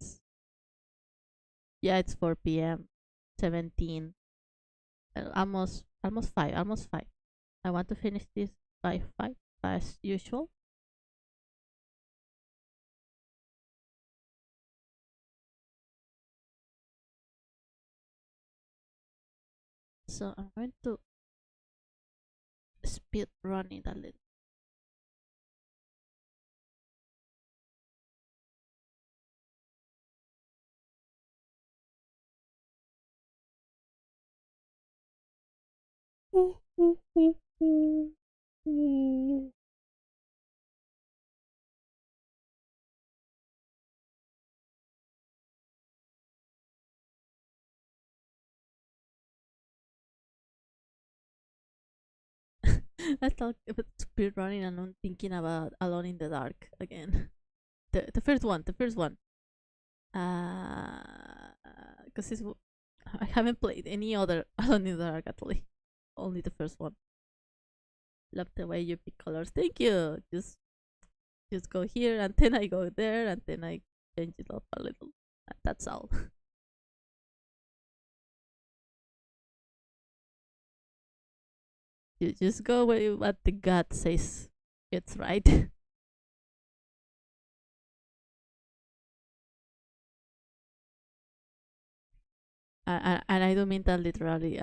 Yeah, it's 4 p.m. 17. Almost 5. Almost 5. I want to finish this by 5 as usual. So I'm going to speed run it a little. I thought about speed running and I'm thinking about Alone in the Dark again. The first one, the first one. Because I haven't played any other Alone in the Dark actually. Only the first one. Love the way you pick colors. Thank you. Just go here and then I go there and then I change it up a little. That's all. You just go where what the God says it's right. And I don't mean that literally.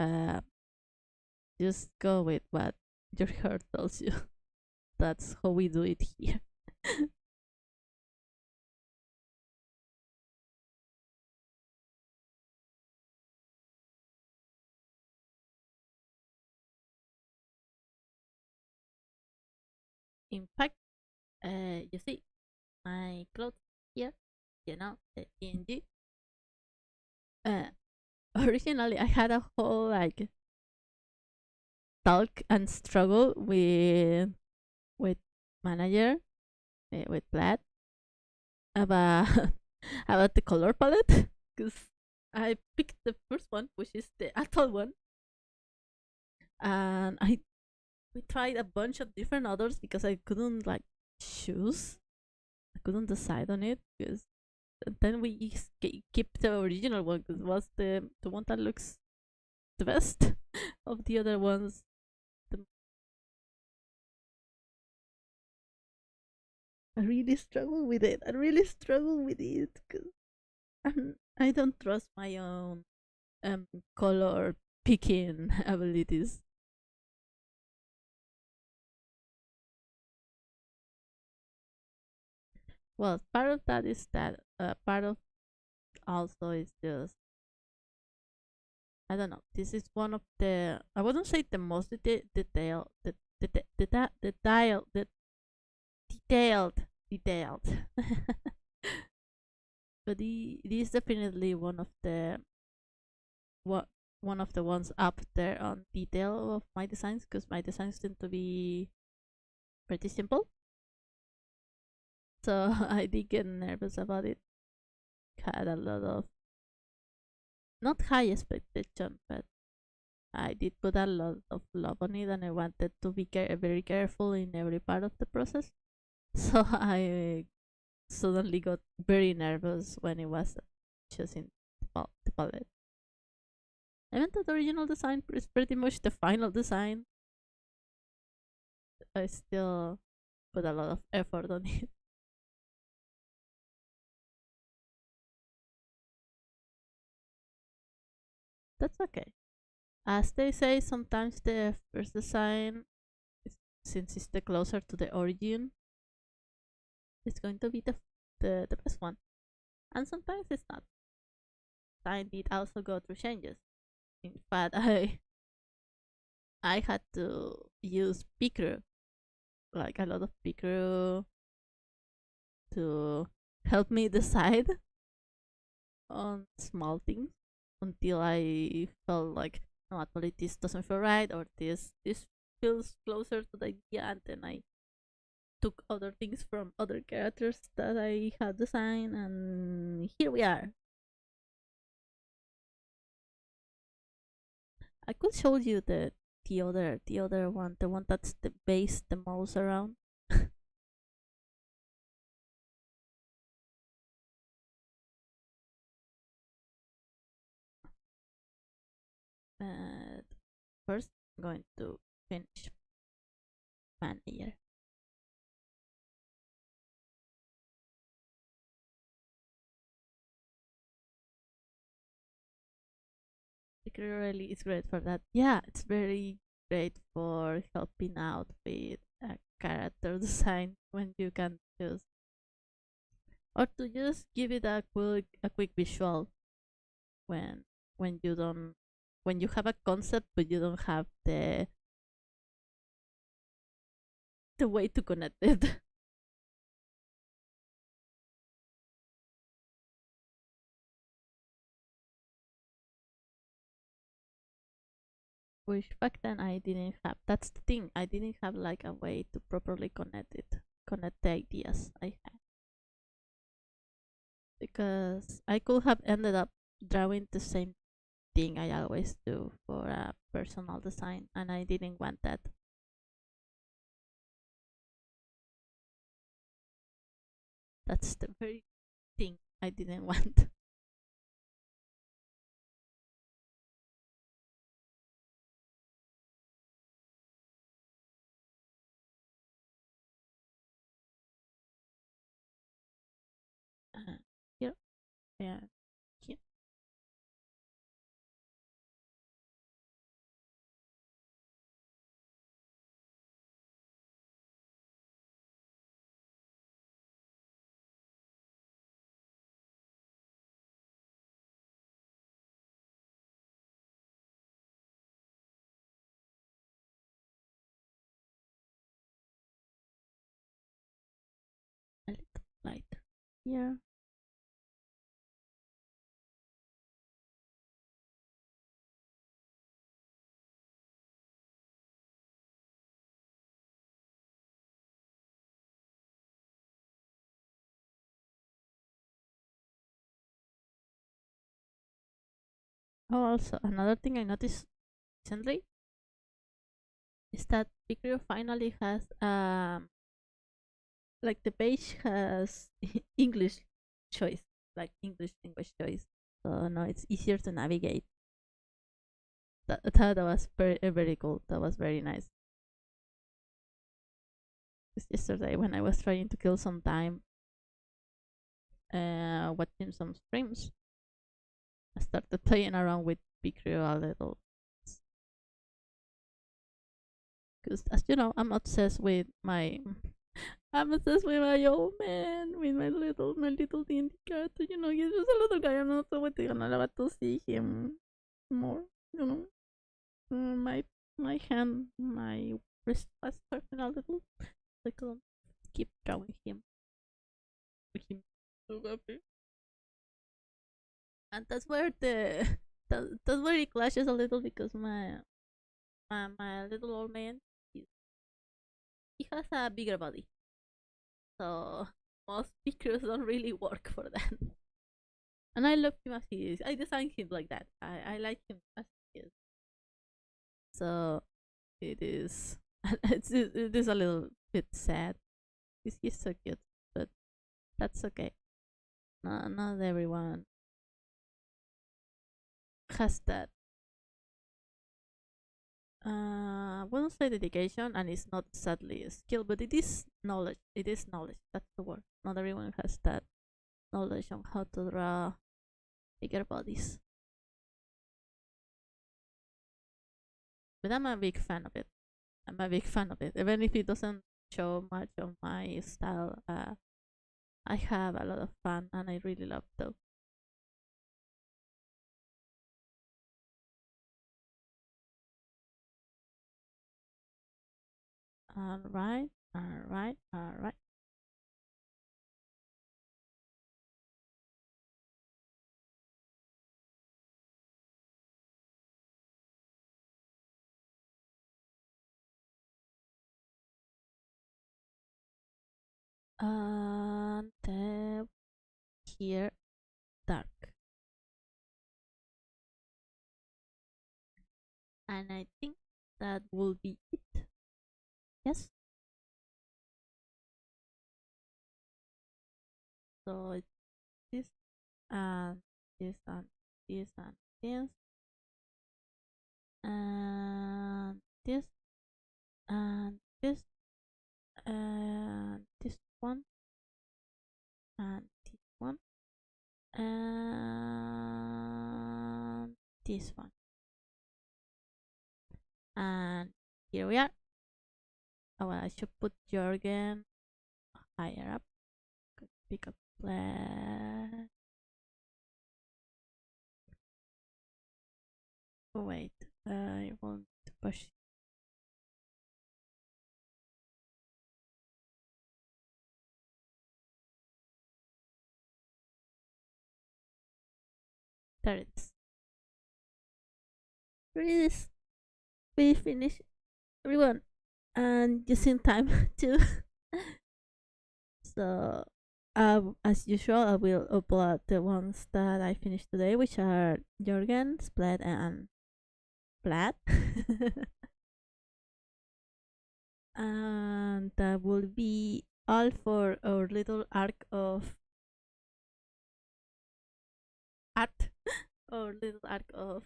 Just go with what your heart tells you. That's how we do it here. In fact, you see my clothes here, the PNG. Uh, Originally, I had a whole like talk and struggle with manager with Plaid about about the color palette because I picked the first one, which is the atoll one, and we tried a bunch of different others because I couldn't like choose. I couldn't decide on it because then we keep the original one because it was the one that looks the best of the other ones. The, I really struggle with it. I really struggle with it because I don't trust my own color picking abilities. Well, part of that is that part of also is just I don't know. This is one of the I wouldn't say the most the detailed, but it is definitely what one of the ones up there on detail of my designs because my designs tend to be pretty simple. So I did get nervous about it. Had a lot of not high expectation, but I did put a lot of love on it, and I wanted to be very careful in every part of the process. So I suddenly got very nervous when it was choosing the palette. Even though the original design is pretty much the final design, I still put a lot of effort on it. That's okay. As they say, sometimes the first design, since it's the closer to the origin, it's going to be the best one. And sometimes it's not. Design did also go through changes. In fact, I had to use Picrew, like a lot of Picrew, to help me decide on small things until I felt like no, actually this doesn't feel right or this feels closer to the idea, and then I took other things from other characters that I had designed, and here we are. I could show you the other one, the one that's the base the most around. But first, I'm going to finish Manager. It really is great for that. Yeah, it's very great for helping out with character design when you can choose, or to just give it a quick visual when when you don't when you have a concept but you don't have the way to connect it. Which back then I didn't have. That's the thing. I didn't have like a way to properly connect the ideas I had, because I could have ended up drawing the same thing I always do for a personal design, and I didn't want that. That's the very thing I didn't want. Uh, here, yeah, here. here. Oh, also another thing I noticed recently is that Picrio finally has like the page has English choice, like English language choice. So now it's easier to navigate. That was very cool. That was very nice. Just yesterday when I was trying to kill some time watching some streams, I started playing around with Picrio a little. Because as you know, I'm obsessed with my old man, with my little D&D character. You know, he's just a little guy. I'm not so waiting to see him more. You know, my hand, my wrist was hurting a little. I couldn't keep drawing him. Make him so happy. And that's where that's where it clashes a little because my little old man, he has a bigger body, so most pictures don't really work for that. And I love him as he is. I designed him like that. I like him as he is. So it is. It is a little bit sad. He's so cute, but that's okay. Not everyone has that. I wouldn't say dedication, and it's not sadly a skill, but it is knowledge. It is knowledge. That's the word. Not everyone has that knowledge on how to draw bigger bodies. But I'm a big fan of it. I'm a big fan of it, even if it doesn't show much of my style. I have a lot of fun, and I really love those. All right, all right, all right. And here, dark. And I think that will be it. Yes. So it's this and this and this and this and this and this and this one and this one and this one. And here we are. Oh, well, I should put Jorgen higher up. Pick up flag. Oh, wait, I want to push. There it is. There it is. We finished, everyone, and just in time too. So, as usual, I will upload the ones that I finished today, which are Jorgen, Splat, and Plat. And that will be all for our little arc of art, or little arc of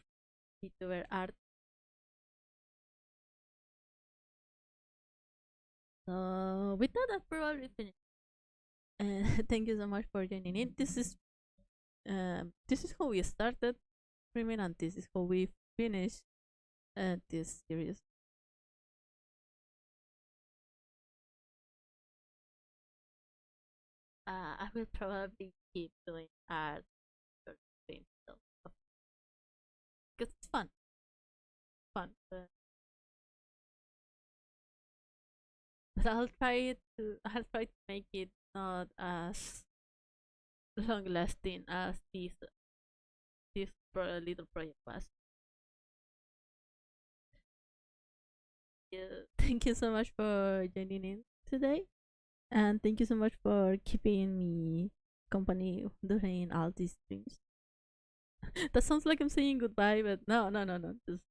VTuber art. So, with that, I've probably finished. Thank you so much for joining in. This is how we started streaming, and this is how we finish this series. I will probably keep doing art or stream stuff because it's fun. But I'll try to make it not as long lasting as this little project was. Yeah. Thank you so much for joining in today, and thank you so much for keeping me company during all these streams. That sounds like I'm saying goodbye, but no, no, no, no. Just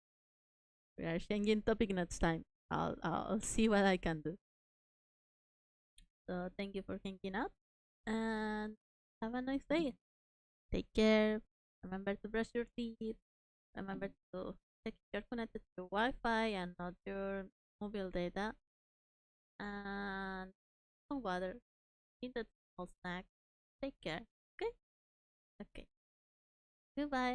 we are changing topic next time. I'll see what I can do. So thank you for hanging out, and have a nice day. Take care. Remember to brush your teeth. Remember to check if you're connected to your Wi-Fi and not your mobile data. And some water. Eat a small snack. Take care. Okay. Okay. Goodbye.